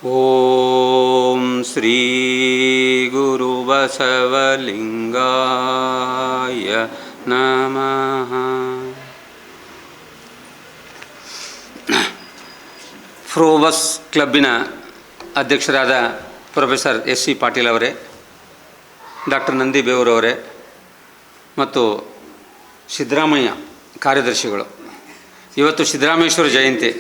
ಓಂ ಶ್ರೀ ಗುರು ಬಸವಲಿಂಗಾಯ ನಮಃ. ಫ್ರೋಬಸ್ ಕ್ಲಬ್ಬಿನ ಅಧ್ಯಕ್ಷರಾದ professor SC. Patil ಅವರೇ, ಡಾಕ್ಟರ್ ನಂದಿ ಬೇವೂರವರೇ ಮತ್ತು ಸಿದ್ದರಾಮಯ್ಯ ಕಾರ್ಯದರ್ಶಿಗಳು, ಇವತ್ತು ಸಿದ್ದರಾಮೇಶ್ವರ ಜಯಂತಿ.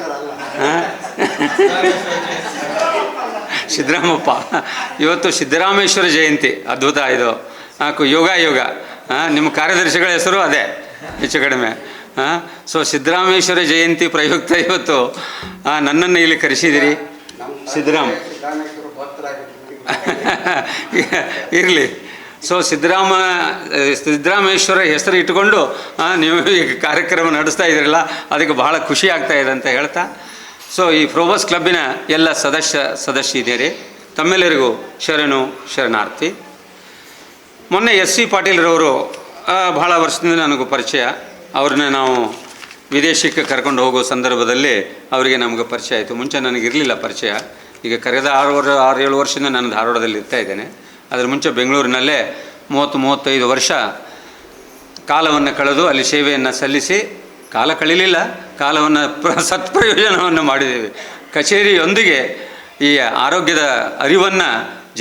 ಸಿದ್ದರಾಮಪ್ಪ, ಇವತ್ತು ಸಿದ್ದರಾಮೇಶ್ವರ ಜಯಂತಿ. ಅದ್ಭುತ ಇದು. ಯೋಗ ನಿಮ್ಮ ಕಾರ್ಯದರ್ಶಿಗಳ ಹೆಸರು ಅದೇ ಹೆಚ್ಚು ಕಡಿಮೆ. ಸೊ ಸಿದ್ದರಾಮೇಶ್ವರ ಜಯಂತಿ ಪ್ರಯುಕ್ತ ಇವತ್ತು ನನ್ನನ್ನು ಇಲ್ಲಿ ಕರೆಸಿದಿರಿ. ಇರಲಿ. ಸೊ ಸಿದ್ದರಾಮೇಶ್ವರ ಹೆಸರು ಇಟ್ಟುಕೊಂಡು ನೀವು ಈ ಕಾರ್ಯಕ್ರಮ ನಡೆಸ್ತಾ ಇದ್ದೀರಲ್ಲ, ಅದಕ್ಕೆ ಬಹಳ ಖುಷಿ ಆಗ್ತಾ ಇದೆ ಅಂತ ಹೇಳ್ತಾ, ಸೊ ಈ ಫ್ರೋಬಸ್ ಕ್ಲಬ್ಬಿನ ಎಲ್ಲ ಸದಸ್ಯರಿದ್ದೀರಿ, ತಮ್ಮೆಲ್ಲರಿಗೂ ಶರಣಾರ್ಥಿ. ಮೊನ್ನೆ ಎಸ್.ಸಿ. ಪಾಟೀಲ್ರವರು ಬಹಳ ವರ್ಷದಿಂದ ನನಗೂ ಪರಿಚಯ. ಅವ್ರನ್ನ ನಾವು ವಿದೇಶಕ್ಕೆ ಕರ್ಕೊಂಡು ಹೋಗೋ ಸಂದರ್ಭದಲ್ಲಿ ಅವರಿಗೆ ನಮಗೆ ಪರಿಚಯ ಆಯಿತು. ಮುಂಚೆ ನನಗಿರಲಿಲ್ಲ ಪರಿಚಯ. ಈಗ ಕರೆದ 6-7 ವರ್ಷದಿಂದ ನಾನು ಧಾರವಾಡದಲ್ಲಿ ಇರ್ತಾ ಇದ್ದೇನೆ. ಅದರ ಮುಂಚೆ ಬೆಂಗಳೂರಿನಲ್ಲೇ 30-35 ವರ್ಷ ಕಾಲವನ್ನು ಕಳೆದು ಅಲ್ಲಿ ಸೇವೆಯನ್ನು ಸಲ್ಲಿಸಿ, ಕಾಲ ಕಳೀಲಿಲ್ಲ, ಕಾಲವನ್ನು ಸತ್ಪ್ರಯೋಜನವನ್ನು ಮಾಡಿದ್ದೇವೆ. ಕಚೇರಿಯೊಂದಿಗೆ ಈ ಆರೋಗ್ಯದ ಅರಿವನ್ನು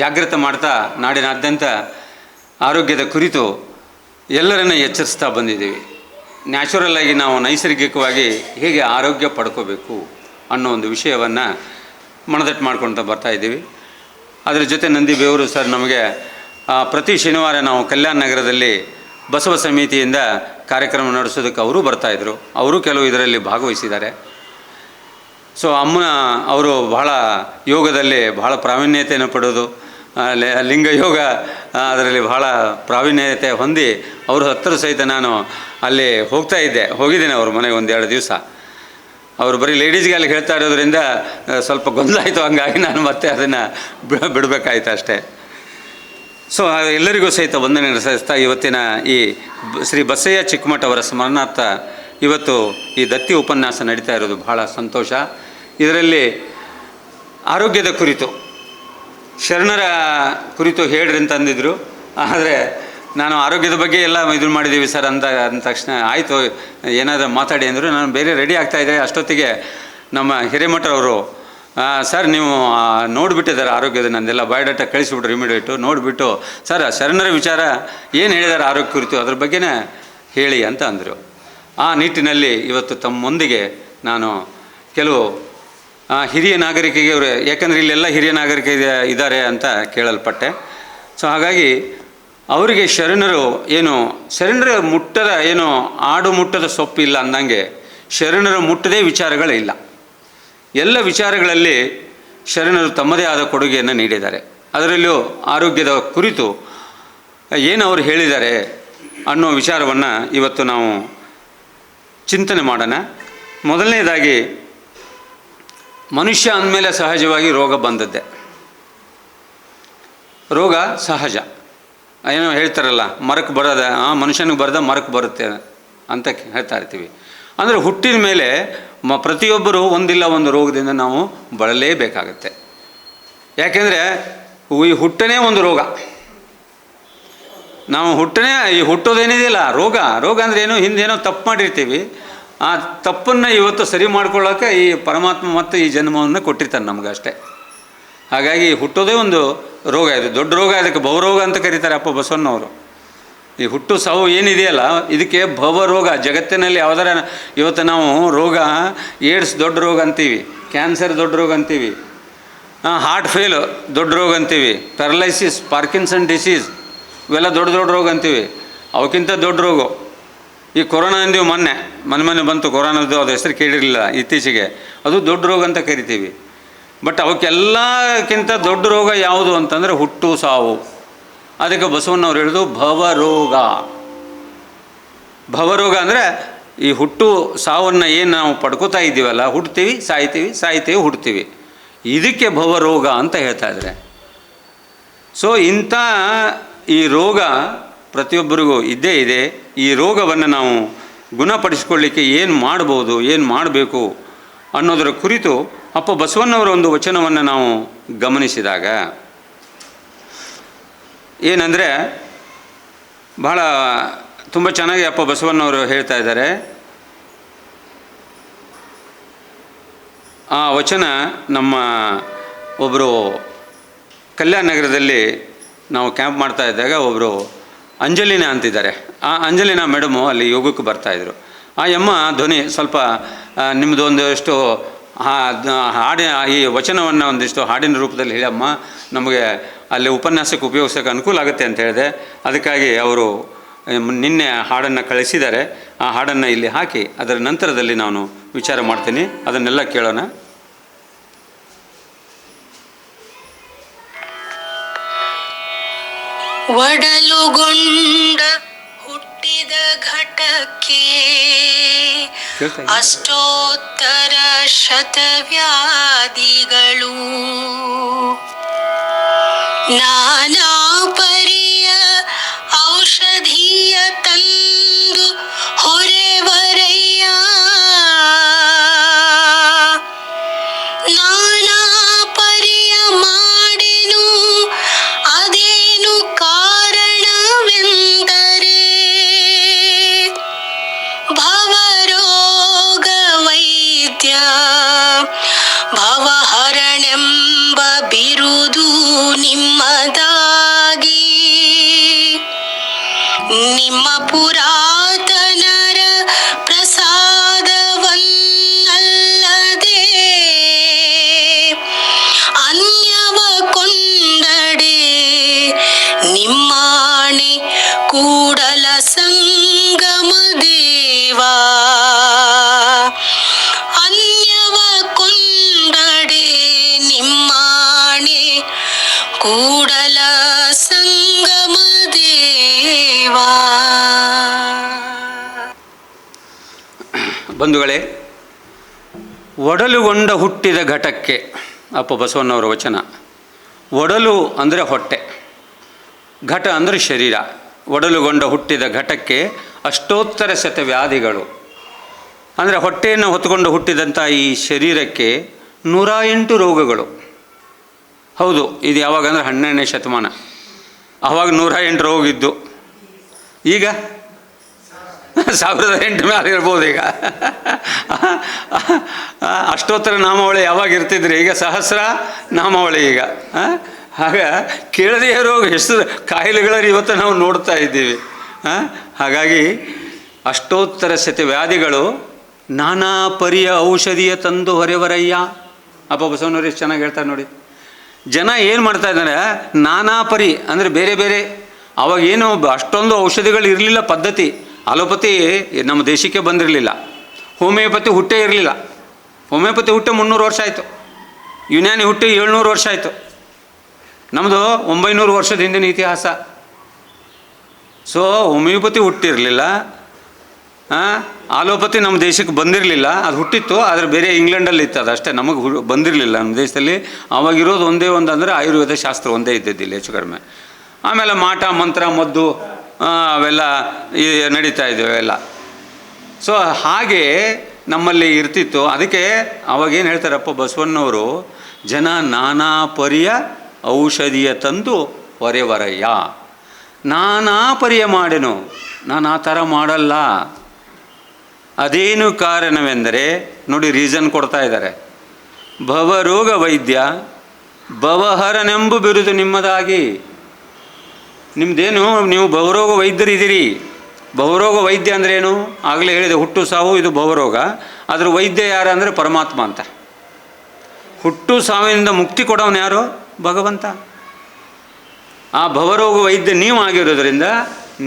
ಜಾಗೃತ ಮಾಡ್ತಾ ನಾಡಿನಾದ್ಯಂತ ಆರೋಗ್ಯದ ಕುರಿತು ಎಲ್ಲರನ್ನ ಎಚ್ಚರಿಸ್ತಾ ಬಂದಿದ್ದೀವಿ. ನ್ಯಾಚುರಲ್ಲಾಗಿ ನಾವು ನೈಸರ್ಗಿಕವಾಗಿ ಹೇಗೆ ಆರೋಗ್ಯ ಪಡ್ಕೋಬೇಕು ಅನ್ನೋ ಒಂದು ವಿಷಯವನ್ನು ಮನದಟ್ಟು ಮಾಡ್ಕೊಳ್ತಾ ಬರ್ತಾಯಿದ್ದೀವಿ. ಅದರ ಜೊತೆ ನಂದಿ ಬೇವರು ಸರ್ ನಮಗೆ ಪ್ರತಿ ಶನಿವಾರ ನಾವು ಕಲ್ಯಾಣ ನಗರದಲ್ಲಿ ಬಸವ ಸಮಿತಿಯಿಂದ ಕಾರ್ಯಕ್ರಮ ನಡೆಸೋದಕ್ಕೆ ಅವರು ಬರ್ತಾಯಿದ್ರು. ಅವರು ಕೆಲವು ಇದರಲ್ಲಿ ಭಾಗವಹಿಸಿದ್ದಾರೆ. ಸೊ ಅವರು ಬಹಳ ಯೋಗದಲ್ಲಿ ಬಹಳ ಪ್ರಾವೀಣ್ಯತೆಯನ್ನು ಪಡೆದು ಲಿಂಗ ಯೋಗ ಅದರಲ್ಲಿ ಬಹಳ ಪ್ರಾವೀಣ್ಯತೆ ಹೊಂದಿ ಅವರು ಹತ್ತಿರ ಸಹಿತ ನಾನು ಅಲ್ಲಿ ಹೋಗಿದ್ದೇನೆ ಅವ್ರ ಮನೆಗೆ 1-2 ದಿವಸ. ಅವರು ಬರೀ ಲೇಡೀಸ್ಗೆ ಅಲ್ಲಿ ಹೇಳ್ತಾ ಇರೋದ್ರಿಂದ ಸ್ವಲ್ಪ ಗೊಂದಲ ಆಯಿತು. ಹಂಗಾಗಿ ನಾನು ಮತ್ತೆ ಅದನ್ನು ಬಿಡಬೇಕಾಯ್ತು ಅಷ್ಟೇ. ಸೊ ಎಲ್ಲರಿಗೂ ಸಹಿತ ವಂದನೆ ಸಲ್ಲಿಸ್ತಾ ಇವತ್ತಿನ ಈ ಶ್ರೀ ಬಸಯ್ಯ ಚಿಕ್ಕಮಠ ಅವರ ಸ್ಮರಣಾರ್ಥ ಇವತ್ತು ಈ ದತ್ತಿ ಉಪನ್ಯಾಸ ನಡೀತಾ ಇರೋದು ಬಹಳ ಸಂತೋಷ. ಇದರಲ್ಲಿ ಆರೋಗ್ಯದ ಕುರಿತು ಶರಣರ ಕುರಿತು ಹೇಳ್ರಿ ಅಂತ ಅಂದಿದ್ರು. ಆದರೆ ನಾನು ಆರೋಗ್ಯದ ಬಗ್ಗೆ ಎಲ್ಲ ಇದನ್ನು ಮಾಡಿದ್ದೀವಿ ಸರ್ ಅಂದ ತಕ್ಷಣ ಆಯಿತು ಏನಾದರೂ ಮಾತಾಡಿ ಅಂದರು. ನಾನು ಬೇರೆ ರೆಡಿ ಆಗ್ತಾಯಿದ್ದೆ. ಅಷ್ಟೊತ್ತಿಗೆ ನಮ್ಮ ಹಿರೇಮಠರವರು, ಸರ್ ನೀವು ನೋಡಿಬಿಟ್ಟಿದ್ದಾರೆ ಆರೋಗ್ಯದ, ನಂದೆಲ್ಲ ಬಯೋಡಾಟಾ ಕಳಿಸಿಬಿಟ್ರು ಇಮಿಡಿಯೇಟು. ನೋಡಿಬಿಟ್ಟು ಸರ್ ಶರಣರ ವಿಚಾರ ಏನು ಹೇಳಿದ್ದಾರೆ ಆರೋಗ್ಯ ಕುರಿತು ಅದ್ರ ಬಗ್ಗೆನೇ ಹೇಳಿ ಅಂತ ಅಂದರು. ಆ ನಿಟ್ಟಿನಲ್ಲಿ ಇವತ್ತು ತಮ್ಮೊಂದಿಗೆ ನಾನು ಕೆಲವು ಹಿರಿಯ ನಾಗರಿಕರಿಗೆ ಯಾಕಂದರೆ ಇಲ್ಲೆಲ್ಲ ಹಿರಿಯ ನಾಗರಿಕ ಇದ್ದಾರೆ ಅಂತ ಕೇಳಲ್ಪಟ್ಟೆ. ಸೊ ಹಾಗಾಗಿ ಅವರಿಗೆ ಶರಣರ ಮುಟ್ಟದ ಆಡು ಮುಟ್ಟದ ಸೊಪ್ಪಿಲ್ಲ ಅಂದಂಗೆ ಶರಣರ ಮುಟ್ಟದೇ ವಿಚಾರಗಳಿಲ್ಲ. ಎಲ್ಲ ವಿಚಾರಗಳಲ್ಲಿ ಶರಣರು ತಮ್ಮದೇ ಆದ ಕೊಡುಗೆಯನ್ನು ನೀಡಿದ್ದಾರೆ. ಅದರಲ್ಲೂ ಆರೋಗ್ಯದ ಕುರಿತು ಏನು ಅವರು ಹೇಳಿದ್ದಾರೆ ಅನ್ನೋ ವಿಚಾರವನ್ನು ಇವತ್ತು ನಾವು ಚಿಂತನೆ ಮಾಡೋಣ. ಮೊದಲನೇದಾಗಿ, ಮನುಷ್ಯ ಅಂದಮೇಲೆ ಸಹಜವಾಗಿ ರೋಗ ಬಂದದ್ದೇ. ರೋಗ ಸಹಜ. ಏನೋ ಹೇಳ್ತಾರಲ್ಲ, ಮರಕ್ಕೆ ಬರೋದ ಮನುಷ್ಯನಿಗೆ ಬರೋದ ಮರಕ್ಕೆ ಬರುತ್ತೆ ಅಂತ ಹೇಳ್ತಾ ಇರ್ತೀವಿ. ಅಂದರೆ ಹುಟ್ಟಿದ ಮೇಲೆ ಪ್ರತಿಯೊಬ್ಬರು ಒಂದಿಲ್ಲ ಒಂದು ರೋಗದಿಂದ ನಾವು ಬಳಲೇಬೇಕಾಗತ್ತೆ. ಯಾಕೆಂದರೆ ಈ ಹುಟ್ಟನೇ ಒಂದು ರೋಗ. ನಾವು ಈ ಹುಟ್ಟೋದೇನಿದೆಯಲ್ಲ ರೋಗ ಅಂದರೆ ಏನು, ಹಿಂದೇನೋ ತಪ್ಪು ಮಾಡಿರ್ತೀವಿ. ಆ ತಪ್ಪನ್ನು ಇವತ್ತು ಸರಿ ಮಾಡ್ಕೊಳ್ಳೋಕೆ ಈ ಪರಮಾತ್ಮ ಮತ್ತು ಈ ಜನ್ಮವನ್ನು ಕೊಟ್ಟಿರ್ತಾನೆ ನಮ್ಗೆ ಅಷ್ಟೇ. ಹಾಗಾಗಿ ಹುಟ್ಟೋದೇ ಒಂದು ರೋಗ. ಇದು ದೊಡ್ಡ ರೋಗ. ಅದಕ್ಕೆ ಭವರೋಗ ಅಂತ ಕರೀತಾರೆ ಅಪ್ಪ ಬಸವಣ್ಣವರು. ಈ ಹುಟ್ಟು ಸಾವು ಏನಿದೆಯಲ್ಲ ಇದಕ್ಕೆ ಭವರೋಗ. ಜಗತ್ತಿನಲ್ಲಿ ಯಾವ್ದಾರ ಇವತ್ತು ನಾವು ರೋಗ, ಏಡ್ಸ್ ದೊಡ್ಡ ರೋಗ ಅಂತೀವಿ, ಕ್ಯಾನ್ಸರ್ ದೊಡ್ಡ ರೋಗ ಅಂತೀವಿ, ಹಾರ್ಟ್ ಫೇಲ್ ದೊಡ್ಡ ರೋಗ ಅಂತೀವಿ, ಪ್ಯಾರಲೈಸಿಸ್, ಪಾರ್ಕಿನ್ಸನ್ ಡಿಸೀಸ್ ಇವೆಲ್ಲ ದೊಡ್ಡ ರೋಗ ಅಂತೀವಿ. ಅವಕ್ಕಿಂತ ದೊಡ್ಡ ರೋಗ ಈ ಕೊರೋನಾ ಅಂದೀವಿ. ಮೊನ್ನೆ ಬಂತು ಕೊರೋನಾದ್ದು, ಅದು ಹೆಸರು ಕೇಳಿರಲಿಲ್ಲ ಇತ್ತೀಚೆಗೆ. ಅದು ದೊಡ್ಡ ರೋಗ ಅಂತ ಕರಿತೀವಿ. ಬಟ್ ಅವಕ್ಕೆಲ್ಲಕ್ಕಿಂತ ದೊಡ್ಡ ರೋಗ ಯಾವುದು ಅಂತಂದರೆ ಹುಟ್ಟು ಸಾವು. ಅದಕ್ಕೆ ಬಸವಣ್ಣವ್ರು ಹೇಳಿದು ಭವರೋಗ ಅಂದರೆ ಈ ಹುಟ್ಟು ಸಾವನ್ನು ಏನು ನಾವು ಪಡ್ಕೋತಾ ಇದ್ದೀವಲ್ಲ, ಹುಡ್ತೀವಿ ಸಾಯ್ತೀವಿ ಹುಡ್ತೀವಿ, ಇದಕ್ಕೆ ಭವರೋಗ ಅಂತ ಹೇಳ್ತಾ ಇದ್ದಾರೆ. ಸೊ ಇಂಥ ಈ ರೋಗ ಪ್ರತಿಯೊಬ್ಬರಿಗೂ ಇದ್ದೇ ಇದೆ. ಈ ರೋಗವನ್ನು ನಾವು ಗುಣಪಡಿಸ್ಕೊಳ್ಳಿಕ್ಕೆ ಏನು ಮಾಡ್ಬೋದು, ಏನು ಮಾಡಬೇಕು ಅನ್ನೋದರ ಕುರಿತು ಅಪ್ಪ ಬಸವಣ್ಣವರ ಒಂದು ವಚನವನ್ನು ನಾವು ಗಮನಿಸಿದಾಗ ಏನಂದರೆ ಬಹಳ ತುಂಬ ಚೆನ್ನಾಗಿ ಅಪ್ಪ ಬಸವಣ್ಣವರು ಹೇಳ್ತಾ ಇದ್ದಾರೆ. ಆ ವಚನ ನಮ್ಮ ಒಬ್ಬರು ಕಲ್ಯಾಣ ನಗರದಲ್ಲಿ ನಾವು ಕ್ಯಾಂಪ್ ಮಾಡ್ತಾ ಇದ್ದಾಗ ಒಬ್ಬರು ಅಂಜಲಿನ ಅಂತಿದ್ದಾರೆ. ಆ ಅಂಜಲಿನ ಮೇಡಮು ಅಲ್ಲಿ ಯೋಗಕ್ಕೆ ಬರ್ತಾಯಿದ್ರು. ಆ ಯಮ್ಮ ಧ್ವನಿ ಸ್ವಲ್ಪ ನಿಮ್ಮದು ಒಂದಷ್ಟು ಹಾಡಿ ಈ ವಚನವನ್ನು ಒಂದಿಷ್ಟು ಹಾಡಿನ ರೂಪದಲ್ಲಿ ಹೇಳಮ್ಮ, ನಮಗೆ ಅಲ್ಲಿ ಉಪನ್ಯಾಸಕ್ಕೆ ಉಪಯೋಗಿಸೋಕೆ ಅನುಕೂಲ ಆಗುತ್ತೆ ಅಂತ ಹೇಳಿದೆ. ಅದಕ್ಕಾಗಿ ಅವರು ನಿನ್ನೆ ಹಾಡನ್ನು ಕಳಿಸಿದ್ದಾರೆ. ಆ ಹಾಡನ್ನು ಇಲ್ಲಿ ಹಾಕಿ ಅದರ ನಂತರದಲ್ಲಿ ನಾನು ವಿಚಾರ ಮಾಡ್ತೀನಿ, ಅದನ್ನೆಲ್ಲ ಕೇಳೋಣ. ಒಡಲುಗೊಂಡ ಹುಟ್ಟಿದ ಘಟಕ್ಕೆ ಅಷ್ಟೋತ್ತರ ಶತವ್ಯಾಧಿಗಳು, ನಾನಾ ಪರಿಯ ಔಷಧೀಯ ತಂದು ಹೊರೆವರಯ್ಯ, ನಾನಾ ಪರಿಯ ಮಾಡೆನು ಅದೇನು ಕಾರಣವೆಂದರೆ, ಭವರೋಗ ವೈದ್ಯ ಭವಹರಣೆಂಬ ಬಿರುದು ನಿಮ್ಮದಾಗಿ, ನಿಮ್ಮ ಪುರಾತನರ ಪ್ರಸಾದವನ್ನಲ್ಲದೆ ಅನ್ಯವ ಕೊಂಡಡೆ ನಿಮ್ಮಾಣೆ ಕೂಡಲ ಸಂಗಮ ದೇವಾ, ಅನ್ಯವ ಕೊಂಡಡೆ ನಿಮ್ಮಾಣೆ ಕೂಡಲ ಸಂಗಮ ದೇವಾ. ಬಂಧುಗಳೇ, ಒಡಲುಗೊಂಡ ಹುಟ್ಟಿದ ಘಟಕ್ಕೆ ಅಪ್ಪ ಬಸವಣ್ಣವರ ವಚನ. ಒಡಲು ಅಂದರೆ ಹೊಟ್ಟೆ, ಘಟ ಅಂದರೆ ಶರೀರ. ಒಡಲುಗೊಂಡ ಹುಟ್ಟಿದ ಘಟಕ್ಕೆ ಅಷ್ಟೋತ್ತರ ಶತವ್ಯಾಧಿಗಳು ಅಂದರೆ ಹೊಟ್ಟೆಯನ್ನು ಹೊತ್ತುಕೊಂಡು ಹುಟ್ಟಿದಂಥ ಈ ಶರೀರಕ್ಕೆ 108 ರೋಗಗಳು. ಹೌದು, ಇದು ಯಾವಾಗ ಅಂದರೆ 12ನೇ ಶತಮಾನ. ಆವಾಗ 108 ರೋಗ ಇದ್ದು, ಈಗ 1008 ಮೇಲೆ ಇರ್ಬೋದು. ಈಗ ಅಷ್ಟೋತ್ತರ ನಾಮಾವಳಿ ಯಾವಾಗ ಇರ್ತಿದ್ರಿ, ಈಗ ಸಹಸ್ರ ನಾಮಾವಳಿ. ಈಗ ಆಗ ಕೇಳದೇ ರೋಗ ಹೆಸರು ಕಾಯಿಲೆಗಳನ್ನು ಇವತ್ತು ನಾವು ನೋಡ್ತಾ ಇದ್ದೀವಿ. ಹಾಗಾಗಿ ಅಷ್ಟೋತ್ತರ ಶತವ್ಯಾಧಿಗಳು, ನಾನಾ ಪರಿಯ ಔಷಧಿಯ ತಂದು ಹೊರೆವರಯ್ಯ. ಅಪ್ಪ ಬಸವಣ್ಣವ್ರು ಎಷ್ಟು ಚೆನ್ನಾಗಿ ಹೇಳ್ತಾರೆ ನೋಡಿ. ಜನ ಏನು ಮಾಡ್ತಾ ಇದ್ದಾರೆ, ನಾನಾ ಪರಿ ಅಂದರೆ ಬೇರೆ ಬೇರೆ. ಅವಾಗೇನು ಅಷ್ಟೊಂದು ಔಷಧಿಗಳು ಇರಲಿಲ್ಲ, ಪದ್ಧತಿ. ಅಲೋಪತಿ ನಮ್ಮ ದೇಶಕ್ಕೆ ಬಂದಿರಲಿಲ್ಲ, ಹೋಮಿಯೋಪತಿ ಹುಟ್ಟೇ ಇರಲಿಲ್ಲ. ಹೋಮಿಯೋಪತಿ ಹುಟ್ಟೆ 300 ವರ್ಷ ಆಯಿತು, ಯುನಾನಿ ಹುಟ್ಟಿ 700 ವರ್ಷ ಆಯಿತು. ನಮ್ಮದು 900 ವರ್ಷದ ಹಿಂದಿನ ಇತಿಹಾಸ. ಸೊ ಹೋಮಿಯೋಪತಿ ಹುಟ್ಟಿರಲಿಲ್ಲ, ಆಲೋಪತಿ ನಮ್ಮ ದೇಶಕ್ಕೆ ಬಂದಿರಲಿಲ್ಲ. ಅದು ಹುಟ್ಟಿತ್ತು, ಆದರೆ ಬೇರೆ ಇಂಗ್ಲೆಂಡಲ್ಲಿ ಇತ್ತು, ಅದು ಅಷ್ಟೇ. ನಮಗೆ ಬಂದಿರಲಿಲ್ಲ ನಮ್ಮ ದೇಶದಲ್ಲಿ. ಆವಾಗಿರೋದು ಒಂದೇ ಒಂದು ಅಂದರೆ ಆಯುರ್ವೇದ ಶಾಸ್ತ್ರ ಒಂದೇ ಇದ್ದಿದ್ದಿಲ್ಲ, ಹೆಚ್ಚು ಕಡಿಮೆ. ಆಮೇಲೆ ಮಾಟ ಮಂತ್ರ ಮದ್ದು ಅವೆಲ್ಲ ನಡೀತಾ ಇದ್ದವು ಎಲ್ಲ. ಸೊ ಹಾಗೆ ನಮ್ಮಲ್ಲಿ ಇರ್ತಿತ್ತು. ಅದಕ್ಕೆ ಅವಾಗೇನು ಹೇಳ್ತಾರಪ್ಪ ಬಸವಣ್ಣವರು, ಜನ ನಾನಾ ಪರಿಯ ಔಷಧಿಯ ತಂದು ಹೊರೆವರಯ್ಯ. ನಾನಾ ಪರಿಯ ಮಾಡೆನು, ನಾನು ಆ ಥರ ಮಾಡಲ್ಲ. ಅದೇನು ಕಾರಣವೆಂದರೆ ನೋಡಿ, ರೀಸನ್ ಕೊಡ್ತಾ ಇದ್ದಾರೆ. ಭವರೋಗ ವೈದ್ಯ ಭವಹರನೆಂಬು ಬಿರುದು ನಿಮ್ಮದಾಗಿ. ನಿಮ್ಮದೇನು, ನೀವು ಭವರೋಗ ವೈದ್ಯರಿದ್ದೀರಿ. ಭವರೋಗ ವೈದ್ಯ ಅಂದ್ರೇನು? ಆಗಲೇ ಹೇಳಿದೆ, ಹುಟ್ಟು ಸಾವು ಇದು ಭವರೋಗ. ಅದ್ರ ವೈದ್ಯ ಯಾರು ಅಂದರೆ ಪರಮಾತ್ಮ ಅಂತ. ಹುಟ್ಟು ಸಾವಿನಿಂದ ಮುಕ್ತಿ ಕೊಡೋನು ಯಾರು? ಭಗವಂತ. ಆ ಭವರೋಗ ವೈದ್ಯ ನೀವು ಆಗಿರೋದ್ರಿಂದ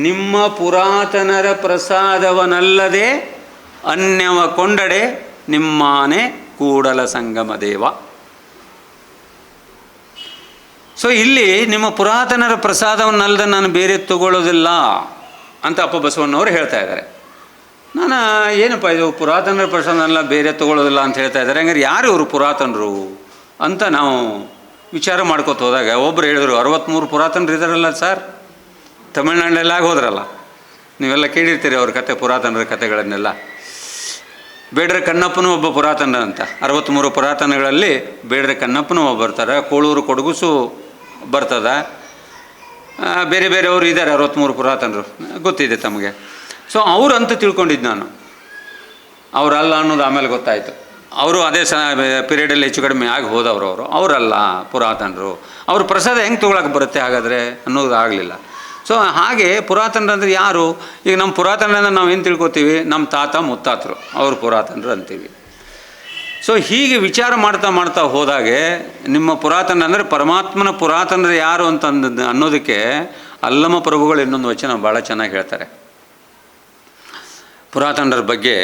ನಿಮ್ಮ ಪುರಾತನರ ಪ್ರಸಾದವನಲ್ಲದೆ ಅನ್ಯವ ಕೊಂಡಡೆ ನಿಮ್ಮಾನೆ ಕೂಡಲ ಸಂಗಮ ದೇವ. ಸೊ ಇಲ್ಲಿ ನಿಮ್ಮ ಪುರಾತನರ ಪ್ರಸಾದವನ್ನಲ್ಲದೆ ನಾನು ಬೇರೆ ತಗೊಳ್ಳೋದಿಲ್ಲ ಅಂತ ಅಪ್ಪ ಬಸವಣ್ಣವರು ಹೇಳ್ತಾ ಇದ್ದಾರೆ. ನಾನು ಏನಪ್ಪ ಇದು ಪುರಾತನರ ಪ್ರಸಾದನೆಲ್ಲ ಬೇರೆ ತಗೊಳ್ಳೋದಿಲ್ಲ ಅಂತ ಹೇಳ್ತಾ ಇದ್ದಾರೆ, ಹಂಗಾರೆ ಯಾರು ಇವರು ಪುರಾತನರು ಅಂತ ನಾವು ವಿಚಾರ ಮಾಡ್ಕೊತ ಹೋದಾಗ ಒಬ್ಬರು ಹೇಳಿದ್ರು, 63 ಪುರಾತನರು ಇದ್ದಾರಲ್ಲ ಸರ್, ತಮಿಳ್ನಾಡಲ್ಲೆಲ್ಲ ಹೋದ್ರಲ್ಲ, ನೀವೆಲ್ಲ ಕೇಳಿರ್ತೀರಿ ಅವ್ರ ಕತೆ, ಪುರಾತನರ ಕತೆಗಳನ್ನೆಲ್ಲ. ಬೇಡರ ಕಣ್ಣಪ್ಪನೂ ಒಬ್ಬ ಪುರಾತನ ಅಂತ. 63 ಪುರಾತನಗಳಲ್ಲಿ ಬೇಡರ ಕಣ್ಣಪ್ಪನೂ ಒಬ್ಬ ಬರ್ತಾರೆ. ಕೋಳೂರು ಕೊಡಗುಸು ಬರ್ತದೆ. ಬೇರೆ ಬೇರೆಯವರು ಇದ್ದಾರೆ 63 ಪುರಾತನರು, ಗೊತ್ತಿದೆ ತಮಗೆ. ಸೊ ಅವರು ಅಂತ ತಿಳ್ಕೊಂಡಿದ್ದು ನಾನು. ಅವರಲ್ಲ ಅನ್ನೋದು ಆಮೇಲೆ ಗೊತ್ತಾಯಿತು. ಅವರು ಅದೇ ಪೀರಿಯಡಲ್ಲಿ ಹೆಚ್ಚು ಕಡಿಮೆ ಆಗಿ ಹೋದವರು. ಅವರಲ್ಲ ಪುರಾತನರು. ಅವರು ಪ್ರಸಾದ ಹೆಂಗೆ ತೊಗೊಳಕ್ಕೆ ಬರುತ್ತೆ ಹಾಗಾದರೆ ಅನ್ನೋದು ಆಗಲಿಲ್ಲ. ಸೊ ಹಾಗೆ ಪುರಾತನರಂದ್ರೆ ಯಾರು? ಈಗ ನಮ್ಮ ಪುರಾತನರಿಂದ ನಾವು ಏನು ತಿಳ್ಕೊತೀವಿ? ನಮ್ಮ ತಾತ ಮುತ್ತಾತರು ಅವರು ಪುರಾತನರು ಅಂತೀವಿ. ಸೊ ಹೀಗೆ ವಿಚಾರ ಮಾಡ್ತಾ ಮಾಡ್ತಾ ಹೋದಾಗೆ ನಿಮ್ಮ ಪುರಾತನ ಅಂದರೆ ಪರಮಾತ್ಮನ ಪುರಾತನರು ಯಾರು ಅಂತ ಅನ್ನೋದಕ್ಕೆ ಅಲ್ಲಮ ಪ್ರಭುಗಳು ಇನ್ನೊಂದು ವಚನ ಭಾಳ ಚೆನ್ನಾಗಿ ಹೇಳ್ತಾರೆ. ಪುರಾತನರ ಬಗ್ಗೆ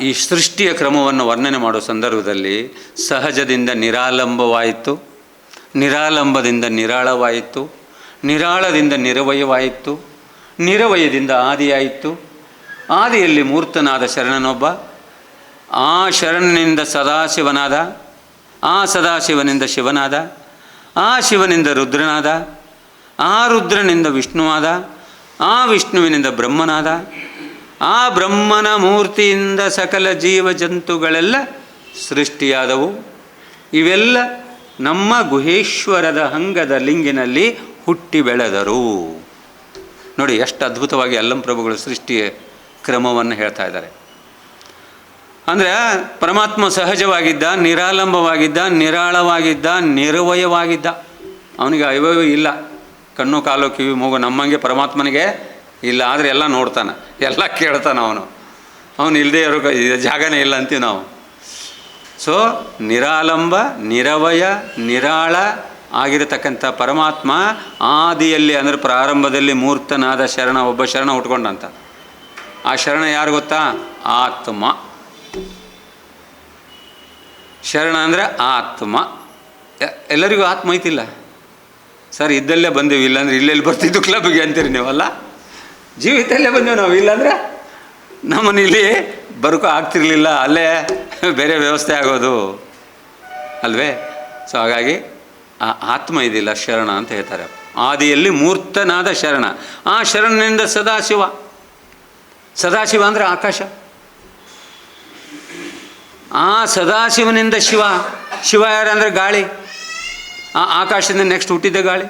ಈ ಸೃಷ್ಟಿಯ ಕ್ರಮವನ್ನು ವರ್ಣನೆ ಮಾಡೋ ಸಂದರ್ಭದಲ್ಲಿ ಸಹಜದಿಂದ ನಿರಾಲಂಬವಾಯಿತು, ನಿರಾಲಂಬದಿಂದ ನಿರಾಳವಾಯಿತು, ನಿರಾಳದಿಂದ ನಿರವಯವಾಯಿತು, ನಿರವಯದಿಂದ ಆದಿಯಾಯಿತು, ಆದಿಯಲ್ಲಿ ಮೂರ್ತನಾದ ಶರಣನೊಬ್ಬ, ಆ ಶರಣನಿಂದ ಸದಾಶಿವನಾದ, ಆ ಸದಾಶಿವನಿಂದ ಶಿವನಾದ, ಆ ಶಿವನಿಂದ ರುದ್ರನಾದ, ಆ ರುದ್ರನಿಂದ ವಿಷ್ಣುವಾದ, ಆ ವಿಷ್ಣುವಿನಿಂದ ಬ್ರಹ್ಮನಾದ, ಆ ಬ್ರಹ್ಮನ ಮೂರ್ತಿಯಿಂದ ಸಕಲ ಜೀವ ಜಂತುಗಳೆಲ್ಲ ಸೃಷ್ಟಿಯಾದವು. ಇವೆಲ್ಲ ನಮ್ಮ ಗುಹೇಶ್ವರದ ಅಂಗದ ಲಿಂಗಿನಲ್ಲಿ ಹುಟ್ಟಿ ಬೆಳೆದರು. ನೋಡಿ ಎಷ್ಟು ಅದ್ಭುತವಾಗಿ ಅಲ್ಲಂ ಪ್ರಭುಗಳು ಸೃಷ್ಟಿಯ ಕ್ರಮವನ್ನು ಹೇಳ್ತಾ ಇದ್ದಾರೆ. ಅಂದರೆ ಪರಮಾತ್ಮ ಸಹಜವಾಗಿದ್ದ, ನಿರಾಲಂಬವಾಗಿದ್ದ, ನಿರಾಳವಾಗಿದ್ದ, ನಿರವಯವಾಗಿದ್ದ. ಅವನಿಗೆ ಅವಯವ ಇಲ್ಲ, ಕಣ್ಣು ಕಾಲು ಕಿವಿ ಮೂಗು ನಮ್ಮಂಗೆ ಪರಮಾತ್ಮನಿಗೆ ಇಲ್ಲ. ಆದರೆ ಎಲ್ಲ ನೋಡ್ತಾನೆ, ಎಲ್ಲ ಕೇಳ್ತಾನೆ. ಅವನು ಇಲ್ಲದೆ ಇರೋ ಜಾಗನೇ ಇಲ್ಲ ಅಂತೀವಿ ನಾವು. ಸೊ ನಿರಾಲಂಬ, ನಿರವಯ, ನಿರಾಳ ಆಗಿರತಕ್ಕಂಥ ಪರಮಾತ್ಮ ಆದಿಯಲ್ಲಿ ಅಂದರೆ ಪ್ರಾರಂಭದಲ್ಲಿ ಮೂರ್ತನಾದ ಶರಣ, ಒಬ್ಬ ಶರಣ ಹುಟ್ಕೊಂಡಂತ. ಆ ಶರಣ ಯಾರು ಗೊತ್ತಾ? ಆತ್ಮ. ಶರಣ ಅಂದರೆ ಆತ್ಮ. ಎಲ್ಲರಿಗೂ ಆತ್ಮ ಐತಿಲ್ಲ ಸರ್. ಇದ್ದಲ್ಲೇ ಬಂದೀವಿ, ಇಲ್ಲಾಂದ್ರೆ ಇಲ್ಲೆಲ್ಲಿ ಬರ್ತಿದ್ದು ಕ್ಲಬ್ಗೆ ಅಂತೀರಿ ನೀವಲ್ಲ. ಜೀವಿತಲ್ಲೇ ಬಂದೆವು ನಾವು, ಇಲ್ಲಾಂದ್ರೆ ನಮ್ಮನ್ನು ಇಲ್ಲಿ ಬರೋಕೆ ಆಗ್ತಿರ್ಲಿಲ್ಲ, ಅಲ್ಲೇ ಬೇರೆ ವ್ಯವಸ್ಥೆ ಆಗೋದು ಅಲ್ವೇ. ಸೊ ಹಾಗಾಗಿ ಆ ಆತ್ಮ ಇದಿಲ್ಲ, ಶರಣ ಅಂತ ಹೇಳ್ತಾರೆ. ಆದಿಯಲ್ಲಿ ಮೂರ್ತನಾದ ಶರಣ, ಆ ಶರಣನಿಂದ ಸದಾಶಿವ. ಸದಾಶಿವ ಅಂದರೆ ಆಕಾಶ. ಆ ಸದಾಶಿವನಿಂದ ಶಿವ. ಶಿವ ಯಾರಂದರೆ ಗಾಳಿ. ಆ ಆಕಾಶದಿಂದ ನೆಕ್ಸ್ಟ್ ಹುಟ್ಟಿದ್ದ ಗಾಳಿ.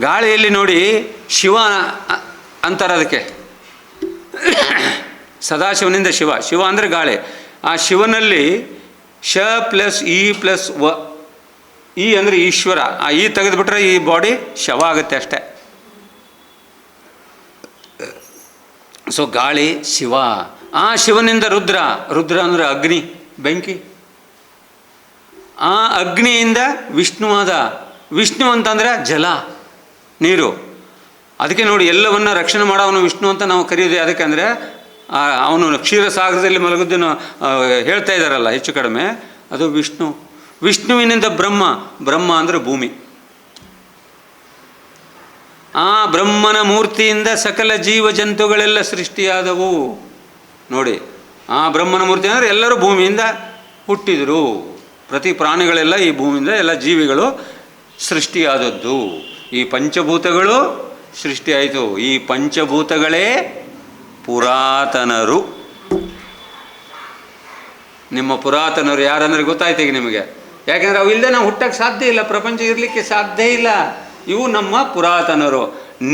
ಗಾಳಿಯಲ್ಲಿ ನೋಡಿ ಶಿವ ಅಂತಾರೆ ಅದಕ್ಕೆ. ಸದಾಶಿವನಿಂದ ಶಿವ. ಶಿವ ಅಂದರೆ ಗಾಳಿ. ಆ ಶಿವನಲ್ಲಿ ಶ ಪ್ಲಸ್ ಇ ಪ್ಲಸ್ ವ. ಈ ಅಂದರೆ ಈಶ್ವರ. ಆ ಈ ತೆಗೆದುಬಿಟ್ರೆ ಈ ಬಾಡಿ ಶವ ಆಗುತ್ತೆ ಅಷ್ಟೆ. ಸೊ ಗಾಳಿ ಶಿವ. ಆ ಶಿವನಿಂದ ರುದ್ರ. ರುದ್ರ ಅಂದರೆ ಅಗ್ನಿ, ಬೆಂಕಿ. ಆ ಅಗ್ನಿಯಿಂದ ವಿಷ್ಣುವಾದ. ವಿಷ್ಣು ಅಂತಂದರೆ ಜಲ, ನೀರು. ಅದಕ್ಕೆ ನೋಡಿ ಎಲ್ಲವನ್ನ ರಕ್ಷಣೆ ಮಾಡೋವನು ವಿಷ್ಣು ಅಂತ ನಾವು ಕರೆಯೋದು. ಅದಕ್ಕೆ ಅಂದರೆ ಅವನು ಕ್ಷೀರಸಾಗರದಲ್ಲಿ ಮಲಗುದನ್ನು ಹೇಳ್ತಾ ಇದ್ದಾರಲ್ಲ ಹೆಚ್ಚು ಕಡಿಮೆ, ಅದು ವಿಷ್ಣು. ವಿಷ್ಣುವಿನಿಂದ ಬ್ರಹ್ಮ. ಬ್ರಹ್ಮ ಅಂದರೆ ಭೂಮಿ. ಆ ಬ್ರಹ್ಮನ ಮೂರ್ತಿಯಿಂದ ಸಕಲ ಜೀವ ಜಂತುಗಳೆಲ್ಲ ಸೃಷ್ಟಿಯಾದವು. ನೋಡಿ, ಆ ಬ್ರಹ್ಮನ ಮೂರ್ತಿ ಅಂದರೆ ಎಲ್ಲರೂ ಭೂಮಿಯಿಂದ ಹುಟ್ಟಿದರು. ಪ್ರತಿ ಪ್ರಾಣಿಗಳೆಲ್ಲ ಈ ಭೂಮಿಯಿಂದ, ಎಲ್ಲ ಜೀವಿಗಳು ಸೃಷ್ಟಿಯಾದದ್ದು. ಈ ಪಂಚಭೂತಗಳು ಸೃಷ್ಟಿಯಾಯಿತು. ಈ ಪಂಚಭೂತಗಳೇ ಪುರಾತನರು. ನಿಮ್ಮ ಪುರಾತನರು ಯಾರಂದ್ರೆ ಗೊತ್ತಾಯ್ತು ಈಗ ನಿಮಗೆ. ಯಾಕೆಂದರೆ ಅವು ಇಲ್ಲದೆ ನಾವು ಹುಟ್ಟಕ್ಕೆ ಸಾಧ್ಯ ಇಲ್ಲ, ಪ್ರಪಂಚ ಇರಲಿಕ್ಕೆ ಸಾಧ್ಯ ಇಲ್ಲ. ಇವು ನಮ್ಮ ಪುರಾತನರು.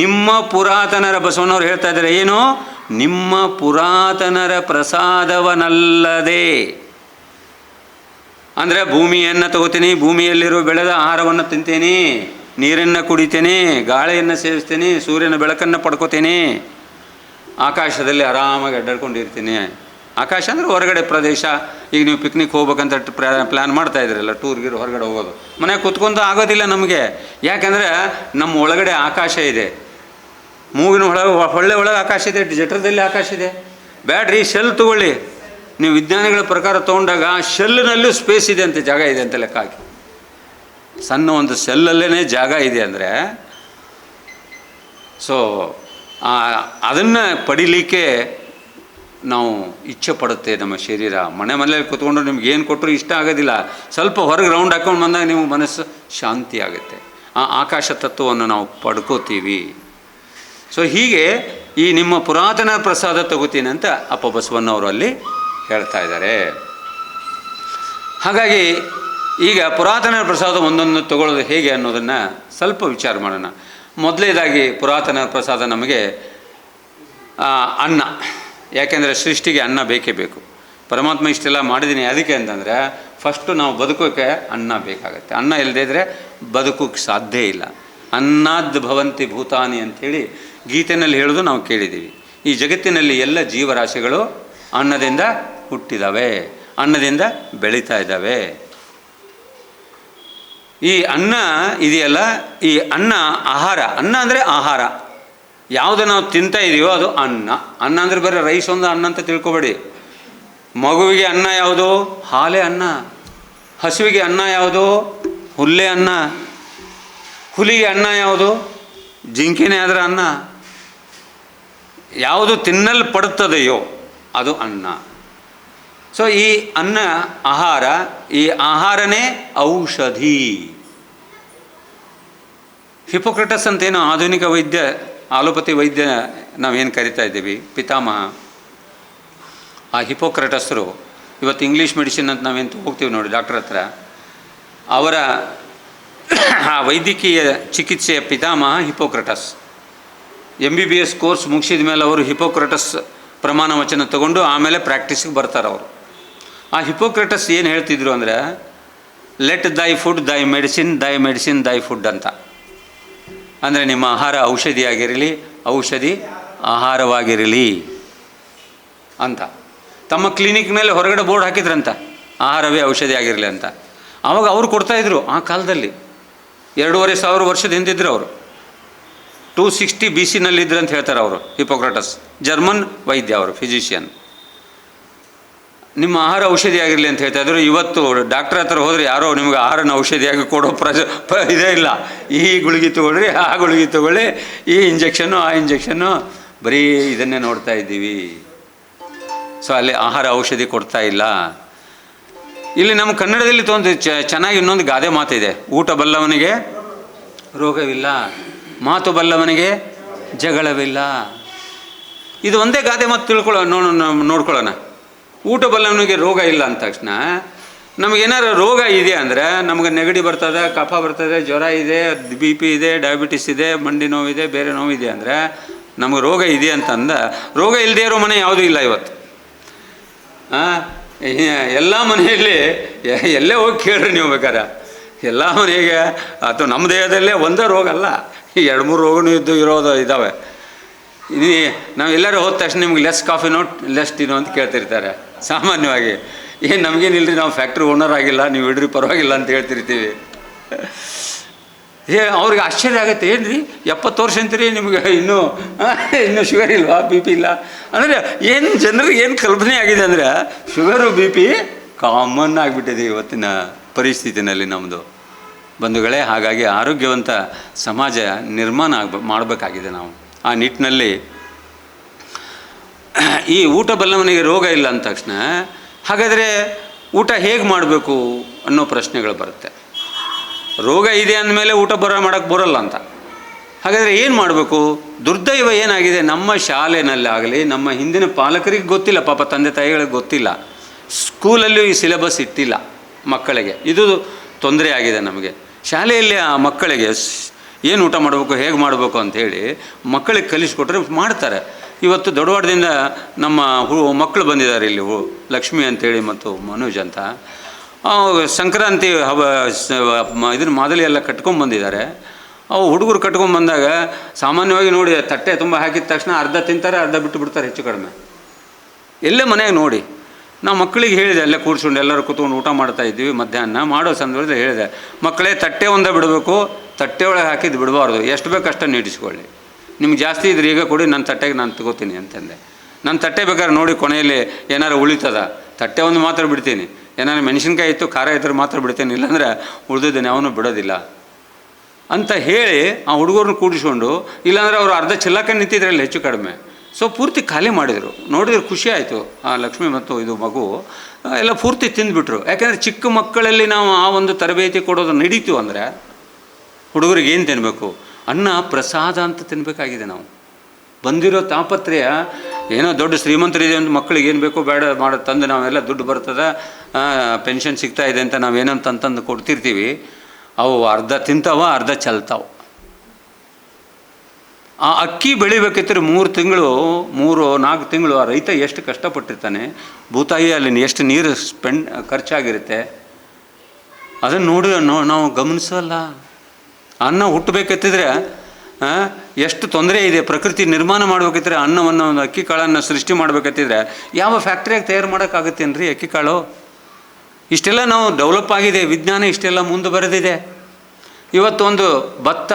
ನಿಮ್ಮ ಪುರಾತನರ, ಬಸವಣ್ಣವ್ರು ಹೇಳ್ತಾ ಇದ್ದಾರೆ ಏನು? ನಿಮ್ಮ ಪುರಾತನರ ಪ್ರಸಾದವನಲ್ಲದೆ. ಅಂದರೆ ಭೂಮಿಯನ್ನು ತಗೋತೀನಿ, ಭೂಮಿಯಲ್ಲಿರೋ ಬೆಳೆದ ಆಹಾರವನ್ನು ತಿಂತೇನೆ, ನೀರನ್ನು ಕುಡಿತೇನೆ, ಗಾಳಿಯನ್ನು ಸೇವಿಸ್ತೇನೆ, ಸೂರ್ಯನ ಬೆಳಕನ್ನು ಪಡ್ಕೋತೇನೆ, ಆಕಾಶದಲ್ಲಿ ಆರಾಮಾಗಿ ಅಡ್ಡಾಡ್ಕೊಂಡಿರ್ತೀನಿ. ಆಕಾಶ ಅಂದರೆ ಹೊರಗಡೆ ಪ್ರದೇಶ. ಈಗ ನೀವು ಪಿಕ್ನಿಕ್ ಹೋಗ್ಬೇಕಂತ ಪ್ಲ್ಯಾನ್ ಮಾಡ್ತಾ ಇದ್ದೀರಲ್ಲ, ಟೂರ್ಗೆ ಹೊರಗಡೆ ಹೋಗೋದು. ಮನೆಗೆ ಕುತ್ಕೊಂತ ಆಗೋದಿಲ್ಲ ನಮಗೆ. ಯಾಕೆಂದರೆ ನಮ್ಮ ಒಳಗಡೆ ಆಕಾಶ ಇದೆ. ಮೂಗಿನ ಹೊಳ್ಳೆ ಒಳಗೆ ಆಕಾಶ ಇದೆ, ಜಠರದಲ್ಲಿ ಆಕಾಶ ಇದೆ. ಬ್ಯಾಡ್ರಿ, ಶೆಲ್ ತಗೊಳ್ಳಿ. ನೀವು ವಿಜ್ಞಾನಿಗಳ ಪ್ರಕಾರ ತೊಗೊಂಡಾಗ ಶೆಲ್ನಲ್ಲೂ ಸ್ಪೇಸ್ ಇದೆ ಅಂತೆ, ಜಾಗ ಇದೆ ಅಂತ ಲೆಕ್ಕ ಹಾಕಿ. ಸಣ್ಣ ಒಂದು ಸೆಲ್ಲಲ್ಲೇ ಜಾಗ ಇದೆ ಅಂದರೆ, ಸೊ ಅದನ್ನು ಪಡಿಲಿಕ್ಕೆ ನಾವು ಇಚ್ಛೆ ಪಡುತ್ತೆ ನಮ್ಮ ಶರೀರ. ಮನೆಯಲ್ಲಿ ಕೂತ್ಕೊಂಡು ನಿಮ್ಗೆ ಏನು ಕೊಟ್ಟರು ಇಷ್ಟ ಆಗೋದಿಲ್ಲ. ಸ್ವಲ್ಪ ಹೊರಗೆ ರೌಂಡ್ ಹಾಕೊಂಡು ಬಂದಾಗ ನೀವು ಮನಸ್ಸು ಶಾಂತಿ ಆಗುತ್ತೆ. ಆ ಆಕಾಶ ತತ್ವವನ್ನು ನಾವು ಪಡ್ಕೋತೀವಿ. ಸೊ ಹೀಗೆ ಈ ನಿಮ್ಮ ಪುರಾತನ ಪ್ರಸಾದ ತಗೋತೀನಿ ಅಂತ ಅಪ್ಪ ಬಸವಣ್ಣವರು ಅಲ್ಲಿ ಹೇಳ್ತಾ ಇದ್ದಾರೆ. ಹಾಗಾಗಿ ಈಗ ಪುರಾತನ ಪ್ರಸಾದ ಒಂದೊಂದು ತಗೊಳ್ಳೋದು ಹೇಗೆ ಅನ್ನೋದನ್ನು ಸ್ವಲ್ಪ ವಿಚಾರ ಮಾಡೋಣ. ಮೊದಲನೇದಾಗಿ ಪುರಾತನ ಪ್ರಸಾದ ನಮಗೆ ಅನ್ನ. ಯಾಕೆಂದರೆ ಸೃಷ್ಟಿಗೆ ಅನ್ನ ಬೇಕೇ ಬೇಕು. ಪರಮಾತ್ಮ ಇಷ್ಟೆಲ್ಲ ಮಾಡಿದ್ದೀನಿ ಅದಕ್ಕೆ ಅಂತಂದರೆ ಫಸ್ಟು ನಾವು ಬದುಕೋಕ್ಕೆ ಅನ್ನ ಬೇಕಾಗತ್ತೆ. ಅನ್ನ ಇಲ್ಲದೇ ಇದ್ದರೆ ಬದುಕೋಕ್ಕೆ ಸಾಧ್ಯ ಇಲ್ಲ. ಅನ್ನಾದ್ ಭವಂತಿ ಭೂತಾನಿ ಅಂಥೇಳಿ ಗೀತೆಯಲ್ಲಿ ಹೇಳೋದು ನಾವು ಕೇಳಿದ್ದೀವಿ. ಈ ಜಗತ್ತಿನಲ್ಲಿ ಎಲ್ಲ ಜೀವರಾಶಿಗಳು ಅನ್ನದಿಂದ ಹುಟ್ಟಿದ್ದಾವೆ, ಅನ್ನದಿಂದ ಬೆಳೀತಾ ಇದ್ದಾವೆ. ಈ ಅನ್ನ ಇದೆಯಲ್ಲ, ಈ ಅನ್ನ ಆಹಾರ. ಅನ್ನ ಅಂದರೆ ಆಹಾರ. ಯಾವುದು ನಾವು ತಿಂತಾ ಇದೀವೋ ಅದು ಅನ್ನ. ಅನ್ನ ಅಂದರೆ ಬರೀ ರೈಸ್ ಒಂದು ಅನ್ನ ಅಂತ ತಿಳ್ಕೊಬೇಡಿ. ಮಗುವಿಗೆ ಅನ್ನ ಯಾವುದು? ಹಾಲೇ ಅನ್ನ. ಹಸುವಿಗೆ ಅನ್ನ ಯಾವುದು? ಹುಲ್ಲೇ ಅನ್ನ. ಹುಲಿಗೆ ಅನ್ನ ಯಾವುದು? ಜಿಂಕೆನೇ ಅದರ ಅನ್ನ. ಯಾವುದು ತಿನ್ನಲ್ಪಡುತ್ತದೆಯೋ ಅದು ಅನ್ನ. ಸೊ ಈ ಅನ್ನ ಆಹಾರ, ಈ ಆಹಾರನೇ ಔಷಧಿ. ಹಿಪೋಕ್ರಟಸ್ ಅಂತೇನೋ ಆಧುನಿಕ ವೈದ್ಯ, ಆಲೋಪತಿ ವೈದ್ಯ ನಾವೇನು ಕರಿತಾ ಇದ್ದೀವಿ, ಪಿತಾಮಹ, ಆ ಹಿಪೋಕ್ರಟಸ್ರು ಇವತ್ತು ಇಂಗ್ಲೀಷ್ ಮೆಡಿಸಿನ್ ಅಂತ ನಾವೇನು ಹೋಗ್ತೀವಿ ನೋಡಿ ಡಾಕ್ಟರ್ ಹತ್ರ, ಅವರ ಆ ವೈದ್ಯಕೀಯ ಚಿಕಿತ್ಸೆಯ ಪಿತಾಮಹ ಹಿಪೋಕ್ರಟಸ್. MBBS ಕೋರ್ಸ್ ಮುಗಿಸಿದ ಮೇಲೆ ಅವರು ಹಿಪೋಕ್ರಟಸ್ ಪ್ರಮಾಣ ವಚನ ತಗೊಂಡು ಆಮೇಲೆ ಪ್ರಾಕ್ಟೀಸಿಗೆ ಬರ್ತಾರೆ ಅವರು. ಆ ಹಿಪೋಕ್ರಟಸ್ ಏನು ಹೇಳ್ತಿದ್ರು ಅಂದರೆ, ಲೆಟ್ ದೈ ಫುಡ್ ದೈ ಮೆಡಿಸಿನ್, ದೈ ಮೆಡಿಸಿನ್ ದೈ ಫುಡ್ ಅಂತ. ಅಂದರೆ ನಿಮ್ಮ ಆಹಾರ ಔಷಧಿಯಾಗಿರಲಿ, ಔಷಧಿ ಆಹಾರವಾಗಿರಲಿ ಅಂತ. ತಮ್ಮ ಕ್ಲಿನಿಕ್ ಮೇಲೆ ಹೊರಗಡೆ ಬೋರ್ಡ್ ಹಾಕಿದ್ರಂತ, ಆಹಾರವೇ ಔಷಧಿ ಆಗಿರಲಿ ಅಂತ. ಆವಾಗ ಅವರು ಕೊಡ್ತಾಯಿದ್ರು. ಆ ಕಾಲದಲ್ಲಿ 2500 ವರ್ಷದ ಹಿಂದಿದ್ರು ಅವರು. 260 BC ನಲ್ಲಿದ್ರು ಅಂತ ಹೇಳ್ತಾರೆ ಅವರು. ಹಿಪೋಕ್ರಟಸ್ ಜರ್ಮನ್ ವೈದ್ಯ, ಅವರು ಫಿಸಿಷಿಯನ್. ನಿಮ್ಮ ಆಹಾರ ಔಷಧಿ ಆಗಿರಲಿ ಅಂತ ಹೇಳ್ತಾಯಿದ್ರು. ಇವತ್ತು ಡಾಕ್ಟ್ರ್ ಹತ್ರ ಹೋದರೆ ಯಾರೋ ನಿಮ್ಗೆ ಆಹಾರನ ಔಷಧಿಯಾಗಿ ಕೊಡೋ ಇದೇ ಇಲ್ಲ. ಈ ಗುಳಿಗೆ ತೊಗೊಳ್ರಿ, ಆ ಗುಳಿಗೆ ತೊಗೊಳ್ಳಿ, ಈ ಇಂಜೆಕ್ಷನ್ನು ಆ ಇಂಜೆಕ್ಷನ್ನು, ಬರೀ ಇದನ್ನೇ ನೋಡ್ತಾ ಇದ್ದೀವಿ. ಸೊ ಅಲ್ಲಿ ಆಹಾರ ಔಷಧಿ ಕೊಡ್ತಾ ಇಲ್ಲ. ಇಲ್ಲಿ ನಮ್ಮ ಕನ್ನಡದಲ್ಲಿ ಚೆನ್ನಾಗಿ ಇನ್ನೊಂದು ಗಾದೆ ಮಾತಿದೆ, ಊಟ ಬಲ್ಲವನಿಗೆ ರೋಗವಿಲ್ಲ, ಮಾತು ಬಲ್ಲವನಿಗೆ ಜಗಳವಿಲ್ಲ. ಇದು ಒಂದೇ ಗಾದೆ ಮಾತು ನೋಡ್ಕೊಳ್ಳೋಣ. ಊಟ ಬಲ್ಲವನಿಗೆ ರೋಗ ಇಲ್ಲ ಅಂದ ತಕ್ಷಣ ನಮಗೇನಾದ್ರು ರೋಗ ಇದೆ ಅಂದರೆ, ನಮಗೆ ನೆಗಡಿ ಬರ್ತದೆ, ಕಫ ಬರ್ತದೆ, ಜ್ವರ ಇದೆ, BP ಇದೆ, ಡಯಾಬಿಟಿಸ್ ಇದೆ, ಮಂಡಿ ನೋವಿದೆ, ಬೇರೆ ನೋವಿದೆ ಅಂದರೆ ನಮಗೆ ರೋಗ ಇದೆ ಅಂತಂದ. ರೋಗ ಇಲ್ಲದೇ ಇರೋ ಮನೆ ಯಾವುದೂ ಇಲ್ಲ ಇವತ್ತು. ಎಲ್ಲ ಮನೆಯಲ್ಲಿ ಎಲ್ಲೇ ಹೋಗಿ ಕೇಳ್ರಿ ನೀವು ಬೇಕಾರೆ. ಎಲ್ಲ ಮನೆಗೆ ಅಥವಾ ನಮ್ಮ ದೇಹದಲ್ಲೇ ಒಂದೇ ರೋಗ ಅಲ್ಲ, 2-3 ರೋಗನೂ ಇದ್ದಾವೆ. ನಾವು ಎಲ್ಲರೂ ಹೋದ ತಕ್ಷಣ ನಿಮ್ಗೆ ಲೆಸ್ ಕಾಫಿ ನೋಟ್ ಲೆಸ್ ಟೀನೋ ಅಂತ ಕೇಳ್ತಿರ್ತಾರೆ ಸಾಮಾನ್ಯವಾಗಿ. ಏನು ನಮಗೇನಿಲ್ಲರಿ, ನಾವು ಫ್ಯಾಕ್ಟ್ರಿ ಓನರ್ ಆಗಿಲ್ಲ, ನೀವು ಇಡ್ರಿ ಪರವಾಗಿಲ್ಲ ಅಂತ ಹೇಳ್ತಿರ್ತೀವಿ. ಅವ್ರಿಗೆ ಆಶ್ಚರ್ಯ ಆಗುತ್ತೆ, ಏನು ರೀ 70 ವರ್ಷ ಅಂತೀರಿ, ನಿಮಗೆ ಇನ್ನೂ ಶುಗರ್ ಇಲ್ವಾ, BP ಇಲ್ಲ ಅಂದರೆ ಏನು ಜನರಿಗೆ ಏನು ಕಲ್ಪನೆ ಆಗಿದೆ ಅಂದರೆ, ಶುಗರು BP ಕಾಮನ್ ಆಗಿಬಿಟ್ಟಿದೆ ಇವತ್ತಿನ ಪರಿಸ್ಥಿತಿನಲ್ಲಿ ನಮ್ಮದು ಬಂಧುಗಳೇ. ಹಾಗಾಗಿ ಆರೋಗ್ಯವಂತ ಸಮಾಜ ನಿರ್ಮಾಣ ಮಾಡಬೇಕಾಗಿದೆ ನಾವು. ಆ ನಿಟ್ಟಿನಲ್ಲಿ ಈ ಊಟ ಬಲ್ಲವನಿಗೆ ರೋಗ ಇಲ್ಲ ಅಂದ ತಕ್ಷಣ ಹಾಗಾದರೆ ಊಟ ಹೇಗೆ ಮಾಡಬೇಕು ಅನ್ನೋ ಪ್ರಶ್ನೆಗಳು ಬರುತ್ತೆ. ರೋಗ ಇದೆ ಅಂದಮೇಲೆ ಊಟ ಮಾಡೋಕ್ಕೆ ಬರೋಲ್ಲ ಅಂತ. ಹಾಗಾದರೆ ಏನು ಮಾಡಬೇಕು? ದುರ್ದೈವ ಏನಾಗಿದೆ, ನಮ್ಮ ಶಾಲೆನಲ್ಲಾಗಲಿ ನಮ್ಮ ಹಿಂದಿನ ಪಾಲಕರಿಗೆ ಗೊತ್ತಿಲ್ಲ, ಪಾಪ ತಂದೆ ತಾಯಿಗಳಿಗೆ ಗೊತ್ತಿಲ್ಲ, ಸ್ಕೂಲಲ್ಲೂ ಈ ಸಿಲೆಬಸ್ ಇಟ್ಟಿಲ್ಲ ಮಕ್ಕಳಿಗೆ. ಇದು ತೊಂದರೆ ಆಗಿದೆ ನಮಗೆ. ಶಾಲೆಯಲ್ಲಿ ಆ ಮಕ್ಕಳಿಗೆ ಏನು ಊಟ ಮಾಡಬೇಕು, ಹೇಗೆ ಮಾಡಬೇಕು ಅಂಥೇಳಿ ಮಕ್ಕಳಿಗೆ ಕಲಿಸ್ಕೊಟ್ರೆ ಮಾಡ್ತಾರೆ. ಇವತ್ತು ದೊಡ್ಡವಾಡದಿಂದ ನಮ್ಮ ಮಕ್ಕಳು ಬಂದಿದ್ದಾರೆ ಇಲ್ಲಿ, ಲಕ್ಷ್ಮಿ ಅಂಥೇಳಿ ಮತ್ತು ಮನೋಜ್ ಅಂತ. ಸಂಕ್ರಾಂತಿ ಇದನ್ನು ಮಾದಲಿ ಎಲ್ಲ ಕಟ್ಕೊಂಡ್ಬಂದಿದ್ದಾರೆ. ಅವು ಹುಡುಗರು ಕಟ್ಕೊಂಡ್ಬಂದಾಗ ಸಾಮಾನ್ಯವಾಗಿ ನೋಡಿ, ತಟ್ಟೆ ತುಂಬ ಹಾಕಿದ ತಕ್ಷಣ ಅರ್ಧ ತಿಂತಾರೆ, ಅರ್ಧ ಬಿಟ್ಟು ಬಿಡ್ತಾರೆ ಹೆಚ್ಚು ಕಡಿಮೆ. ಎಲ್ಲೇ ಮನೆಯಾಗ ನೋಡಿ, ನಾವು ಮಕ್ಕಳಿಗೆ ಹೇಳಿದೆ, ಅಲ್ಲೇ ಕೂರ್ಸ್ಕೊಂಡು ಎಲ್ಲರೂ ಕೂತ್ಕೊಂಡು ಊಟ ಮಾಡ್ತಾ ಇದ್ವಿ. ಮಧ್ಯಾಹ್ನ ಮಾಡೋ ಸಂದರ್ಭದಲ್ಲಿ ಹೇಳಿದೆ, ಮಕ್ಕಳೇ ತಟ್ಟೆ ಒಂದೇ ಬಿಡಬೇಕು, ತಟ್ಟೆ ಒಳಗೆ ಹಾಕಿದ್ದು ಬಿಡಬಾರ್ದು, ಎಷ್ಟು ಬೇಕು ಅಷ್ಟನ್ನು ನೀಡಿಸ್ಕೊಳ್ಳಿ. ನಿಮ್ಗೆ ಜಾಸ್ತಿ ಇದ್ರೆ ಈಗ ಕೊಡಿ, ನನ್ನ ತಟ್ಟೆಗೆ ನಾನು ತಗೋತೀನಿ ಅಂತಂದೆ. ನನ್ನ ತಟ್ಟೆ ಬೇಕಾದ್ರೆ ನೋಡಿ ಕೊನೆಯಲ್ಲಿ ಏನಾರು ಉಳಿತದ, ತಟ್ಟೆ ಒಂದು ಮಾತ್ರ ಬಿಡ್ತೀನಿ, ಏನಾದ್ರು ಮೆಣಸಿನ್ಕಾಯಿ ಇತ್ತು ಖಾರ ಇದ್ದರೆ ಮಾತ್ರ ಬಿಡ್ತೀನಿ, ಇಲ್ಲಾಂದರೆ ಉಳಿದಿದ್ದೇನೆ ಅವನು ಬಿಡೋದಿಲ್ಲ ಅಂತ ಹೇಳಿ ಆ ಹುಡುಗರನ್ನ ಕೂಡಿಸ್ಕೊಂಡು, ಇಲ್ಲಾಂದರೆ ಅವರು ಅರ್ಧ ಚಿಲ್ಲಕ್ಕೆ ನಿಂತಿದ್ರಲ್ಲಿ ಹೆಚ್ಚು ಕಡಿಮೆ. ಸೊ ಪೂರ್ತಿ ಖಾಲಿ ಮಾಡಿದರು. ನೋಡಿದ್ರೆ ಖುಷಿ ಆಯಿತು. ಆ ಲಕ್ಷ್ಮಿ ಮತ್ತು ಇದು ಮಗು ಎಲ್ಲ ಪೂರ್ತಿ ತಿಂದುಬಿಟ್ರು. ಯಾಕೆಂದರೆ ಚಿಕ್ಕ ಮಕ್ಕಳಲ್ಲಿ ನಾವು ಆ ಒಂದು ತರಬೇತಿ ಕೊಡೋದು ನಡೀತು ಅಂದರೆ ಹುಡುಗರಿಗೆ ಏನು ತಿನ್ನಬೇಕು, ಅನ್ನ ಪ್ರಸಾದ ಅಂತ ತಿನ್ನಬೇಕಾಗಿದೆ ನಾವು. ಬಂದಿರೋ ತಾಪತ್ರಯ ಏನೋ ದೊಡ್ಡ ಶ್ರೀಮಂತರಿದೆ ಅಂತ ಮಕ್ಕಳಿಗೆ ಏನು ಬೇಕೋ ಬೇಡ ಮಾಡೋ ತಂದು ನಾವೆಲ್ಲ ದುಡ್ಡು ಬರ್ತದೆ, ಪೆನ್ಷನ್ ಸಿಗ್ತಾ ಇದೆ ಅಂತ ನಾವೇನೋ ತಂದು ಕೊಡ್ತಿರ್ತೀವಿ. ಅವು ಅರ್ಧ ತಿಂತಾವ, ಅರ್ಧ ಚೆಲ್ತಾವೆ. ಆ ಅಕ್ಕಿ ಬೆಳಿಬೇಕಿದ್ರೆ 3-4 ತಿಂಗಳು ಆ ರೈತ ಎಷ್ಟು ಕಷ್ಟಪಟ್ಟಿರ್ತಾನೆ, ಭೂತಾಯಿ ಅಲ್ಲಿ ಎಷ್ಟು ನೀರು ಖರ್ಚಾಗಿರುತ್ತೆ, ಅದನ್ನು ನೋಡಿ ನಾವು ಗಮನಿಸಲ್ಲ. ಅನ್ನ ಹುಟ್ಟಬೇಕೆತ್ತಿದ್ರೆ ಎಷ್ಟು ತೊಂದರೆ ಇದೆ. ಪ್ರಕೃತಿ ನಿರ್ಮಾಣ ಮಾಡಬೇಕಿದ್ರೆ ಅನ್ನವನ್ನು, ಒಂದು ಅಕ್ಕಿ ಕಾಳನ್ನು ಸೃಷ್ಟಿ ಮಾಡಬೇಕತ್ತಿದ್ರೆ ಯಾವ ಫ್ಯಾಕ್ಟ್ರಿಯಾಗಿ ತಯಾರು ಮಾಡೋಕ್ಕಾಗುತ್ತೇನ್ರಿ ಅಕ್ಕಿ ಕಾಳು? ಇಷ್ಟೆಲ್ಲ ನಾವು ಡೆವಲಪ್ ಆಗಿದೆ, ವಿಜ್ಞಾನ ಇಷ್ಟೆಲ್ಲ ಮುಂದೆ ಬರೆದಿದೆ. ಇವತ್ತೊಂದು ಭತ್ತ,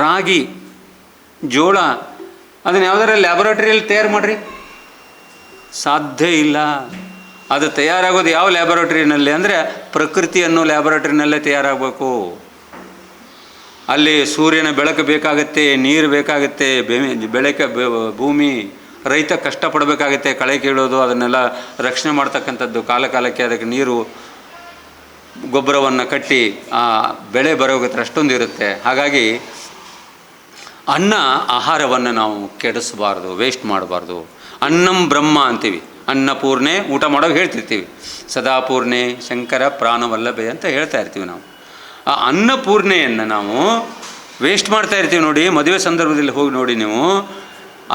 ರಾಗಿ, ಜೋಳ ಅದನ್ನು ಯಾವುದಾರ ಲ್ಯಾಬೊರೇಟರಿಯಲ್ಲಿ ತಯಾರು ಮಾಡಿರಿ, ಸಾಧ್ಯ ಇಲ್ಲ. ಅದು ತಯಾರಾಗೋದು ಯಾವ ಲ್ಯಾಬೊರೇಟರಿನಲ್ಲಿ ಅಂದರೆ ಪ್ರಕೃತಿ ಅನ್ನೋ ಲ್ಯಾಬೊರೇಟರಿನಲ್ಲೇ ತಯಾರಾಗಬೇಕು. ಅಲ್ಲಿ ಸೂರ್ಯನ ಬೆಳಕು ಬೇಕಾಗುತ್ತೆ, ನೀರು ಬೇಕಾಗುತ್ತೆ, ಬೆಳಕೆ ಭೂಮಿ, ರೈತ ಕಷ್ಟಪಡಬೇಕಾಗುತ್ತೆ, ಕಳೆ ಕೀಳೋದು ಅದನ್ನೆಲ್ಲ ರಕ್ಷಣೆ ಮಾಡ್ತಕ್ಕಂಥದ್ದು, ಕಾಲಕ್ಕೆ ಅದಕ್ಕೆ ನೀರು ಗೊಬ್ಬರವನ್ನು ಕಟ್ಟಿ ಆ ಬೆಳೆ ಬರೋಗತ್ರ ಅಷ್ಟೊಂದು ಇರುತ್ತೆ. ಹಾಗಾಗಿ ಆಹಾರವನ್ನು ನಾವು ಕೆಡಿಸಬಾರ್ದು, ವೇಸ್ಟ್ ಮಾಡಬಾರ್ದು. ಅನ್ನಂ ಬ್ರಹ್ಮ ಅಂತೀವಿ, ಅನ್ನಪೂರ್ಣೆ ಊಟ ಮಾಡೋಕೆ ಹೇಳ್ತಿರ್ತೀವಿ, ಸದಾಪೂರ್ಣೆ ಶಂಕರ ಪ್ರಾಣವಲ್ಲಭೆ ಅಂತ ಹೇಳ್ತಾ ಇರ್ತೀವಿ ನಾವು. ಆ ಅನ್ನಪೂರ್ಣೆಯನ್ನು ನಾವು ವೇಸ್ಟ್ ಮಾಡ್ತಾ ಇರ್ತೀವಿ. ನೋಡಿ, ಮದುವೆ ಸಂದರ್ಭದಲ್ಲಿ ಹೋಗಿ ನೋಡಿ, ನೀವು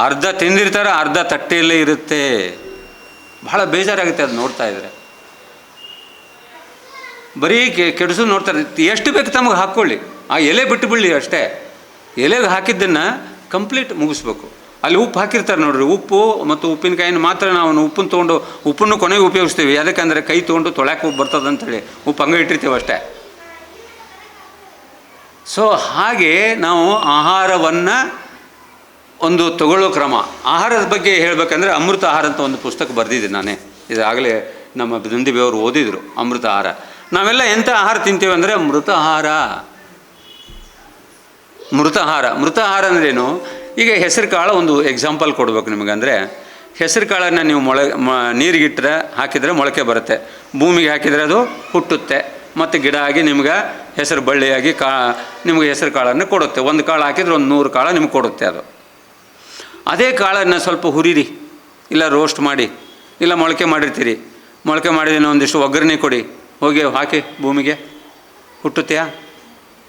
ಅರ್ಧ ತಿಂದಿರ್ತಾರೆ, ಅರ್ಧ ತಟ್ಟೆಯಲ್ಲೇ ಇರುತ್ತೆ. ಬಹಳ ಬೇಜಾರಾಗುತ್ತೆ ಅದು ನೋಡ್ತಾ ಇದ್ರೆ. ಬರೀ ಕೆಡಿಸು ನೋಡ್ತಾರೆ. ಎಷ್ಟು ಬೇಕು ತಮಗೆ ಹಾಕ್ಕೊಳ್ಳಿ, ಆ ಎಲೆ ಬಿಟ್ಟು ಬಿಡಲಿ ಅಷ್ಟೇ. ಎಲೆಗೆ ಹಾಕಿದ್ದನ್ನು ಕಂಪ್ಲೀಟ್ ಮುಗಿಸ್ಬೇಕು. ಅಲ್ಲಿ ಉಪ್ಪು ಹಾಕಿರ್ತಾರೆ ನೋಡ್ರಿ, ಉಪ್ಪು ಮತ್ತು ಉಪ್ಪಿನಕಾಯಿನ ಮಾತ್ರ ನಾವು ಉಪ್ಪನ್ನು ಕೊನೆಗೆ ಉಪಯೋಗಿಸ್ತೀವಿ. ಯಾಕಂದರೆ ಕೈ ತೊಗೊಂಡು ತೊಳ್ಯಾಕೆ ಬರ್ತದೆ ಅಂಥೇಳಿ ಉಪ್ಪು ಹಂಗೆ ಇಟ್ಟಿರ್ತೀವಿ ಅಷ್ಟೇ. ಸೊ ಹಾಗೆ ನಾವು ಆಹಾರವನ್ನು ಒಂದು ತಗೊಳ್ಳೋ ಕ್ರಮ. ಆಹಾರದ ಬಗ್ಗೆ ಹೇಳಬೇಕಂದ್ರೆ ಅಮೃತ ಆಹಾರ ಅಂತ ಒಂದು ಪುಸ್ತಕ ಬರೆದಿದ್ದೀನಿ ನಾನೇ. ಇದಾಗಲೇ ನಮ್ಮ ದುಂದಿಬೆಯವರು ಓದಿದರು, ಅಮೃತ ಆಹಾರ. ನಾವೆಲ್ಲ ಎಂಥ ಆಹಾರ ತಿಂತೀವಿ ಅಂದರೆ ಮೃತ ಆಹಾರ. ಮೃತ ಆಹಾರ ಅಂದ್ರೇನು? ಈಗ ಹೆಸರು ಕಾಳು ಒಂದು ಎಕ್ಸಾಂಪಲ್ ಕೊಡಬೇಕು ನಿಮಗೆ. ಅಂದರೆ ಹೆಸರು ಕಾಳನ್ನು ನೀವು ನೀರಿಗಿಟ್ಟರೆ ಹಾಕಿದರೆ ಮೊಳಕೆ ಬರುತ್ತೆ, ಭೂಮಿಗೆ ಹಾಕಿದರೆ ಅದು ಹುಟ್ಟುತ್ತೆ, ಮತ್ತು ಗಿಡ ಆಗಿ ನಿಮ್ಗೆ ಹೆಸರು ಬಳ್ಳಿಯಾಗಿ ನಿಮಗೆ ಹೆಸರು ಕಾಳನ್ನು ಕೊಡುತ್ತೆ. ಒಂದು ಕಾಳು ಹಾಕಿದರೆ ಒಂದು 100 ಕಾಳು ನಿಮ್ಗೆ ಕೊಡುತ್ತೆ ಅದು. ಅದೇ ಕಾಳನ್ನು ಸ್ವಲ್ಪ ಹುರಿರಿ, ಇಲ್ಲ ರೋಸ್ಟ್ ಮಾಡಿ, ಇಲ್ಲ ಮೊಳಕೆ ಮಾಡಿರ್ತೀರಿ, ಮೊಳಕೆ ಮಾಡಿದ ಒಂದಿಷ್ಟು ಒಗ್ಗರಣೆ ಕೊಡಿ, ಹೋಗಿ ಹಾಕಿ ಭೂಮಿಗೆ, ಹುಟ್ಟುತ್ತೆಯಾ?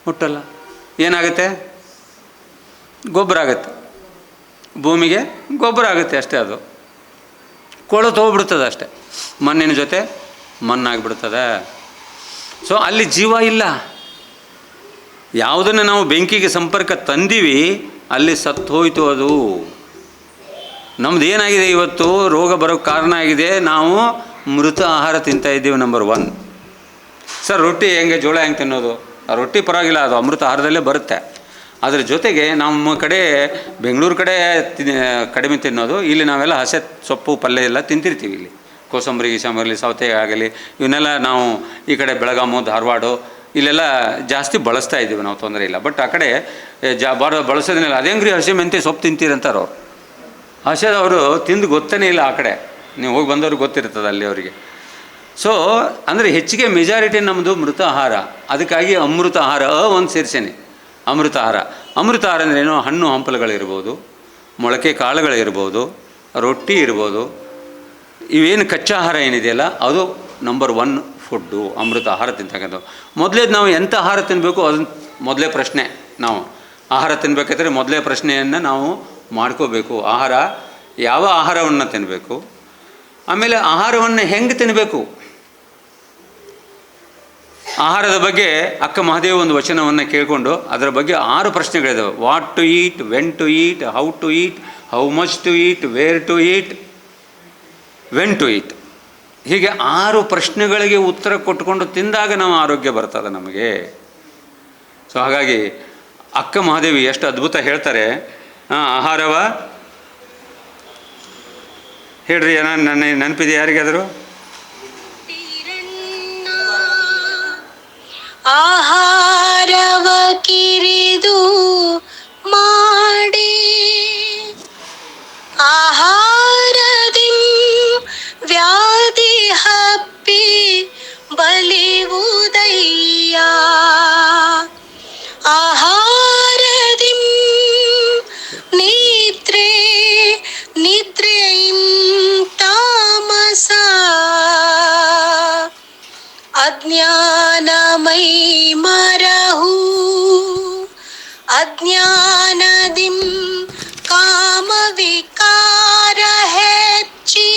ಹುಟ್ಟಲ್ಲ. ಏನಾಗುತ್ತೆ? ಗೊಬ್ಬರ ಆಗುತ್ತೆ, ಭೂಮಿಗೆ ಗೊಬ್ಬರ ಆಗುತ್ತೆ ಅಷ್ಟೇ. ಅದು ಕೊಳತು ಹೋಗ್ಬಿಡ್ತದೆ ಅಷ್ಟೇ, ಮಣ್ಣಿನ ಜೊತೆ ಮಣ್ಣಾಗಿಬಿಡ್ತದೆ. ಸೊ ಅಲ್ಲಿ ಜೀವ ಇಲ್ಲ. ಯಾವುದನ್ನು ನಾವು ಬೆಂಕಿಗೆ ಸಂಪರ್ಕ ತಂದೀವಿ ಅಲ್ಲಿ ಸತ್ತು ಹೋಯ್ತು ಅದು. ನಮ್ದು ಏನಾಗಿದೆ ಇವತ್ತು ರೋಗ ಬರೋಕ್ಕೆ ಕಾರಣ ಆಗಿದೆ, ನಾವು ಮೃತ ಆಹಾರ ತಿಂತಾಯಿದ್ದೀವಿ. ನಂಬರ್ 1. ಸರ್, ರೊಟ್ಟಿ ಹೆಂಗೆ, ಜೋಳ ಹೆಂಗೆ ತಿನ್ನೋದು? ಆ ರೊಟ್ಟಿ ಪರವಾಗಿಲ್ಲ, ಅದು ಅಮೃತ ಆಹಾರದಲ್ಲೇ ಬರುತ್ತೆ. ಅದ್ರ ಜೊತೆಗೆ ನಮ್ಮ ಕಡೆ ಬೆಂಗಳೂರು ಕಡೆ ಕಡಿಮೆ ತಿನ್ನೋದು. ಇಲ್ಲಿ ನಾವೆಲ್ಲ ಹಸೆ ಸೊಪ್ಪು ಪಲ್ಯ ಎಲ್ಲ ತಿಂತಿರ್ತೀವಿ. ಇಲ್ಲಿ ಕೋಸಂಬರಿ ಗಿಸಂಬರಿ ಸೌತೆ ಆಗಲಿ ಇವನ್ನೆಲ್ಲ ನಾವು ಈ ಕಡೆ ಬೆಳಗಾಮು, ಧಾರವಾಡ ಇಲ್ಲೆಲ್ಲ ಜಾಸ್ತಿ ಬಳಸ್ತಾ ಇದ್ದೀವಿ ನಾವು, ತೊಂದರೆ ಇಲ್ಲ. ಬಟ್ ಆ ಕಡೆ ಬಳಸೋದನ್ನೆಲ್ಲ ಅದೇ ಅಂಗ್ರಿ ಹಸಿ ಮೆಂತೆ ಸೊಪ್ಪು ತಿಂತೀರಂತಾರೆ ಅವ್ರು. ಹಸೆದವರು ತಿಂದು ಗೊತ್ತೇ ಇಲ್ಲ ಆ ಕಡೆ. ನೀವು ಹೋಗಿ ಬಂದವ್ರಿಗೆ ಗೊತ್ತಿರ್ತದೆ ಅಲ್ಲಿ ಅವರಿಗೆ. ಸೊ ಅಂದರೆ ಹೆಚ್ಚಿಗೆ ಮೆಜಾರಿಟಿ ನಮ್ಮದು ಮೃತ ಆಹಾರ. ಅದಕ್ಕಾಗಿ ಅಮೃತ ಆಹಾರ ಒಂದು ಸೇರಿಸೇನೆ. ಅಮೃತ ಆಹಾರ ಅಂದ್ರೇನು? ಹಣ್ಣು ಹಂಪಲುಗಳಿರ್ಬೋದು, ಮೊಳಕೆ ಕಾಳುಗಳಿರ್ಬೋದು, ರೊಟ್ಟಿ ಇರ್ಬೋದು. ಇವೇನು ಕಚ್ಚಾ ಆಹಾರ ಏನಿದೆಯಲ್ಲ ಅದು ನಂಬರ್ 1 ಫುಡ್ಡು, ಅಮೃತ ಆಹಾರ ತಿಂತಕ್ಕಂಥ. ಮೊದಲೇದು ನಾವು ಎಂಥ ಆಹಾರ ತಿನ್ನಬೇಕು ಅದನ್ನು ಮೊದಲೇ ಪ್ರಶ್ನೆ. ನಾವು ಆಹಾರ ತಿನ್ನಬೇಕಾದ್ರೆ ಮೊದಲೇ ಪ್ರಶ್ನೆಯನ್ನು ನಾವು ಮಾಡ್ಕೋಬೇಕು. ಯಾವ ಆಹಾರವನ್ನು ತಿನ್ನಬೇಕು, ಆಮೇಲೆ ಆಹಾರವನ್ನು ಹೆಂಗೆ ತಿನ್ನಬೇಕು. ಆಹಾರದ ಬಗ್ಗೆ ಅಕ್ಕ ಮಹಾದೇವ ಒಂದು ವಚನವನ್ನು ಕೇಳಿಕೊಂಡು ಅದರ ಬಗ್ಗೆ 6 ಪ್ರಶ್ನೆಗಳಿದ್ದಾವೆ. What to eat, when to eat, how to eat, how much to eat, where to eat, when to eat. ಹೀಗೆ 6 ಪ್ರಶ್ನೆಗಳಿಗೆ ಉತ್ತರ ಕೊಟ್ಟುಕೊಂಡು ತಿಂದಾಗ ನಾವು ಆರೋಗ್ಯ ಬರ್ತದೆ ನಮಗೆ. ಸೊ ಹಾಗಾಗಿ ಅಕ್ಕ ಮಹಾದೇವಿ ಎಷ್ಟು ಅದ್ಭುತ ಹೇಳ್ತಾರೆ. ಆಹಾರವ ಹೇಳ್ರಿ, ನನ್ನ ನೆನಪಿದೆ ಯಾರಿಗಾದರೂ? ಆಹಾರವ ಕಿರಿದು ಮಾಡಿ ಆಹಾರದಿಂ ವ್ಯಾಧಿ ಹಪ್ಪಿ ಬಲಿವುದಯ್ಯ. ಆಹಾರದಿಂ ನಿದ್ರೇನ ಅಜ್ಞಾನಮೈ ಮರಹು ಅಜ್ಞಾನದಿಂ ಕಾಮ ವಿಕಾರ ಹೆಚ್ಚಿ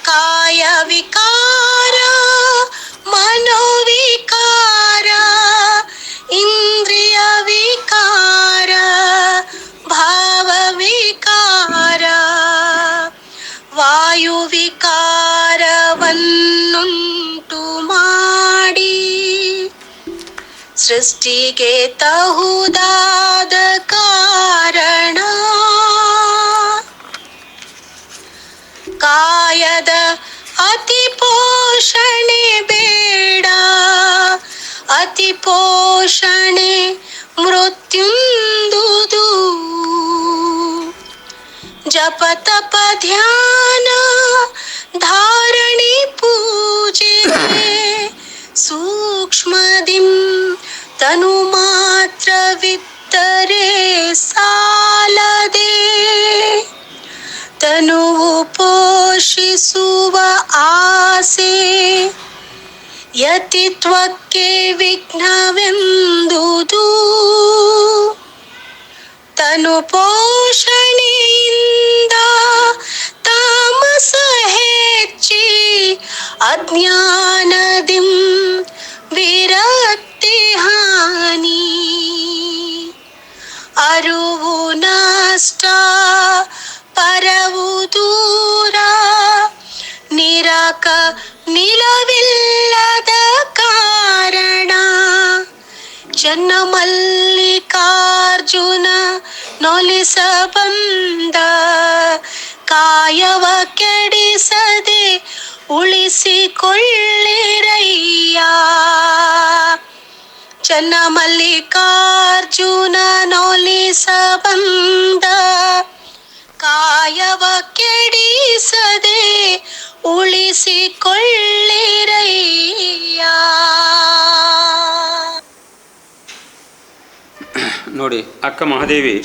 ಕಾಯ ವಿಕಾರ ಮನೋವಿಕಾರ ಇಂದ್ರಿಯ ವಿಕಾರ ಭಾವ ವಿಕಾರ ವಾಯು ವಿಕಾರವನ್ನುಂಟು ಮಾಡಿ ಸೃಷ್ಟಿಗೆ ತಹುದಾದ ಕಾರಣ ಕಾಯದ ಅತಿ ಪೋಷಣೆ ಬೇಡ ಅತಿ ಪೋಷಣೆ ಮೃತ್ಯುಂದುದು ಜಪ ತಪ ಧ್ಯಾನ ಧಾರಣಿ ಪೂಜೆ ಸೂಕ್ಷ್ಮದಿಂ ತನು ಮಾತ್ರವಿತ್ತರೆ ಸಾಲದೆ ತನುವು ಪೋಷಿಸುವ ಆಸೆ ಯತಿತ್ವಕ್ಕೆ ವಿಘ್ನವೆಂದುದು ತನು ಪೋಷಣೆಯಿಂದ ತಾಮಸ ಹೆಚ್ಚಿ ಅಜ್ಞಾನದಿಂ ವಿರಕ್ತಿ ಹಾನಿ ಅರುವು ನಷ್ಟ ಪರವು ದೂರ ನಿರಕ ನಿಲವಿಲ್ಲದ ಕಾರಣ ಚನ್ನ ಮಲ್ಲಿಕಾರ್ಜುನ ನೊಲಿಸ ಬಂದ ಕಾಯವ ಕೆಡಿಸದೆ ಉಳಿಸಿಕೊಳ್ಳಿರಯ್ಯ ಚನ್ನ ಮಲ್ಲಿಕಾರ್ಜುನ ನೊಲಿಸ ಬಂದ ಕಾಯವ ಕೆಡಿಸದೆ ಉಳಿಸಿಕೊಳ್ಳಿರಯ್ಯ. ನೋಡಿ ಅಕ್ಕ ಮಹಾದೇವಿ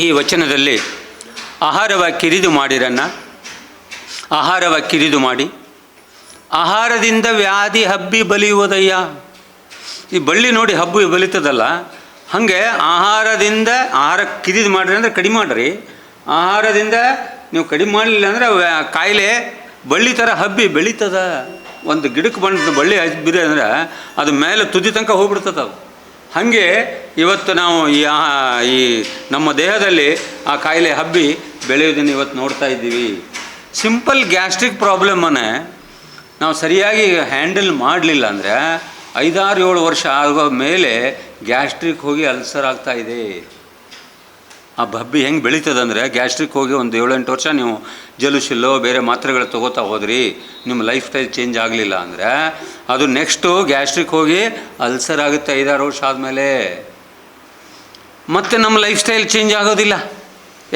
ಈ ವಚನದಲ್ಲಿ ಆಹಾರವ ಕಿರಿದು ಮಾಡಿರನ್ನ ಆಹಾರವ ಕಿರಿದು ಮಾಡಿ ಆಹಾರದಿಂದ ವ್ಯಾಧಿ ಹಬ್ಬಿ ಬಲಿಯುವುದಯ್ಯ. ಈ ಬಳ್ಳಿ ನೋಡಿ ಹಬ್ಬಿ ಬಲಿತದಲ್ಲ, ಹಾಗೆ ಆಹಾರದಿಂದ ಆಹಾರ ಕಿರಿದು ಮಾಡಿರಿ ಅಂದರೆ ಕಡಿಮೆ ಮಾಡಿರಿ. ಆಹಾರದಿಂದ ನೀವು ಕಡಿಮೆ ಮಾಡಲಿಲ್ಲ ಅಂದರೆ ಕಾಯಿಲೆ ಬಳ್ಳಿ ಥರ ಹಬ್ಬಿ ಬೆಳೀತದ. ಒಂದು ಗಿಡಕ್ಕೆ ಬಂದ ಬಳ್ಳಿ ಹಬ್ಬಿದೆ ಅಂದರೆ ಅದು ಮೇಲೆ ತುದಿ ತನಕ ಹೋಗ್ಬಿಡ್ತದೆ ಅದು. ಹಾಗೆ ಇವತ್ತು ನಾವು ಈ ನಮ್ಮ ದೇಹದಲ್ಲಿ ಆ ಕಾಯಿಲೆ ಹಬ್ಬಿ ಬೆಳೆಯೋದನ್ನು ಇವತ್ತು ನೋಡ್ತಾ ಇದ್ದೀವಿ. ಸಿಂಪಲ್ ಗ್ಯಾಸ್ಟ್ರಿಕ್ ಪ್ರಾಬ್ಲಮನ್ನೇ ನಾವು ಸರಿಯಾಗಿ ಹ್ಯಾಂಡಲ್ ಮಾಡಲಿಲ್ಲ ಅಂದರೆ 5-6-7 ವರ್ಷ ಆಗೋ ಮೇಲೆ ಗ್ಯಾಸ್ಟ್ರಿಕ್ ಹೋಗಿ ಅಲ್ಸರ್ ಆಗ್ತಾಯಿದೆ. ಆ ಹಬ್ಬಿ ಹೆಂಗೆ ಬೆಳೀತದಂದರೆ ಗ್ಯಾಸ್ಟ್ರಿಕ್ ಹೋಗಿ ಒಂದು 7-8 ವರ್ಷ ನೀವು ಜಲುಶಿಲ್ಲೋ ಬೇರೆ ಮಾತ್ರೆಗಳು ತೊಗೋತಾ ಹೋದ್ರಿ, ನಿಮ್ಮ ಲೈಫ್ ಸ್ಟೈಲ್ ಚೇಂಜ್ ಆಗಲಿಲ್ಲ ಅಂದರೆ ಅದು ನೆಕ್ಸ್ಟು ಗ್ಯಾಸ್ಟ್ರಿಕ್ ಹೋಗಿ ಅಲ್ಸರ್ ಆಗುತ್ತೆ 5-6 ವರ್ಷ ಆದಮೇಲೆ. ಮತ್ತು ನಮ್ಮ ಲೈಫ್ ಸ್ಟೈಲ್ ಚೇಂಜ್ ಆಗೋದಿಲ್ಲ.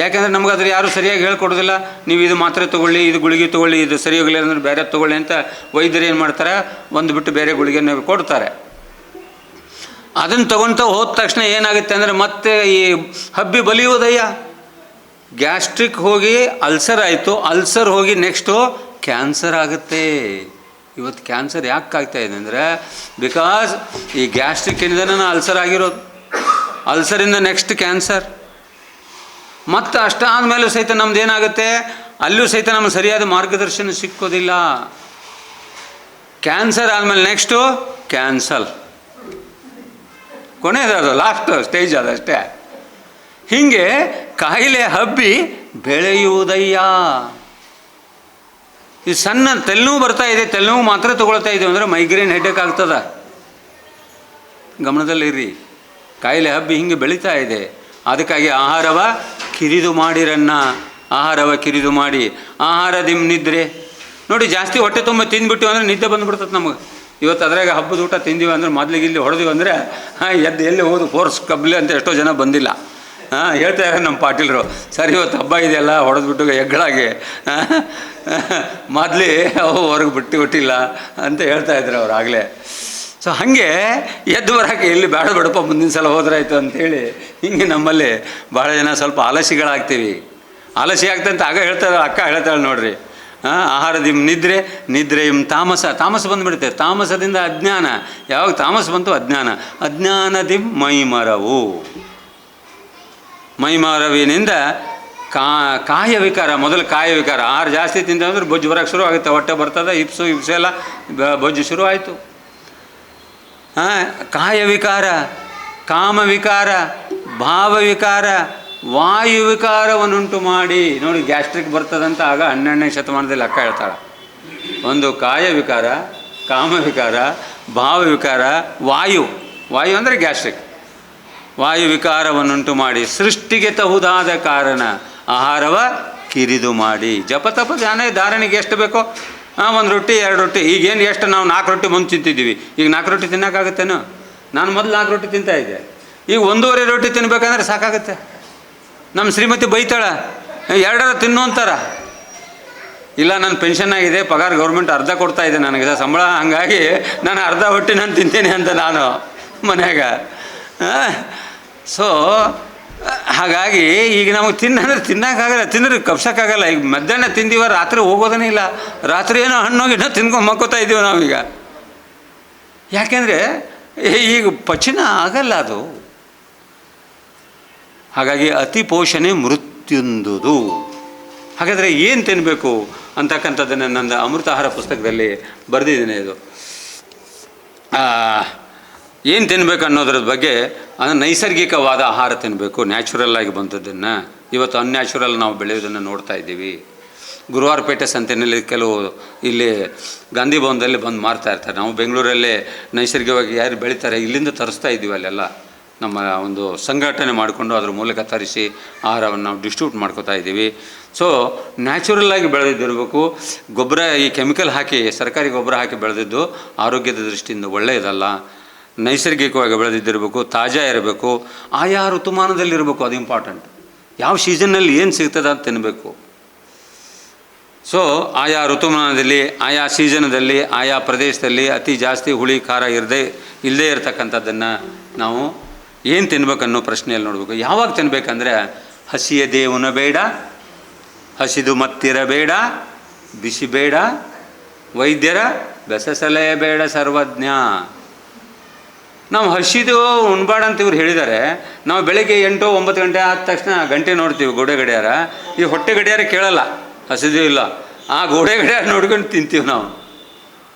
ಯಾಕೆಂದರೆ ನಮಗಾದ್ರೆ ಯಾರೂ ಸರಿಯಾಗಿ ಹೇಳ್ಕೊಡೋದಿಲ್ಲ. ನೀವು ಇದು ಮಾತ್ರೆ ತೊಗೊಳ್ಳಿ, ಇದು ಗುಳಿಗೆ ತೊಗೊಳ್ಳಿ, ಇದು ಸರಿ ಹೋಗಲಿಲ್ಲ ಅಂದರೆ ಬೇರೆ ತೊಗೊಳ್ಳಿ ಅಂತ ವೈದ್ಯರು ಏನು ಮಾಡ್ತಾರೆ, ಒಂದು ಬಿಟ್ಟು ಬೇರೆ ಗುಳಿಗೆನ ಕೊಡ್ತಾರೆ. ಅದನ್ನು ತೊಗೊಳ್ತಾ ಹೋದ ತಕ್ಷಣ ಏನಾಗುತ್ತೆ ಅಂದರೆ ಮತ್ತೆ ಈ ಹಬ್ಬಿ ಬಲಿಯುವುದಯ್ಯ. ಗ್ಯಾಸ್ಟ್ರಿಕ್ ಹೋಗಿ ಅಲ್ಸರ್ ಆಯಿತು, ಅಲ್ಸರ್ ಹೋಗಿ ನೆಕ್ಸ್ಟು ಕ್ಯಾನ್ಸರ್ ಆಗುತ್ತೆ. ಇವತ್ತು ಕ್ಯಾನ್ಸರ್ ಯಾಕೆ ಆಗ್ತಾಯಿದೆ ಅಂದರೆ ಬಿಕಾಸ್ ಈ ಗ್ಯಾಸ್ಟ್ರಿಕ್ಕಿಂದನೇ ಅಲ್ಸರ್ ಆಗಿರೋದು. ಅಲ್ಸರಿಂದ ನೆಕ್ಸ್ಟ್ ಕ್ಯಾನ್ಸರ್. ಮತ್ತು ಅಷ್ಟಾದಮೇಲೂ ಸಹಿತ ನಮ್ದು ಏನಾಗುತ್ತೆ, ಅಲ್ಲೂ ಸಹಿತ ನಮ್ಗೆ ಸರಿಯಾದ ಮಾರ್ಗದರ್ಶನ ಸಿಕ್ಕೋದಿಲ್ಲ. ಕ್ಯಾನ್ಸರ್ ಆದಮೇಲೆ ನೆಕ್ಸ್ಟು ಕ್ಯಾನ್ಸಲ್, ಕೊನೆಯದು ಲಾಸ್ಟ್ ಸ್ಟೇಜ್ ಅದಷ್ಟೇ. ಹೀಗೆ ಕಾಯಿಲೆ ಹಬ್ಬಿ ಬೆಳೆಯುವುದಯ್ಯ. ಈ ಸಣ್ಣ ತಲೆನೋವು ಬರ್ತಾ ಇದೆ, ತಲೆನೋವು ಮಾತ್ರ ತೊಗೊಳ್ತಾ ಇದ್ದೀವಿ ಅಂದರೆ ಮೈಗ್ರೇನ್ ಹೆಡ್ಡೇಕ್ ಆಗ್ತದೆ. ಗಮನದಲ್ಲಿರ್ರಿ, ಕಾಯಿಲೆ ಹಬ್ಬಿ ಹಿಂಗೆ ಬೆಳೀತಾ ಇದೆ. ಅದಕ್ಕಾಗಿ ಆಹಾರವ ಕಿರಿದು ಮಾಡಿರನ್ನ, ಆಹಾರವ ಕಿರಿದು ಮಾಡಿ. ಆಹಾರದಿಂ ನಿದ್ರೆ ನೋಡಿ, ಜಾಸ್ತಿ ಹೊಟ್ಟೆ ತುಂಬ ತಿಂದ್ಬಿಟ್ಟಿವಿ ಅಂದರೆ ನಿದ್ದೆ ಬಂದುಬಿಡ್ತದೆ ನಮಗೆ. ಇವತ್ತು ಅದ್ರಾಗ ಹಬ್ಬದ ಊಟ ತಿಂದೀವಿ ಅಂದ್ರೆ ಮೊದಲಿಗೆ ಇಲ್ಲಿ ಹೊಡೆದಿವಿ ಅಂದರೆ ಎದ್ದು ಎಲ್ಲಿ ಹೋದು ಫೋರ್ಸ್ ಕಬ್ಲಿ ಅಂತ ಎಷ್ಟೋ ಜನ ಬಂದಿಲ್ಲ. ಹೇಳ್ತಾರೆ ನಮ್ಮ ಪಾಟೀಲರು, ಸರಿ ಇವತ್ತು ಹಬ್ಬ ಇದೆಯಲ್ಲ ಹೊಡೆದ್ಬಿಟ್ಟು ಎಗ್ಗಳಾಗಿ ಮೊದಲೇ ಅವು ಹೊರಗೆ ಬಿಟ್ಟಿಲ್ಲ ಅಂತ ಹೇಳ್ತಾಯಿದ್ರು ಅವ್ರು ಆಗಲೇ. ಸೊ ಹಾಗೆ ಎದ್ದು ಬರೋಕ್ಕೆ ಎಲ್ಲಿ ಬೇಡ ಬೇಡಪ್ಪ ಮುಂದಿನ ಸಲ ಹೋದ್ರಾಯ್ತು ಅಂಥೇಳಿ ಹಿಂಗೆ ನಮ್ಮಲ್ಲಿ ಭಾಳ ಜನ ಸ್ವಲ್ಪ ಆಲಸಿಗಳಾಗ್ತೀವಿ. ಆಲಸಿ ಆಗ್ತಂತ ಆಗ ಹೇಳ್ತಾರೆ, ಅಕ್ಕ ಹೇಳ್ತಾಳೆ ನೋಡ್ರಿ, ಆಹಾರದಿಂ ನಿದ್ರೆ, ನಿದ್ರೆಯಂ ತಾಮಸ. ತಾಮಸ ಬಂದುಬಿಡುತ್ತೆ, ತಾಮಸದಿಂದ ಅಜ್ಞಾನ. ಯಾವಾಗ ತಾಮಸ ಬಂತು ಅಜ್ಞಾನ. ಅಜ್ಞಾನದಿಂ ಮೈಮರವು, ಮೈಮರವಿನಿಂದ ಕಾಯ ವಿಕಾರ. ಮೊದಲು ಕಾಯ ವಿಕಾರ, ಆಹಾರ ಜಾಸ್ತಿ ತಿಂತಂದ್ರೆ ಬೊಜ್ಜು ಬರೋಕ್ಕೆ ಶುರು ಆಗುತ್ತೆ, ಹೊಟ್ಟೆ ಬರ್ತದೆ, ಇಪ್ಸು ಎಲ್ಲ ಬೊಜ್ಜು ಶುರು ಆಯಿತು. ಕಾಯ ವಿಕಾರ, ಕಾಮ ವಿಕಾರ, ಭಾವ ವಿಕಾರ, ವಾಯು ವಿಕಾರವನ್ನುಂಟು ಮಾಡಿ. ನೋಡಿ ಗ್ಯಾಸ್ಟ್ರಿಕ್ ಬರ್ತದಂತ ಆಗ 12ನೇ ಶತಮಾನದಲ್ಲಿ ಅಕ್ಕ ಹೇಳ್ತಾಳೆ. ಒಂದು ಕಾಯ ವಿಕಾರ, ಕಾಮ ವಿಕಾರ, ಭಾವ ವಿಕಾರ, ವಾಯು ಅಂದರೆ ಗ್ಯಾಸ್ಟ್ರಿಕ್, ವಾಯು ವಿಕಾರವನ್ನುಂಟು ಮಾಡಿ ಸೃಷ್ಟಿಗೆ ತಹುದಾದ ಕಾರಣ ಆಹಾರವ ಕಿರಿದು ಮಾಡಿ. ಜಪತಪ ಧ್ಯಾನ ಧಾರಣೆಗೆ ಎಷ್ಟು ಬೇಕೋ 1 ರೊಟ್ಟಿ 2 ರೊಟ್ಟಿ. ಈಗೇನು ಎಷ್ಟು ನಾವು 4 ರೊಟ್ಟಿ ಮುಂದೆ ತಿಂತಿದ್ದೀವಿ, ಈಗ 4 ರೊಟ್ಟಿ ತಿನ್ನೋಕ್ಕಾಗತ್ತೇನೋ? ನಾನು ಮೊದಲು 4 ರೊಟ್ಟಿ ತಿಂತಾಯಿದ್ದೆ, ಈಗ 1.5 ರೊಟ್ಟಿ ತಿನ್ಬೇಕಂದ್ರೆ ಸಾಕಾಗುತ್ತೆ. ನಮ್ಮ ಶ್ರೀಮತಿ ಬೈತಾಳೆ, 2 ತಿನ್ನು ಅಂತಾರ. ಇಲ್ಲ, ನನ್ನ ಪೆನ್ಷನ್ ಆಗಿದೆ, ಪಗಾರ ಗೌರ್ಮೆಂಟ್ ಅರ್ಧ ಕೊಡ್ತಾ ಇದೆ ನನಗೆ ಸಂಬಳ, ಹಾಗಾಗಿ ನಾನು ಅರ್ಧ ಹೊಟ್ಟೆ ನಾನು ತಿಂತೇನೆ ಅಂತ ನಾನು ಮನ್ಯಾಗ. ಸೊ ಹಾಗಾಗಿ ಈಗ ನಮಗೆ ತಿನ್ನಂದ್ರೆ ತಿನ್ನೋಕ್ಕಾಗಲ್ಲ, ತಿಂದ್ರೆ ಕಪ್ಸೋಕ್ಕಾಗಲ್ಲ. ಈಗ ಮಧ್ಯಾಹ್ನ ತಿಂದೀವ, ರಾತ್ರಿ ಹೋಗೋದೇ ಇಲ್ಲ. ರಾತ್ರಿ ಏನೋ ಹಣ್ಣೋಗಿನೋ ತಿನ್ಕೊಂಡು ಮಕ್ಕೋತಾ ಇದ್ದೀವಿ ನಾವೀಗ. ಯಾಕೆಂದರೆ ಈಗ ಪಚನ ಆಗಲ್ಲ ಅದು. ಹಾಗಾಗಿ ಅತಿ ಪೋಷಣೆ ಮೃತ್ಯುಂದುದು. ಹಾಗಾದರೆ ಏನು ತಿನ್ನಬೇಕು ಅಂತಕ್ಕಂಥದ್ದನ್ನು ನನ್ನ ಅಮೃತಾಹಾರ ಪುಸ್ತಕದಲ್ಲಿ ಬರೆದಿದ್ದೀನಿ. ಇದು ಏನು ತಿನ್ನಬೇಕು ಅನ್ನೋದ್ರ ಬಗ್ಗೆ, ನೈಸರ್ಗಿಕವಾದ ಆಹಾರ ತಿನ್ನಬೇಕು, ನ್ಯಾಚುರಲ್ಲಾಗಿ ಬಂದದ್ದನ್ನು. ಇವತ್ತು ಅನ್ಯಾಚುರಲ್ ನಾವು ಬೆಳೆಯೋದನ್ನು ನೋಡ್ತಾ ಇದ್ದೀವಿ. ಗುರುವಾರಪೇಟೆ ಸಂತೆಯಲ್ಲಿ ಕೆಲವು ಇಲ್ಲಿ ಗಾಂಧಿ ಭವನದಲ್ಲಿ ಬಂದು ಮಾರ್ತಾ ಇರ್ತಾರೆ. ನಾವು ಬೆಂಗಳೂರಲ್ಲೇ ನೈಸರ್ಗಿಕವಾಗಿ ಯಾರು ಬೆಳೀತಾರೆ ಇಲ್ಲಿಂದ ತರಿಸ್ತಾ ಇದ್ದೀವಿ. ಅಲ್ಲೆಲ್ಲ ನಮ್ಮ ಒಂದು ಸಂಘಟನೆ ಮಾಡಿಕೊಂಡು ಅದ್ರ ಮೂಲಕ ತರಿಸಿ ಆಹಾರವನ್ನು ನಾವು ಡಿಸ್ಟ್ರಿಬ್ಯೂಟ್ ಮಾಡ್ಕೋತಾ ಇದ್ದೀವಿ. ಸೊ ನ್ಯಾಚುರಲ್ಲಾಗಿ ಬೆಳೆದಿದ್ದಿರಬೇಕು. ಗೊಬ್ಬರ, ಈ ಕೆಮಿಕಲ್ ಹಾಕಿ, ಸರ್ಕಾರಿ ಗೊಬ್ಬರ ಹಾಕಿ ಬೆಳೆದಿದ್ದು ಆರೋಗ್ಯದ ದೃಷ್ಟಿಯಿಂದ ಒಳ್ಳೆಯದಲ್ಲ. ನೈಸರ್ಗಿಕವಾಗಿ ಬೆಳೆದಿದ್ದಿರಬೇಕು, ತಾಜಾ ಇರಬೇಕು, ಆಯಾ ಋತುಮಾನದಲ್ಲಿರಬೇಕು. ಅದು ಇಂಪಾರ್ಟೆಂಟ್. ಯಾವ ಸೀಸನ್ನಲ್ಲಿ ಏನು ಸಿಗ್ತದೆ ಅಂತ ತಿನ್ನಬೇಕು. ಸೊ ಆಯಾ ಋತುಮಾನದಲ್ಲಿ, ಆಯಾ ಸೀಸನದಲ್ಲಿ, ಆಯಾ ಪ್ರದೇಶದಲ್ಲಿ ಅತಿ ಜಾಸ್ತಿ ಹುಳಿ ಖಾರ ಇಲ್ಲದೇ ಇರತಕ್ಕಂಥದ್ದನ್ನು ನಾವು ಏನು ತಿನ್ಬೇಕನ್ನೋ ಪ್ರಶ್ನೆಯಲ್ಲಿ ನೋಡಬೇಕು. ಯಾವಾಗ ತಿನ್ನಬೇಕಂದ್ರೆ, ಹಸಿಯದೇ ಉಣಬೇಡ, ಹಸಿದು ಮತ್ತಿರಬೇಡ, ಬಿಸಿ ಬೇಡ, ವೈದ್ಯರ ಬೆಸಸಲೇ ಬೇಡ ಸರ್ವಜ್ಞ. ನಾವು ಹಸಿದು ಉಣ್ಬೇಡ ಅಂತ ಇವ್ರು ಹೇಳಿದ್ದಾರೆ. ನಾವು ಬೆಳಗ್ಗೆ 8-9 ಗಂಟೆ ಆದ ತಕ್ಷಣ ಗಂಟೆ ನೋಡ್ತೀವಿ, ಗೋಡೆ ಗಡಿಯಾರ. ಈ ಹೊಟ್ಟೆ ಗಡಿಯಾರ ಕೇಳಲ್ಲ, ಹಸಿದು ಇಲ್ಲ. ಆ ಗೋಡೆ ಗಡಿಯಾರ ನೋಡ್ಕೊಂಡು ತಿಂತೀವಿ ನಾವು.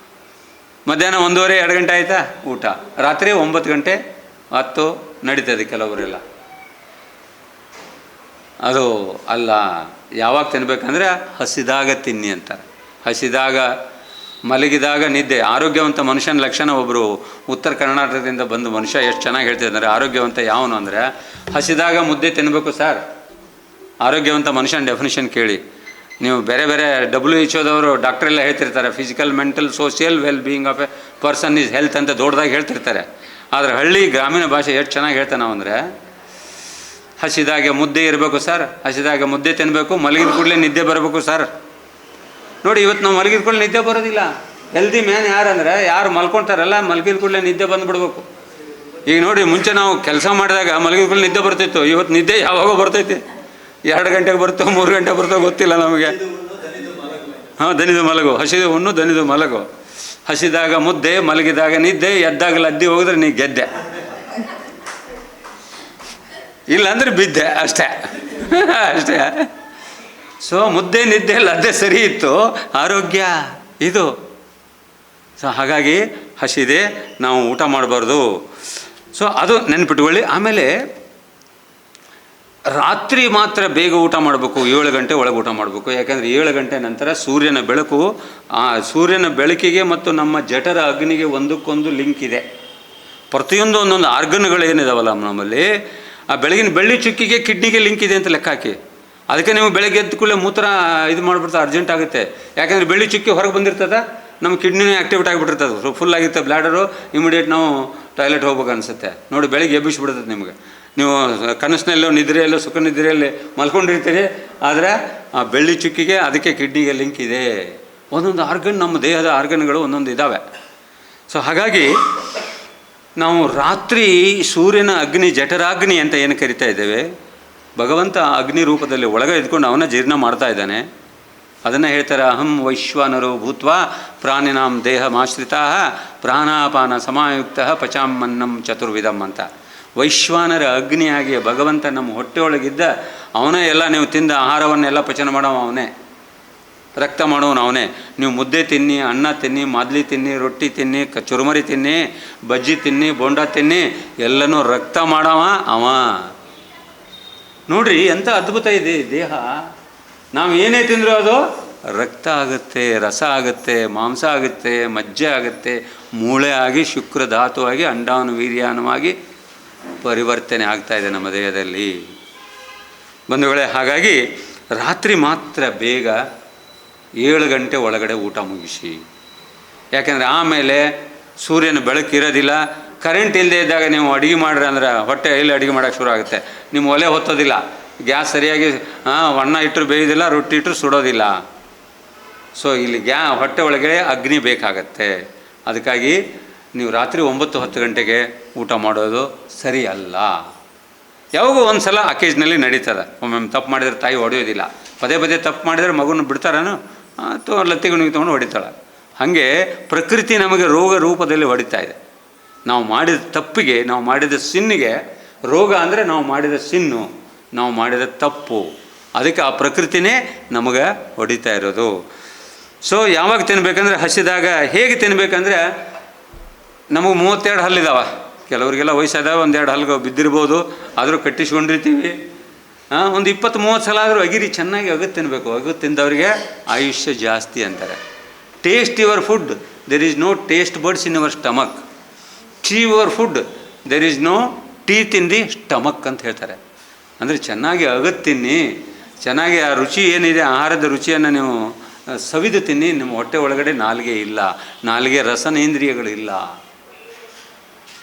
ಮಧ್ಯಾಹ್ನ 1:30-2 ಗಂಟೆ ಆಯಿತಾ ಊಟ, ರಾತ್ರಿ 9 ಗಂಟೆ 10 ನಡೀತದೆ ಕೆಲವರೆಲ್ಲ. ಅದು ಅಲ್ಲ. ಯಾವಾಗ ತಿನ್ಬೇಕಂದ್ರೆ ಹಸಿದಾಗ ತಿನ್ನಿ ಅಂತಾರೆ. ಹಸಿದಾಗ, ಮಲಗಿದಾಗ ನಿದ್ದೆ. ಆರೋಗ್ಯವಂತ ಮನುಷ್ಯನ ಲಕ್ಷಣ, ಒಬ್ಬರು ಉತ್ತರ ಕರ್ನಾಟಕದಿಂದ ಬಂದು ಮನುಷ್ಯ ಎಷ್ಟು ಚೆನ್ನಾಗಿ ಹೇಳ್ತಿದ್ದಾರೆ ಆರೋಗ್ಯವಂತ ಯಾವನು ಅಂದರೆ, ಹಸಿದಾಗ ಮುದ್ದೆ ತಿನ್ನಬೇಕು ಸರ್. ಆರೋಗ್ಯವಂತ ಮನುಷ್ಯನ ಡೆಫಿನಿಷನ್ ಕೇಳಿ ನೀವು. ಬೇರೆ ಬೇರೆ WHO ಡಾಕ್ಟ್ರೆಲ್ಲ ಹೇಳ್ತಿರ್ತಾರೆ, physical, mental, social well being of A person is health ಅಂತ ದೊಡ್ಡದಾಗಿ ಹೇಳ್ತಿರ್ತಾರೆ. ಆದರೆ ಹಳ್ಳಿ ಗ್ರಾಮೀಣ ಭಾಷೆ ಎಷ್ಟು ಚೆನ್ನಾಗಿ ಹೇಳ್ತಾನೆ ನಾವು ಅಂದರೆ, ಹಸಿದಾಗೆ ಮುದ್ದೆ ಇರಬೇಕು ಸರ್, ಹಸಿದಾಗ ಮುದ್ದೆ ತಿನ್ನಬೇಕು, ಮಲಗಿದ ಕೂಡಲೇ ನಿದ್ದೆ ಬರಬೇಕು ಸರ್. ನೋಡಿ, ಇವತ್ತು ನಾವು ಮಲಗಿದ ಕೂಡಲೇ ನಿದ್ದೆ ಬರೋದಿಲ್ಲ. ಹೆಲ್ದಿ ಮ್ಯಾನ್ ಯಾರಂದರೆ, ಯಾರು ಮಲ್ಕೊಳ್ತಾರಲ್ಲ ಮಲಗಿದ ಕೂಡಲೇ ನಿದ್ದೆ ಬಂದುಬಿಡ್ಬೇಕು. ಈಗ ನೋಡಿ, ಮುಂಚೆ ನಾವು ಕೆಲಸ ಮಾಡಿದಾಗ ಮಲಗಿದ ಕೂಡಲೇ ನಿದ್ದೆ ಬರ್ತಿತ್ತು. ಇವತ್ತು ನಿದ್ದೆ ಯಾವಾಗೋ ಬರ್ತೈತಿ, 2 ಗಂಟೆಗೆ ಬರ್ತೋ 3 ಗಂಟೆಗೆ ಬರ್ತೋ ಗೊತ್ತಿಲ್ಲ ನಮಗೆ. ದನಿದು ಮಲಗು, ಹಸಿದು ಉಣ್ಣು, ದನಿದು ಮಲಗು. ಹಸಿದಾಗ ಮುದ್ದೆ, ಮಲಗಿದಾಗ ನಿದ್ದೆ, ಎದ್ದಾಗ ಲದ್ದಿ ಹೋಗಿದ್ರೆ ನೀ ಗೆದ್ದೆ, ಇಲ್ಲಾಂದ್ರೆ ಬಿದ್ದೆ ಅಷ್ಟೇ ಅಷ್ಟೇ. ಸೊ ಮುದ್ದೆ, ನಿದ್ದೆ, ಲದ್ದೆ ಸರಿ ಇತ್ತು, ಆರೋಗ್ಯ ಇದು. ಸೊ ಹಾಗಾಗಿ ಹಸಿದೆ, ನಾವು ಊಟ ಮಾಡಬಾರ್ದು. ಸೊ ಅದು ನೆನ್ಪಿಟ್ಕೊಳ್ಳಿ. ಆಮೇಲೆ ರಾತ್ರಿ ಮಾತ್ರ ಬೇಗ ಊಟ ಮಾಡಬೇಕು, 7 ಗಂಟೆ ಒಳಗೆ ಊಟ ಮಾಡಬೇಕು. ಯಾಕೆಂದರೆ 7 ಗಂಟೆ ನಂತರ ಸೂರ್ಯನ ಬೆಳಕು, ಆ ಸೂರ್ಯನ ಬೆಳಕಿಗೆ ಮತ್ತು ನಮ್ಮ ಜಠರ ಅಗ್ನಿಗೆ ಒಂದಕ್ಕೊಂದು ಲಿಂಕ್ ಇದೆ. ಪ್ರತಿಯೊಂದು ಒಂದೊಂದು ಆರ್ಗನ್ಗಳೇನಿದಾವಲ್ಲ ನಮ್ಮಲ್ಲಿ, ಆ ಬೆಳಗಿನ ಬೆಳ್ಳಿ ಚುಕ್ಕಿಗೆ ಕಿಡ್ನಿಗೆ ಲಿಂಕ್ ಇದೆ ಅಂತ ಲೆಕ್ಕ ಹಾಕಿ. ಅದಕ್ಕೆ ನೀವು ಬೆಳಗ್ಗೆ ಎದ್ದ ಕೂಡಲೇ ಮೂತ್ರ ಇದು ಮಾಡಿಬಿಡ್ತಾರೆ, ಅರ್ಜೆಂಟ್ ಆಗುತ್ತೆ. ಯಾಕೆಂದರೆ ಬೆಳ್ಳಿ ಚುಕ್ಕಿ ಹೊರಗೆ ಬಂದಿರ್ತದೆ, ನಮ್ಮ ಕಿಡ್ನಿನೇ ಆ್ಯಕ್ಟಿವೇಟ್ ಆಗಿಬಿಟ್ಟಿರ್ತದೆ, ಫುಲ್ ಆಗಿರುತ್ತೆ ಬ್ಲ್ಯಾಡರು. ಇಮಿಡಿಯೇಟ್ ನಾವು ಟಾಯ್ಲೆಟ್ ಹೋಗ್ಬೇಕು ಅನಿಸುತ್ತೆ. ನೋಡಿ, ಬೆಳಗ್ಗೆ ಎಬ್ಬಿಸ್ಬಿಡ್ತದೆ ನಿಮಗೆ. ನೀವು ಕನಸಿನಲ್ಲೋ ನಿದ್ರೆಯಲ್ಲೋ ಸುಖ ನಿದ್ರೆಯಲ್ಲಿ ಮಲ್ಕೊಂಡಿರ್ತೀರಿ, ಆದರೆ ಆ ಬೆಳ್ಳಿ ಚುಕ್ಕಿಗೆ ಅದಕ್ಕೆ ಕಿಡ್ನಿಗೆ ಲಿಂಕ್ ಇದೆ. ಒಂದೊಂದು ಆರ್ಗನ್, ನಮ್ಮ ದೇಹದ ಆರ್ಗನ್ಗಳು ಒಂದೊಂದು ಇದ್ದಾವೆ. ಸೊ ಹಾಗಾಗಿ ನಾವು ರಾತ್ರಿ ಸೂರ್ಯನ ಅಗ್ನಿ ಜಠರಾಗ್ನಿ ಅಂತ ಏನು ಕರಿತಾ ಇದ್ದೇವೆ, ಭಗವಂತ ಅಗ್ನಿ ರೂಪದಲ್ಲಿ ಒಳಗೆ ಇದ್ಕೊಂಡು ಅವನ ಜೀರ್ಣ ಮಾಡ್ತಾ ಇದ್ದಾನೆ. ಅದನ್ನು ಹೇಳ್ತಾರೆ, ಅಹಂ ವೈಶ್ವಾನರೋ ಭೂತ್ವ ಪ್ರಾಣಿನಾಂ ದೇಹಮಾಶ್ರಿತಾ ಪ್ರಾಣಾಪಾನ ಸಮಾಯುಕ್ತ ಪಚಾಮನ್ನಂ ಚತುರ್ವಿಧಂ ಅಂತ. ವೈಶ್ವಾನರ ಅಗ್ನಿಯಾಗಿ ಭಗವಂತ ನಮ್ಮ ಹೊಟ್ಟೆಯೊಳಗಿದ್ದ ಅವನೇ ಎಲ್ಲ, ನೀವು ತಿಂದ ಆಹಾರವನ್ನೆಲ್ಲ ಪಚನ ಮಾಡೋ ಅವನೇ, ರಕ್ತ ಮಾಡೋನು ಅವನೇ. ನೀವು ಮುದ್ದೆ ತಿನ್ನಿ, ಅನ್ನ ತಿನ್ನಿ, ಮಾದ್ಲಿ ತಿನ್ನಿ, ರೊಟ್ಟಿ ತಿನ್ನಿ, ಚುರುಮರಿ ತಿನ್ನಿ, ಬಜ್ಜಿ ತಿನ್ನಿ, ಬೋಂಡ ತಿನ್ನಿ, ಎಲ್ಲನೂ ರಕ್ತ ಮಾಡವ ಅವ. ನೋಡ್ರಿ ಎಂಥ ಅದ್ಭುತ ಇದೆ ದೇಹ. ನಾವು ಏನೇ ತಿಂದರೂ ಅದು ರಕ್ತ ಆಗುತ್ತೆ, ರಸ ಆಗುತ್ತೆ, ಮಾಂಸ ಆಗುತ್ತೆ, ಮಜ್ಜೆ ಆಗುತ್ತೆ, ಮೂಳೆ ಆಗಿ ಶುಕ್ರ ಧಾತುವಾಗಿ ಅಂಡಾನು ವೀರ್ಯಾನವಾಗಿ ಪರಿವರ್ತನೆ ಆಗ್ತಾ ಇದೆ ನಮ್ಮ ದೇಹದಲ್ಲಿ ಬಂಧುಗಳೇ. ಹಾಗಾಗಿ ರಾತ್ರಿ ಮಾತ್ರ ಬೇಗ 7 ಗಂಟೆ ಒಳಗಡೆ ಊಟ ಮುಗಿಸಿ. ಯಾಕೆಂದರೆ ಆಮೇಲೆ ಸೂರ್ಯನ ಬೆಳಕಿರೋದಿಲ್ಲ. ಕರೆಂಟ್ ಇಲ್ಲದೆ ಇದ್ದಾಗ ನೀವು ಅಡುಗೆ ಮಾಡ್ರಿ ಅಂದ್ರೆ ಹೊಟ್ಟೆ ಇಲ್ಲಿ ಅಡುಗೆ ಮಾಡೋಕ್ಕೆ ಶುರು ಆಗುತ್ತೆ. ನಿಮ್ಮ ಒಲೆ ಹೊತ್ತೋದಿಲ್ಲ, ಗ್ಯಾಸ್ ಸರಿಯಾಗಿ ಅನ್ನ ಇಟ್ಟರು ಬೇಯೋದಿಲ್ಲ, ರೊಟ್ಟಿ ಇಟ್ಟರು ಸುಡೋದಿಲ್ಲ. ಸೊ ಇಲ್ಲಿ ಹೊಟ್ಟೆ ಒಳಗಡೆ ಅಗ್ನಿ ಬೇಕಾಗತ್ತೆ. ಅದಕ್ಕಾಗಿ ನೀವು ರಾತ್ರಿ 9-10 ಗಂಟೆಗೆ ಊಟ ಮಾಡೋದು ಸರಿ ಅಲ್ಲ. ಯಾವಾಗೂ ಒಂದು ಸಲ ಅಕೇಜ್ನಲ್ಲಿ ನಡೀತದೆ. ಒಮ್ಮೊಮ್ಮೆ ತಪ್ಪು ಮಾಡಿದರೆ ತಾಯಿ ಹೊಡೆಯೋದಿಲ್ಲ. ಪದೇ ಪದೇ ತಪ್ಪು ಮಾಡಿದರೆ ಮಗುನ ಬಿಡ್ತಾರೇನು, ಅಥವಾ ಲತ್ತಿಗುಣಿಗೆ ತೊಗೊಂಡು ಹೊಡಿತಾಳೆ. ಹಾಗೆ ಪ್ರಕೃತಿ ನಮಗೆ ರೋಗ ರೂಪದಲ್ಲಿ ಹೊಡಿತಾ ಇದೆ. ನಾವು ಮಾಡಿದ ತಪ್ಪಿಗೆ, ನಾವು ಮಾಡಿದ ಸಿನ್ನಿಗೆ ರೋಗ ಅಂದರೆ ನಾವು ಮಾಡಿದ ಸಿನ್ನು, ನಾವು ಮಾಡಿದ ತಪ್ಪು. ಅದಕ್ಕೆ ಆ ಪ್ರಕೃತಿನೇ ನಮಗೆ ಹೊಡಿತಾ ಇರೋದು. ಸೊ ಯಾವಾಗ ತಿನ್ನಬೇಕಂದ್ರೆ ಹಸಿದಾಗ. ಹೇಗೆ ತಿನ್ನಬೇಕಂದ್ರೆ, ನಮಗೆ 32 ಹಲ್ಲಿದ್ದಾವೆ. ಕೆಲವರಿಗೆಲ್ಲ ವಯಸ್ಸಾದಾಗ 1-2 ಹಲ್ಲು ಬಿದ್ದಿರ್ಬೋದು, ಆದರೂ ಕಟ್ಟಿಸ್ಕೊಂಡಿರ್ತೀವಿ. ಒಂದು 20-30 ಸಲ ಆದರೂ ಅಗಿರಿ, ಚೆನ್ನಾಗಿ ಅಗದು ತಿನ್ನಬೇಕು. ಅಗದು ತಿಂದವರಿಗೆ ಆಯುಷ್ಯ ಜಾಸ್ತಿ ಅಂತಾರೆ. Taste your food, there is no taste buds in your stomach. Chew your food, there is no teeth in the stomach ಅಂತ ಹೇಳ್ತಾರೆ. ಅಂದರೆ ಚೆನ್ನಾಗಿ ಅಗದು ತಿನ್ನಿ, ಚೆನ್ನಾಗಿ ಆ ರುಚಿ ಏನಿದೆ, ಆಹಾರದ ರುಚಿಯನ್ನು ನೀವು ಸವಿದು ತಿನ್ನಿ. ನಿಮ್ಮ ಹೊಟ್ಟೆ ಒಳಗಡೆ ನಾಲಿಗೆ ಇಲ್ಲ, ನಾಲಿಗೆ ರಸನೇಂದ್ರಿಯಗಳಿಲ್ಲ.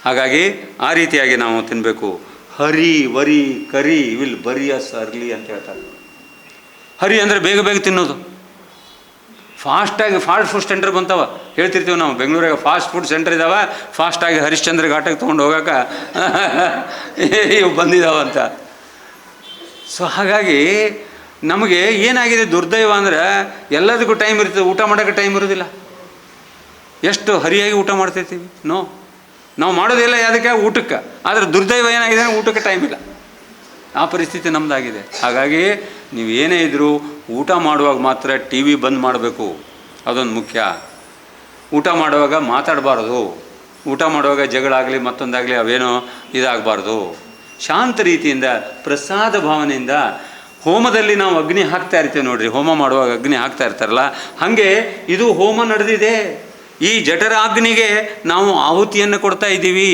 ಹಾಗಾಗಿ ಆ ರೀತಿಯಾಗಿ ನಾವು ತಿನ್ನಬೇಕು. ಹರಿ ವರಿ ಕರಿ ವಿಲ್ ಬರಿ ಅಸ್ ಅರ್ಲಿ ಅಂತ ಹೇಳ್ತಾರೆ. ಹರಿ ಅಂದರೆ ಬೇಗ ಬೇಗ ತಿನ್ನೋದು. ಫಾಸ್ಟಾಗಿ ಫಾಸ್ಟ್ ಫುಡ್ ಸೆಂಟರ್ ಬಂತವ, ಹೇಳ್ತಿರ್ತೀವಿ ನಾವು. ಬೆಂಗಳೂರಾಗ ಫಾಸ್ಟ್ ಫುಡ್ ಸೆಂಟರ್ ಇದ್ದಾವೆ, ಫಾಸ್ಟಾಗಿ ಹರಿಶ್ಚಂದ್ರ ಘಾಟಕ್ಕೆ ತೊಗೊಂಡು ಹೋಗೋಕೆ ಇವು ಬಂದಿದ್ದಾವಂತ. ಸೊ ಹಾಗಾಗಿ ನಮಗೆ ಏನಾಗಿದೆ ದುರ್ದೈವ ಅಂದರೆ, ಎಲ್ಲದಕ್ಕೂ ಟೈಮ್ ಇರ್ತದೆ, ಊಟ ಮಾಡೋಕ್ಕೆ ಟೈಮ್ ಇರೋದಿಲ್ಲ. ಎಷ್ಟು ಹರಿಯಾಗಿ ಊಟ ಮಾಡ್ತಿರ್ತೀವಿ. ನಾವು ಮಾಡೋದಿಲ್ಲ ಯಾವುದಕ್ಕೆ, ಊಟಕ್ಕೆ. ಆದರೆ ದುರ್ದೈವ ಏನಾಗಿದೆ, ಊಟಕ್ಕೆ ಟೈಮ್ ಇಲ್ಲ. ಆ ಪರಿಸ್ಥಿತಿ ನಮ್ಮದಾಗಿದೆ. ಹಾಗಾಗಿ ನೀವು ಏನೇ ಇದ್ದರೂ ಊಟ ಮಾಡುವಾಗ ಮಾತ್ರ ಟಿ ವಿ ಬಂದ್ ಮಾಡಬೇಕು, ಅದೊಂದು ಮುಖ್ಯ. ಊಟ ಮಾಡುವಾಗ ಮಾತಾಡಬಾರ್ದು, ಊಟ ಮಾಡುವಾಗ ಜಗಳಾಗಲಿ ಮತ್ತೊಂದಾಗಲಿ ಅವೇನೋ ಇದಾಗಬಾರ್ದು. ಶಾಂತ ರೀತಿಯಿಂದ ಪ್ರಸಾದ ಭಾವನೆಯಿಂದ. ಹೋಮದಲ್ಲಿ ನಾವು ಅಗ್ನಿ ಹಾಕ್ತಾ ಇರ್ತೀವಿ ನೋಡ್ರಿ, ಹೋಮ ಮಾಡುವಾಗ ಅಗ್ನಿ ಹಾಕ್ತಾ ಇರ್ತಾರಲ್ಲ, ಹಾಗೆ ಇದು ಹೋಮ ನಡೆದಿದೆ. ಈ ಜಠರಾಗ್ನಿಗೆ ನಾವು ಆಹುತಿಯನ್ನು ಕೊಡ್ತಾ ಇದ್ದೀವಿ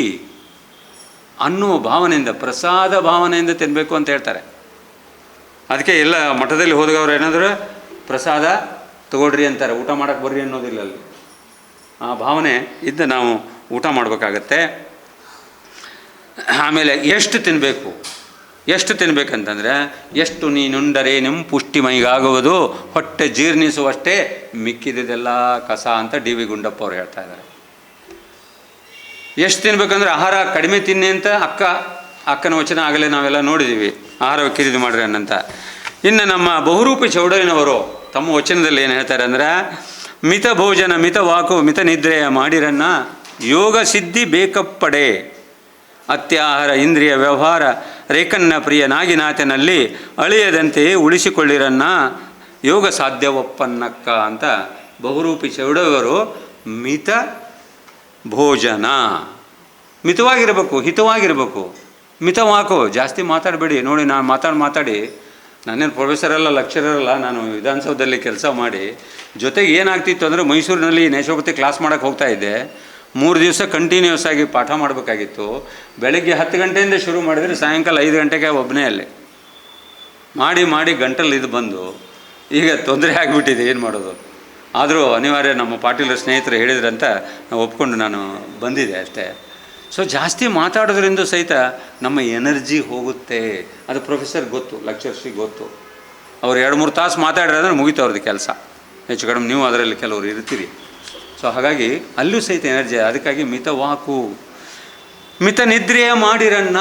ಅನ್ನುವ ಭಾವನೆಯಿಂದ, ಪ್ರಸಾದ ಭಾವನೆಯಿಂದ ತಿನ್ನಬೇಕು ಅಂತ ಹೇಳ್ತಾರೆ. ಅದಕ್ಕೆ ಎಲ್ಲ ಮಠದಲ್ಲಿ ಹೋದವರು ಏನಾದರೂ ಪ್ರಸಾದ ತಗೊಳ್ರಿ ಅಂತಾರೆ, ಊಟ ಮಾಡೋಕ್ಕೆ ಬರ್ರಿ ಅನ್ನೋದಿಲ್ಲ ಅಲ್ಲಿ. ಆ ಭಾವನೆ ಇದ್ದ ನಾವು ಊಟ ಮಾಡಬೇಕಾಗತ್ತೆ. ಆಮೇಲೆ ಎಷ್ಟು ತಿನ್ನಬೇಕಂತಂದರೆ, ಎಷ್ಟು ನೀನುಂಡರೆ ನಿಮ್ಮ ಪುಷ್ಟಿಮೈಗಾಗುವುದು, ಹೊಟ್ಟೆ ಜೀರ್ಣಿಸುವಷ್ಟೇ, ಮಿಕ್ಕಿದ್ದೆಲ್ಲ ಕಸ ಅಂತ ಡಿ ವಿ ಗುಂಡಪ್ಪ ಅವರು ಹೇಳ್ತಾ ಇದ್ದಾರೆ. ಎಷ್ಟು ತಿನ್ಬೇಕಂದ್ರೆ, ಆಹಾರ ಕಡಿಮೆ ತಿನ್ನಿ ಅಂತ ಅಕ್ಕನ ವಚನ ಆಗಲೇ ನಾವೆಲ್ಲ ನೋಡಿದ್ದೀವಿ, ಆಹಾರ ಖರೀದಿ ಮಾಡ್ರಿ ಅನ್ನಂತ. ಇನ್ನು ನಮ್ಮ ಬಹುರೂಪಿ ಚೌಡಯ್ಯನವರು ತಮ್ಮ ವಚನದಲ್ಲಿ ಏನು ಹೇಳ್ತಾರೆ ಅಂದರೆ, ಮಿತ ಭೋಜನ ಮಿತ ವಾಕು ಮಿತ ನಿದ್ರೆಯ ಮಾಡಿರನ್ನ ಯೋಗ ಸಿದ್ಧಿ ಬೇಕಪ್ಪಡೆ, ಅತ್ಯಾಹಾರ ಇಂದ್ರಿಯ ವ್ಯವಹಾರ ರೇಖನ್ನ ಪ್ರಿಯ ನಾಗಿನಾಥನಲ್ಲಿ ಅಳಿಯದಂತೆ ಉಳಿಸಿಕೊಳ್ಳಿರನ್ನ ಯೋಗ ಸಾಧ್ಯವಪ್ಪನ್ನಕ್ಕ ಅಂತ ಬಹುರೂಪಿ ಚೌಡಯ್ಯವರು ಮಿತ ಭೋಜನ, ಮಿತವಾಗಿರಬೇಕು, ಹಿತವಾಗಿರಬೇಕು. ಮಿತವಾಕು, ಜಾಸ್ತಿ ಮಾತಾಡಬೇಡಿ. ನೋಡಿ, ನಾನು ಮಾತಾಡಿ ನಾನೇನು ಪ್ರೊಫೆಸರಲ್ಲ, ಲೆಕ್ಚರಲ್ಲ, ನಾನು ವಿಧಾನಸೌಧದಲ್ಲಿ ಕೆಲಸ ಮಾಡಿ ಜೊತೆಗೆ ಏನಾಗ್ತಿತ್ತು ಅಂದರೆ, ಮೈಸೂರಿನಲ್ಲಿ ನೇಶೋಪತಿ ಕ್ಲಾಸ್ ಮಾಡೋಕ್ಕೆ ಹೋಗ್ತಾ ಇದ್ದೆ. 3 ದಿವಸ ಕಂಟಿನ್ಯೂಸ್ ಆಗಿ ಪಾಠ ಮಾಡಬೇಕಾಗಿತ್ತು. ಬೆಳಗ್ಗೆ 10 ಗಂಟೆಯಿಂದ ಶುರು ಮಾಡಿದರೆ ಸಾಯಂಕಾಲ 5 ಗಂಟೆಗೆ ಒಬ್ಬನೇ ಅಲ್ಲಿ ಮಾಡಿ ಗಂಟಲ್ಲಿ ಇದು ಬಂದು ಈಗ ತೊಂದರೆ ಆಗಿಬಿಟ್ಟಿದೆ. ಏನು ಮಾಡೋದು? ಆದರೂ ಅನಿವಾರ್ಯ, ನಮ್ಮ ಪಾಟೀಲರ ಸ್ನೇಹಿತರು ಹೇಳಿದ್ರಂತ ನಾವು ಒಪ್ಕೊಂಡು ನಾನು ಬಂದಿದೆ ಅಷ್ಟೇ. ಸೊ ಜಾಸ್ತಿ ಮಾತಾಡೋದ್ರಿಂದ ಸಹಿತ ನಮ್ಮ ಎನರ್ಜಿ ಹೋಗುತ್ತೆ. ಅದು ಪ್ರೊಫೆಸರ್ ಗೊತ್ತು, ಲೆಕ್ಚರ್ಸಿಗೆ ಗೊತ್ತು. ಅವ್ರು 2-3 ತಾಸು ಮಾತಾಡಿದ್ರೆ ಮುಗಿತು ಅವ್ರದ್ದು ಕೆಲಸ. ಹೆಚ್ಚು ಕಡಿಮೆ ನೀವು ಅದರಲ್ಲಿ ಕೆಲವರು ಇರ್ತೀರಿ. ಸೊ ಹಾಗಾಗಿ ಅಲ್ಲೂ ಸಹಿತ ಎನರ್ಜಿ. ಅದಕ್ಕಾಗಿ ಮಿತವಾಕು, ಮಿತ ನಿದ್ರೆಯ ಮಾಡಿರನ್ನ,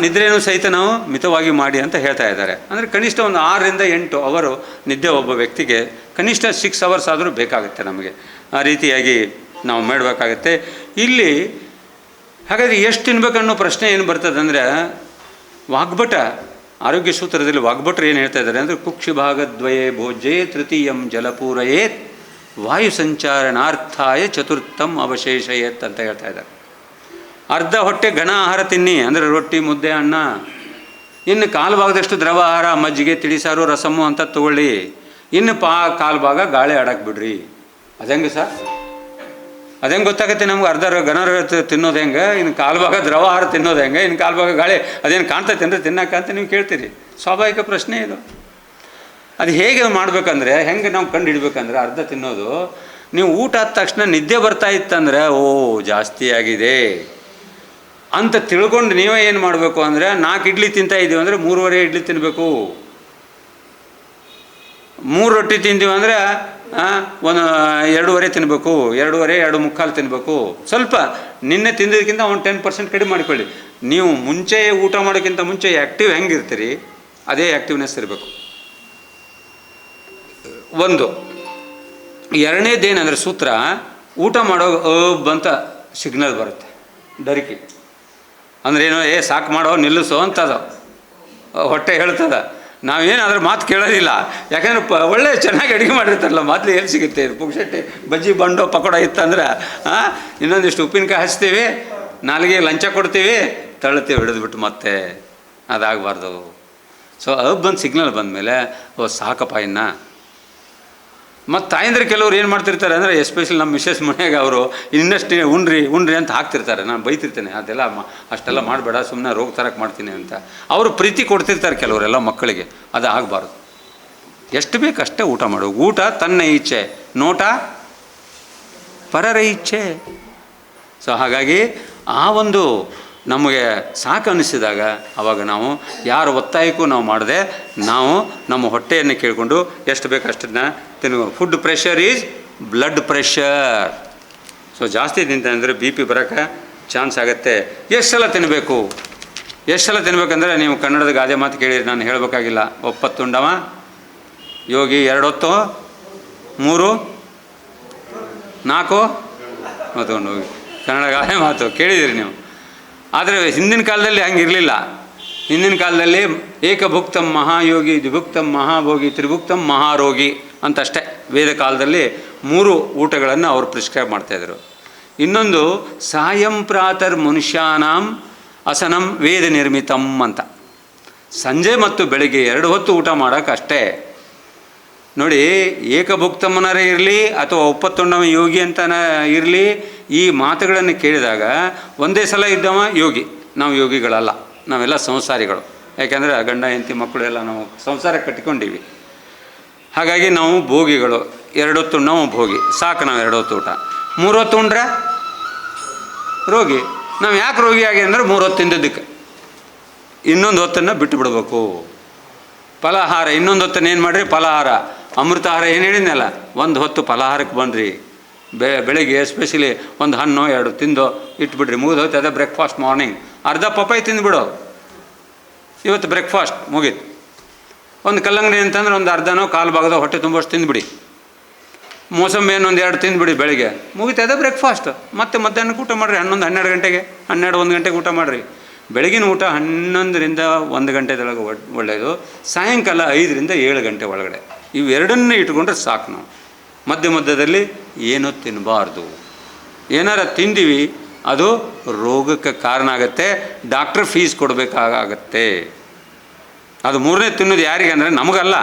ನಿದ್ರೆಯೂ ಸಹಿತ ನಾವು ಮಿತವಾಗಿ ಮಾಡಿ ಅಂತ ಹೇಳ್ತಾ ಇದ್ದಾರೆ. ಅಂದರೆ ಕನಿಷ್ಠ ಒಂದು 6-8 ಅವರು ನಿದ್ದೆ ಒಬ್ಬ ವ್ಯಕ್ತಿಗೆ ಕನಿಷ್ಠ 6 ಅವರ್ಸ್ ಆದರೂ ಬೇಕಾಗುತ್ತೆ ನಮಗೆ. ಆ ರೀತಿಯಾಗಿ ನಾವು ಮಾಡಬೇಕಾಗತ್ತೆ. ಇಲ್ಲಿ ಹಾಗಾದರೆ ಎಷ್ಟು ತಿನ್ಬೇಕನ್ನೋ ಪ್ರಶ್ನೆ ಏನು ಬರ್ತದೆ ಅಂದರೆ, ವಾಗ್ಭಟ ಆರೋಗ್ಯ ಸೂತ್ರದಲ್ಲಿ ವಾಗ್ಭಟ್ರು ಏನು ಹೇಳ್ತಾ ಇದ್ದಾರೆ ಅಂದರೆ, ಕುಕ್ಷಿ ಭಾಗದ್ವಯೇ ಭೋಜ್ಯೇ ತೃತೀಯಂ ಜಲಪೂರಯೇತ್ ವಾಯು ಸಂಚಾರಣಾರ್ಥಾಯ ಚತುರ್ಥಂ ಅವಶೇಷಯೇತ್ ಅಂತ ಹೇಳ್ತಾ ಇದ್ದಾರೆ. ಅರ್ಧ ಹೊಟ್ಟೆ ಘನ ಆಹಾರ ತಿನ್ನಿ, ಅಂದರೆ ರೊಟ್ಟಿ ಮುದ್ದೆ ಅನ್ನ. ಇನ್ನು ಕಾಲು ಭಾಗದಷ್ಟು ದ್ರವ ಆಹಾರ, ಮಜ್ಜಿಗೆ ತಿಳಿಸಾರು ರಸಮ್ಮು ಅಂತ ತಗೊಳ್ಳಿ. ಇನ್ನು ಕಾಲು ಭಾಗ ಗಾಳಿ ಆಡಕ್ಕೆ ಬಿಡ್ರಿ. ಅದಂಗೆ ಸರ್, ಅದೇಂಗೆ ಗೊತ್ತಾಗುತ್ತೆ ನಮ್ಗೆ? ಅರ್ಧ ಘನ ತಿನ್ನೋದು ಹೆಂಗೆ, ಇನ್ನು ಕಾಲು ಭಾಗ ದ್ರವ ಆಹಾರ ತಿನ್ನೋದು ಹೆಂಗೆ, ಇನ್ನು ಕಾಲು ಭಾಗ ಗಾಳಿ ಅದೇನು ಕಾಣ್ತೈತೆ ಅಂದರೆ ತಿನ್ನಕ್ಕೆ ಅಂತ ನೀವು ಕೇಳ್ತೀರಿ. ಸ್ವಾಭಾವಿಕ ಪ್ರಶ್ನೆ ಇದು. ಅದು ಹೇಗೆ ಮಾಡಬೇಕಂದ್ರೆ, ಹೆಂಗೆ ನಾವು ಕಂಡು ಹಿಡ್ಬೇಕಂದ್ರೆ, ಅರ್ಧ ತಿನ್ನೋದು, ನೀವು ಊಟ ಆದ ತಕ್ಷಣ ನಿದ್ದೆ ಬರ್ತಾ ಇತ್ತಂದರೆ ಓ ಜಾಸ್ತಿ ಆಗಿದೆ ಅಂತ ತಿಳ್ಕೊಂಡು ನೀವೇ ಏನು ಮಾಡಬೇಕು ಅಂದರೆ, 4 ಇಡ್ಲಿ ತಿಂತಾ ಇದ್ದೀವಿ ಅಂದರೆ 3.25 ಇಡ್ಲಿ ತಿನ್ನಬೇಕು. 3 ರೊಟ್ಟಿ ತಿಂತೀವಿ ಅಂದರೆ 2.25 ತಿನ್ನಬೇಕು, 2.25 2.25 ತಿನ್ನಬೇಕು. ಸ್ವಲ್ಪ ನಿನ್ನೆ ತಿಂದಿದ್ದಕ್ಕಿಂತ ಒಂದು 10% ಕಡಿಮೆ ಮಾಡಿಕೊಳ್ಳಿ. ನೀವು ಮುಂಚೆ ಊಟ ಮಾಡೋಕ್ಕಿಂತ ಮುಂಚೆ ಆ್ಯಕ್ಟಿವ್ ಹೆಂಗಿರ್ತೀರಿ ಅದೇ ಆ್ಯಕ್ಟಿವ್ನೆಸ್ ಇರಬೇಕು. ಒಂದು. ಎರಡನೇದೇನೆಂದರೆ ಸೂತ್ರ, ಊಟ ಮಾಡೋ ಅಂತ ಸಿಗ್ನಲ್ ಬರುತ್ತೆ, ಡರಿಕೆ ಅಂದ್ರೆ ಏನು, ಸಾಕು ಮಾಡೋ ನಿಲ್ಲಿಸೋ ಅಂತದ ಹೊಟ್ಟೆ ಹೇಳ್ತದ. ನಾವೇನಾದ್ರೂ ಮಾತು ಕೇಳೋದಿಲ್ಲ, ಯಾಕಂದ್ರೆ ಒಳ್ಳೆ ಚೆನ್ನಾಗಿ ಅಡುಗೆ ಮಾಡಿರ್ತಾರಲ್ಲ, ಮೊದಲು ಎಲ್ಲಿ ಸಿಗುತ್ತೆ ಪುಕ್ಷಟ್ಟೆ ಬಜ್ಜಿ ಬಂಡೋ ಪಕೋಡ ಇತ್ತಂದ್ರೆ ಇನ್ನೊಂದಿಷ್ಟು ಉಪ್ಪಿನಕಾಯಿ ಹಚ್ತೀವಿ, ನಾಲಿಗೆ ಲಂಚ ಕೊಡ್ತೀವಿ, ತಳ್ಳುತ್ತೀವಿ ಹಿಡಿದ್ಬಿಟ್ಟು ಮತ್ತೆ. ಅದಾಗಬಾರ್ದು. ಸೊ ಬಂದು ಸಿಗ್ನಲ್ ಬಂದಮೇಲೆ ಓ ಸಾಕಪ್ಪ ಇನ್ನು. ಮತ್ತು ತಾಯಂದ್ರೆ ಕೆಲವ್ರು ಏನು ಮಾಡ್ತಿರ್ತಾರೆ ಅಂದರೆ, ಎಸ್ಪೆಷಲಿ ನಮ್ಮ ಮಿಸ್ಸಸ್ ಮನೆಯಾಗ ಅವರು ಇನ್ನಷ್ಟು ಉಣ್ರಿ ಅಂತ ಹಾಕ್ತಿರ್ತಾರೆ. ನಾನು ಬೈತಿರ್ತೇನೆ, ಅದೆಲ್ಲ ಅಷ್ಟೆಲ್ಲ ಮಾಡಬೇಡ, ಸುಮ್ಮನೆ ರೋಗ ತರಕ್ಕೆ ಮಾಡ್ತೀನಿ ಅಂತ. ಅವರು ಪ್ರೀತಿ ಕೊಡ್ತಿರ್ತಾರೆ ಕೆಲವರೆಲ್ಲ ಮಕ್ಕಳಿಗೆ. ಅದು ಆಗಬಾರ್ದು. ಎಷ್ಟು ಬೇಕು ಅಷ್ಟೇ ಊಟ ಮಾಡು. ಊಟ ತನ್ನ ಇಚ್ಛೆ, ನೋಟ ಪರರ ಇಚ್ಛೆ. ಸೊ ಹಾಗಾಗಿ ಆ ಒಂದು ನಮಗೆ ಸಾಕು ಅನ್ನಿಸಿದಾಗ ಆವಾಗ ನಾವು ಯಾರ ಒತ್ತಾಯಕ್ಕೂ ನಾವು ಮಾಡದೆ ನಾವು ನಮ್ಮ ಹೊಟ್ಟೆಯನ್ನು ಕೇಳಿಕೊಂಡು ಎಷ್ಟು ಬೇಕು ಅಷ್ಟನ್ನು ತಿನ್ಬೇಕು. Food pressure is blood pressure. So ಜಾಸ್ತಿ ತಿಂತಂದರೆ BP ಬರೋಕ್ಕೆ ಚಾನ್ಸ್ ಆಗುತ್ತೆ. ಎಷ್ಟು ಸಲ ತಿನ್ನಬೇಕು, ಎಷ್ಟು ಸಲ ತಿನ್ಬೇಕಂದ್ರೆ, ನೀವು ಕನ್ನಡದ ಗಾದೆ ಮಾತು ಕೇಳಿರಿ, ನಾನು ಹೇಳಬೇಕಾಗಿಲ್ಲ. ಒಪ್ಪತ್ತುಂಡವ ಯೋಗಿ 2 ಹೊತ್ತು 3 4 ಮತ್ತೊಂದು ಹೋಗಿ ಕನ್ನಡ ಗಾದೆ ಮಾತು ಕೇಳಿದಿರಿ ನೀವು. ಆದರೆ ಹಿಂದಿನ ಕಾಲದಲ್ಲಿ ಹಂಗಿರಲಿಲ್ಲ. ಹಿಂದಿನ ಕಾಲದಲ್ಲಿ ಏಕಭುಕ್ತಂ ಮಹಾಯೋಗಿ, ದ್ವಿಭುಕ್ತಂ ಮಹಾಭೋಗಿ, ತ್ರಿಭುಕ್ತಂ ಮಹಾರೋಗಿ ಅಂತಷ್ಟೇ. ವೇದ ಕಾಲದಲ್ಲಿ 3 ಊಟಗಳನ್ನು ಅವರು ಪ್ರಿಸ್ಕ್ರೈಬ್ ಮಾಡ್ತಾಯಿದ್ರು. ಇನ್ನೊಂದು ಸಾಯಂ ಪ್ರಾತರ್ ಮನುಷ್ಯಾನಾಂ ಅಸನಂ ವೇದ ನಿರ್ಮಿತಂ ಅಂತ. ಸಂಜೆ ಮತ್ತು ಬೆಳಗ್ಗೆ 2 ಹೊತ್ತು ಊಟ ಮಾಡೋಕೆ ಅಷ್ಟೇ. ನೋಡಿ, ಏಕಭುಕ್ತಮ್ಮನರ ಇರಲಿ ಅಥವಾ ಒಪ್ಪತ್ತೊಂಡವ ಯೋಗಿ ಅಂತನ ಇರಲಿ, ಈ ಮಾತುಗಳನ್ನು ಕೇಳಿದಾಗ ಒಂದೇ ಸಲ ಇದ್ದವ ಯೋಗಿ. ನಾವು ಯೋಗಿಗಳಲ್ಲ, ನಾವೆಲ್ಲ ಸಂಸಾರಿಗಳು. ಯಾಕೆಂದರೆ ಗಂಡ ಹೆಂಡತಿ ಮಕ್ಕಳು ಎಲ್ಲ ನಾವು ಸಂಸಾರ ಕಟ್ಟಿಕೊಂಡಿವಿ. ಹಾಗಾಗಿ ನಾವು ಭೋಗಿಗಳು. 2 ಹೊತ್ತು ನಾವು ಭೋಗಿ, ಸಾಕು ನಾವು 2 ಹೊತ್ತು ಊಟ. 3 ಹೊತ್ತು ಉಂಡ್ರೆ ರೋಗಿ. ನಾವು ಯಾಕೆ ರೋಗಿ ಆಗಿ ಅಂದರೆ 3 ಹೊತ್ತು ತಿಂದಿದ್ದಕ್ಕೆ. ಇನ್ನೊಂದು ಹೊತ್ತನ್ನು ಬಿಟ್ಟು ಬಿಡಬೇಕು. ಫಲಾಹಾರ ಇನ್ನೊಂದು ಹೊತ್ತನ್ನು ಏನು ಮಾಡಿರಿ, ಫಲಾಹಾರ ಅಮೃತಾಹಾರ ಏನು ಹೇಳಿದ್ನಲ್ಲ, 1 ಹೊತ್ತು ಫಲಾಹಾರಕ್ಕೆ ಬನ್ನಿರಿ. ಬೆಳಗ್ಗೆ ಎಸ್ಪೆಷಲಿ ಒಂದು ಹಣ್ಣು 2 ತಿಂದು ಇಟ್ಬಿಡ್ರಿ, ಮುಗಿದು ಹೋಯ್ತು. ಅದೇ ಬ್ರೇಕ್ಫಾಸ್ಟ್. ಮಾರ್ನಿಂಗ್ ಅರ್ಧ ಪಪ್ಪಾಯಿ ತಿಂದುಬಿಡು, ಇವತ್ತು ಬ್ರೇಕ್ಫಾಸ್ಟ್ ಮುಗೀತು. ಒಂದು ಕಲ್ಲಂಗಡಿ ಅಂತಂದ್ರೆ ಒಂದು ಅರ್ಧನೋ ಕಾಲು ಭಾಗದ ಹೊಟ್ಟೆ ತುಂಬಷ್ಟು ತಿಂದುಬಿಡಿ. ಮೋಸಂಬಿ ಏನು 2 ತಿಂದುಬಿಡಿ, ಬೆಳಿಗ್ಗೆ ಮುಗೀತು. ಅದೇ ಬ್ರೇಕ್ಫಾಸ್ಟ್. ಮತ್ತು ಮಧ್ಯಾಹ್ನಕ್ಕೆ ಊಟ ಮಾಡಿರಿ, 11-12 ಗಂಟೆಗೆ, 12-1 ಗಂಟೆಗೆ ಊಟ ಮಾಡಿರಿ. ಬೆಳಗಿನ ಊಟ 11ರಿಂದ 1 ಗಂಟೆದೊಳಗೆ ಒಳ್ಳೆಯದು. ಸಾಯಂಕಾಲ 5ರಿಂದ 7 ಗಂಟೆ ಒಳಗಡೆ. ಇವೆರಡನ್ನೇ ಇಟ್ಕೊಂಡ್ರೆ ಸಾಕು. ನಾವು ಮಧ್ಯದಲ್ಲಿ ಏನೂ ತಿನ್ನಬಾರ್ದು. ಏನಾರ ತಿಂದೀವಿ ಅದು ರೋಗಕ್ಕೆ ಕಾರಣ ಆಗುತ್ತೆ, ಡಾಕ್ಟ್ರ್ ಫೀಸ್ ಕೊಡಬೇಕಾಗತ್ತೆ. ಅದು 3ನೇ ತಿನ್ನೋದು ಯಾರಿಗೆ ಅಂದರೆ ನಮಗಲ್ಲ,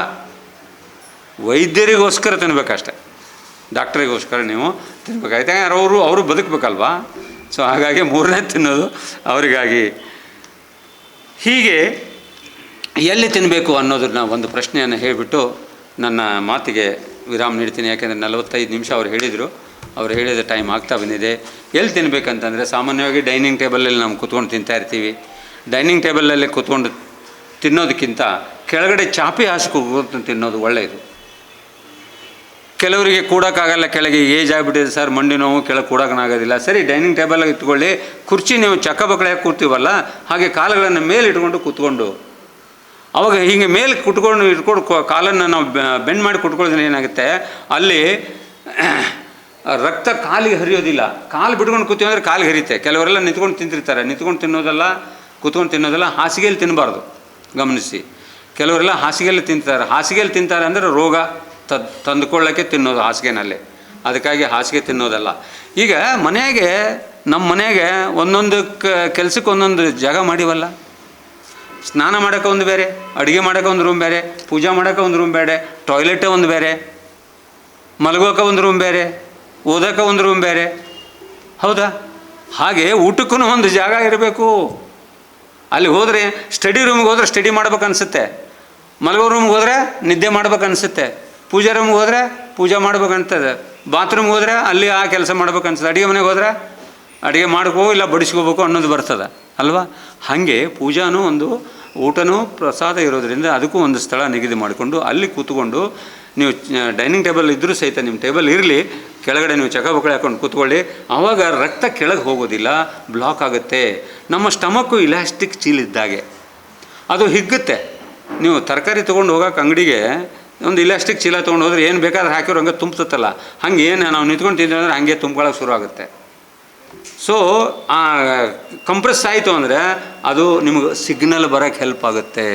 ವೈದ್ಯರಿಗೋಸ್ಕರ ತಿನ್ನಬೇಕಷ್ಟೆ. ಡಾಕ್ಟ್ರಿಗೋಸ್ಕರ ನೀವು ತಿನ್ಬೇಕಾಗುತ್ತೆ. ಅವರು ಬದುಕಬೇಕಲ್ವಾ. ಸೊ ಹಾಗಾಗಿ 3ನೇ ತಿನ್ನೋದು ಅವರಿಗಾಗಿ. ಹೀಗೆ ಎಲ್ಲಿ ತಿನ್ನಬೇಕು ಅನ್ನೋದನ್ನ ಒಂದು ಪ್ರಶ್ನೆಯನ್ನು ಹೇಳಿಬಿಟ್ಟು ನನ್ನ ಮಾತಿಗೆ ವಿರಾಮ ನೀಡ್ತೀನಿ. ಯಾಕೆಂದರೆ 45 ನಿಮಿಷ ಅವ್ರು ಹೇಳಿದರು. ಅವ್ರು ಹೇಳಿದ ಟೈಮ್ ಆಗ್ತಾ ಬಂದಿದೆ. ಎಲ್ಲಿ ತಿನ್ನಬೇಕಂತಂದರೆ, ಸಾಮಾನ್ಯವಾಗಿ ಡೈನಿಂಗ್ ಟೇಬಲಲ್ಲಿ ನಾವು ಕೂತ್ಕೊಂಡು ತಿಂತಾ ಇರ್ತೀವಿ. ಡೈನಿಂಗ್ ಟೇಬಲಲ್ಲಿ ಕೂತ್ಕೊಂಡು ತಿನ್ನೋದಕ್ಕಿಂತ ಕೆಳಗಡೆ ಚಾಪೆ ಹಾಸ್ಕೊಂಡು ತಿನ್ನೋದು ಒಳ್ಳೆಯದು. ಕೆಲವರಿಗೆ ಕೂಡೋಕ್ಕಾಗಲ್ಲ, ಕೆಳಗೆ ಏಜ್ ಆಗಿಬಿಟ್ಟಿದೆ ಸರ್, ಮಂಡಿ ನೋವು, ಕೆಳಗೆ ಕೂಡೋಕ್ಕಾಗೋದಿಲ್ಲ. ಸರಿ, ಡೈನಿಂಗ್ ಟೇಬಲ್ ಇಟ್ಕೊಳ್ಳಿ. ಕುರ್ಚಿ ನೀವು ಚಕ್ಕಬಕ್ಕಳೆಯಾಗಿ ಕೂರ್ತೀವಲ್ಲ ಹಾಗೆ ಕಾಲುಗಳನ್ನು ಮೇಲೆ ಇಟ್ಕೊಂಡು ಕೂತ್ಕೊಂಡು, ಅವಾಗ ಹೀಗೆ ಮೇಲೆ ಇಟ್ಕೊಂಡು ಕಾಲನ್ನು ನಾವು ಬೆಂಡ್ ಮಾಡಿ ಕುಟ್ಕೊಳ್ಳೋದ್ರಿಂದ ಏನಾಗುತ್ತೆ, ಅಲ್ಲಿ ರಕ್ತ ಕಾಲಿಗೆ ಹರಿಯೋದಿಲ್ಲ. ಕಾಲು ಬಿಟ್ಕೊಂಡು ಕೂತೀವಿ ಅಂದರೆ ಕಾಲಿಗೆ ಹರಿಯುತ್ತೆ. ಕೆಲವರೆಲ್ಲ ನಿಂತ್ಕೊಂಡು ತಿಂತಿರ್ತಾರೆ. ನಿಂತ್ಕೊಂಡು ತಿನ್ನೋದಲ್ಲ, ಕೂತ್ಕೊಂಡು ತಿನ್ನೋದಲ್ಲ. ಹಾಸಿಗೆಯಲ್ಲಿ ತಿನ್ನಬಾರ್ದು, ಗಮನಿಸಿ. ಕೆಲವರೆಲ್ಲ ಹಾಸಿಗೆಯಲ್ಲಿ ತಿಂತಾರೆ. ಹಾಸಿಗೆಯಲ್ಲಿ ತಿಂತಾರೆ ಅಂದರೆ ರೋಗ ತಂದುಕೊಳ್ಳೋಕ್ಕೆ ತಿನ್ನೋದು ಹಾಸಿಗೆನಲ್ಲೇ. ಅದಕ್ಕಾಗಿ ಹಾಸಿಗೆ ತಿನ್ನೋದಲ್ಲ. ಈಗ ನಮ್ಮ ಮನೆಗೆ ಒಂದೊಂದು ಕೆಲಸಕ್ಕೆ ಒಂದೊಂದು ಜಾಗ ಮಾಡಿವಲ್ಲ. ಸ್ನಾನ ಮಾಡೋಕೆ ಒಂದು ಬೇರೆ, ಅಡುಗೆ ಮಾಡೋಕೆ ಒಂದು ರೂಮ್ ಬೇರೆ, ಪೂಜೆ ಮಾಡೋಕೆ ಒಂದು ರೂಮ್ ಬೇರೆ, ಟಾಯ್ಲೆಟೇ ಒಂದು ಬೇರೆ, ಮಲಗೋಕೆ ಒಂದು ರೂಮ್ ಬೇರೆ, ಓದೋಕೆ ಒಂದು ರೂಮ್ ಬೇರೆ. ಹೌದಾ? ಹಾಗೆ ಊಟಕ್ಕೂ ಒಂದು ಜಾಗ ಇರಬೇಕು. ಅಲ್ಲಿ ಹೋದರೆ ಸ್ಟಡಿ ರೂಮ್ಗೆ ಹೋದರೆ ಸ್ಟಡಿ ಮಾಡ್ಬೇಕು ಅನಿಸುತ್ತೆ, ಮಲಗೋ ರೂಮ್ಗೆ ಹೋದರೆ ನಿದ್ದೆ ಮಾಡ್ಬೇಕು ಅನಿಸುತ್ತೆ, ಪೂಜೆ ರೂಮ್ಗೆ ಹೋದರೆ ಪೂಜೆ ಮಾಡ್ಬೇಕು ಅನ್ತದೆ, ಬಾತ್ರೂಮ್ಗೆ ಹೋದರೆ ಅಲ್ಲಿ ಆ ಕೆಲಸ ಮಾಡ್ಬೇಕು ಅನ್ಸುತ್ತೆ, ಅಡುಗೆ ಮನೆಗೆ ಹೋದರೆ ಅಡುಗೆ ಮಾಡ್ಕೋ ಇಲ್ಲ ಬಡಿಸ್ಕೋಬೇಕು ಅನ್ನೋದು ಬರ್ತದೆ ಅಲ್ವಾ? ಹಾಗೆ ಪೂಜಾನೂ ಒಂದು, ಊಟನೂ ಪ್ರಸಾದ ಇರೋದರಿಂದ ಅದಕ್ಕೂ ಒಂದು ಸ್ಥಳ ನಿಗದಿ ಮಾಡಿಕೊಂಡು ಅಲ್ಲಿ ಕೂತ್ಕೊಂಡು, ನೀವು ಡೈನಿಂಗ್ ಟೇಬಲ್ ಇದ್ದರೂ ಸಹಿತ ನಿಮ್ಮ ಟೇಬಲ್ ಇರಲಿ, ಕೆಳಗಡೆ ನೀವು ಚಕಬಕಳೆ ಹಾಕೊಂಡು ಕೂತ್ಕೊಳ್ಳಿ. ಆವಾಗ ರಕ್ತ ಕೆಳಗೆ ಹೋಗೋದಿಲ್ಲ, ಬ್ಲಾಕ್ ಆಗುತ್ತೆ. ನಮ್ಮ ಸ್ಟಮಕ್ಕು ಇಲಾಸ್ಟಿಕ್ ಚೀಲಿದ್ದಾಗೆ ಅದು ಹಿಗ್ಗುತ್ತೆ. ನೀವು ತರಕಾರಿ ತೊಗೊಂಡು ಹೋಗೋಕೆ ಅಂಗಡಿಗೆ ಒಂದು ಇಲಾಸ್ಟಿಕ್ ಚೀಲ ತೊಗೊಂಡು ಹೋದ್ರೆ ಏನು ಬೇಕಾದ್ರೆ ಹಾಕಿರೋ ಹಂಗೆ ತುಂಬ್ತತ್ತಲ್ಲ, ಹಂಗೆ ಏನು ನಾವು ನಿಂತ್ಕೊಂಡು ತಿಂತೀವಿ ಅಂದರೆ ಹಾಗೆ ತುಂಬ್ಕೊಳ್ಳೋಕೆ ಶುರು ಆಗುತ್ತೆ. ಸೊ ಆ ಕಂಪ್ರೆಸ್ ಆಯಿತು ಅಂದರೆ ಅದು ನಿಮಗೆ ಸಿಗ್ನಲ್ ಬರೋಕ್ಕೆ ಹೆಲ್ಪ್ ಆಗುತ್ತೆ,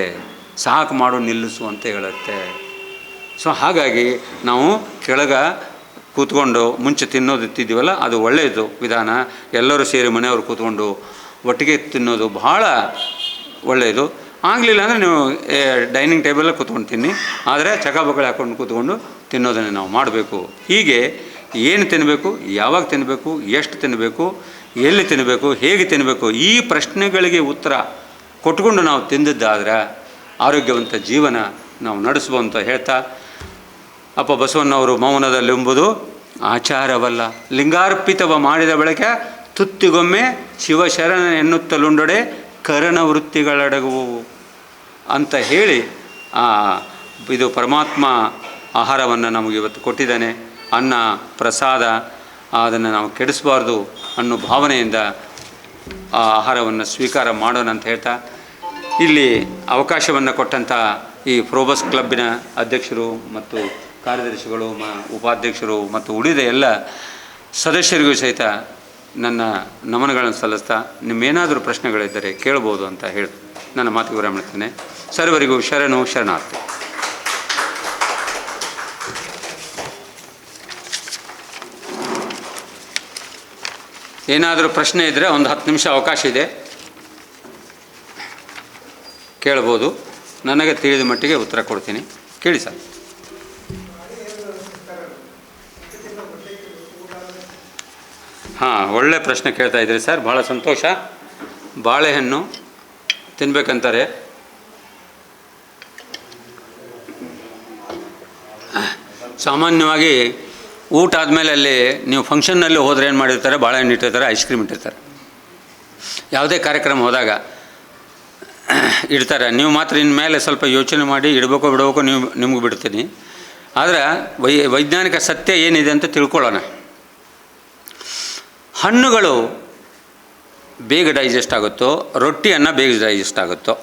ಸಾಕು ಮಾಡು ನಿಲ್ಲಿಸು ಅಂತ ಹೇಳುತ್ತೆ. ಸೊ ಹಾಗಾಗಿ ನಾವು ಕೆಳಗೆ ಕೂತ್ಕೊಂಡು ಮುಂಚೆ ತಿನ್ನೋದಿತ್ತಿದ್ದೀವಲ್ಲ ಅದು ಒಳ್ಳೆಯದು ವಿಧಾನ. ಎಲ್ಲರೂ ಸೇರಿ ಮನೆಯವರು ಕೂತ್ಕೊಂಡು ಒಟ್ಟಿಗೆ ತಿನ್ನೋದು ಭಾಳ ಒಳ್ಳೆಯದು. ಆಗಲಿಲ್ಲ ಅಂದರೆ ನೀವು ಡೈನಿಂಗ್ ಟೇಬಲಲ್ಲಿ ಕೂತ್ಕೊಂಡು ತಿನ್ನಿ, ಆದರೆ ಚಕಬಕಳೆ ಹಾಕ್ಕೊಂಡು ಕೂತ್ಕೊಂಡು ತಿನ್ನೋದನ್ನು ನಾವು ಮಾಡಬೇಕು. ಹೀಗೆ ಏನು ತಿನ್ನಬೇಕು, ಯಾವಾಗ ತಿನ್ನಬೇಕು, ಎಷ್ಟು ತಿನ್ನಬೇಕು, ಎಲ್ಲಿ ತಿನ್ನಬೇಕು, ಹೇಗೆ ತಿನ್ನಬೇಕು, ಈ ಪ್ರಶ್ನೆಗಳಿಗೆ ಉತ್ತರ ಕೊಟ್ಕೊಂಡು ನಾವು ತಿಂದಿದ್ದಾದ್ರೆ ಆರೋಗ್ಯವಂತ ಜೀವನ ನಾವು ನಡೆಸ್ಬೋದು ಅಂತ ಹೇಳ್ತಾ, ಅಪ್ಪ ಬಸವಣ್ಣವರು ಮೌನದಲ್ಲೆಂಬುದು ಆಚಾರವಲ್ಲ, ಲಿಂಗಾರ್ಪಿತವ ಮಾಡಿದ ಬಳಿಕ ತುತ್ತಿಗೊಮ್ಮೆ ಶಿವಶರಣ ಎನ್ನುತ್ತಲುಂಡೊಡೆ ಕರಣ ವೃತ್ತಿಗಳಡಗುವು ಅಂತ ಹೇಳಿ, ಇದು ಪರಮಾತ್ಮ ಆಹಾರವನ್ನು ನಮಗೆ ಇವತ್ತು ಕೊಟ್ಟಿದ್ದಾನೆ. ಅನ್ನ ಪ್ರಸಾದ, ಅದನ್ನು ನಾವು ಕೆಡಿಸಬಾರ್ದು ಅನ್ನೋ ಭಾವನೆಯಿಂದ ಆ ಆಹಾರವನ್ನು ಸ್ವೀಕಾರ ಮಾಡೋಣ ಅಂತ ಹೇಳ್ತಾ, ಇಲ್ಲಿ ಅವಕಾಶವನ್ನು ಕೊಟ್ಟಂಥ ಈ ಫ್ರೋಬಸ್ ಕ್ಲಬ್ಬಿನ ಅಧ್ಯಕ್ಷರು ಮತ್ತು ಕಾರ್ಯದರ್ಶಿಗಳು, ಉಪಾಧ್ಯಕ್ಷರು ಮತ್ತು ಉಳಿದ ಎಲ್ಲ ಸದಸ್ಯರಿಗೂ ಸಹಿತ ನನ್ನ ನಮನಗಳನ್ನು ಸಲ್ಲಿಸ್ತಾ, ನಿಮ್ಮೇನಾದರೂ ಪ್ರಶ್ನೆಗಳಿದ್ದರೆ ಕೇಳ್ಬೋದು ಅಂತ ಹೇಳಿ ನನ್ನ ಮಾತಿಗೆ ವಿರಾಮ ಮಾಡ್ತೇನೆ. ಸರ್ವರಿಗೂ ಶರಣು ಶರಣಾರ್ಥಿ. ಏನಾದರೂ ಪ್ರಶ್ನೆ ಇದ್ದರೆ ಒಂದು 10 ನಿಮಿಷ ಅವಕಾಶ ಇದೆ, ಕೇಳ್ಬೋದು. ನನಗೆ ತಿಳಿದ ಮಟ್ಟಿಗೆ ಉತ್ತರ ಕೊಡ್ತೀನಿ. ಕೇಳಿ ಸರ್. ಹಾಂ, ಒಳ್ಳೆ ಪ್ರಶ್ನೆ ಕೇಳ್ತಾ ಇದ್ದೀರಿ ಸರ್, ಭಾಳ ಸಂತೋಷ. ಬಾಳೆಹಣ್ಣು ತಿನ್ಬೇಕಂತಾರೆ. ಸಾಮಾನ್ಯವಾಗಿ ಊಟ ಆದಮೇಲೆ ಅಲ್ಲಿ ನೀವು ಫಂಕ್ಷನ್ನಲ್ಲಿ ಹೋದರೆ ಏನು ಮಾಡಿರ್ತಾರೆ, ಬಾಳೆಹಣ್ಣು ಇಟ್ಟಿರ್ತಾರೆ, ಐಸ್ ಕ್ರೀಮ್ ಇಟ್ಟಿರ್ತಾರೆ. ಯಾವುದೇ ಕಾರ್ಯಕ್ರಮ ಹೋದಾಗ ಇಡ್ತಾರೆ. ನೀವು ಮಾತ್ರ ಇನ್ಮೇಲೆ ಸ್ವಲ್ಪ ಯೋಚನೆ ಮಾಡಿ ಇಡಬೇಕೋ ಬಿಡಬೇಕೋ ನಿಮ್ಗೆ ಬಿಡ್ತೀನಿ. ಆದರೆ ವೈಜ್ಞಾನಿಕ ಸತ್ಯ ಏನಿದೆ ಅಂತ ತಿಳ್ಕೊಳ್ಳೋಣ. ಹಣ್ಣುಗಳು ಬೇಗ ಡೈಜೆಸ್ಟ್ ಆಗುತ್ತೋ, ರೊಟ್ಟಿ ಅನ್ನ ಬೇಗ ಡೈಜೆಸ್ಟ್ ಆಗುತ್ತೋ?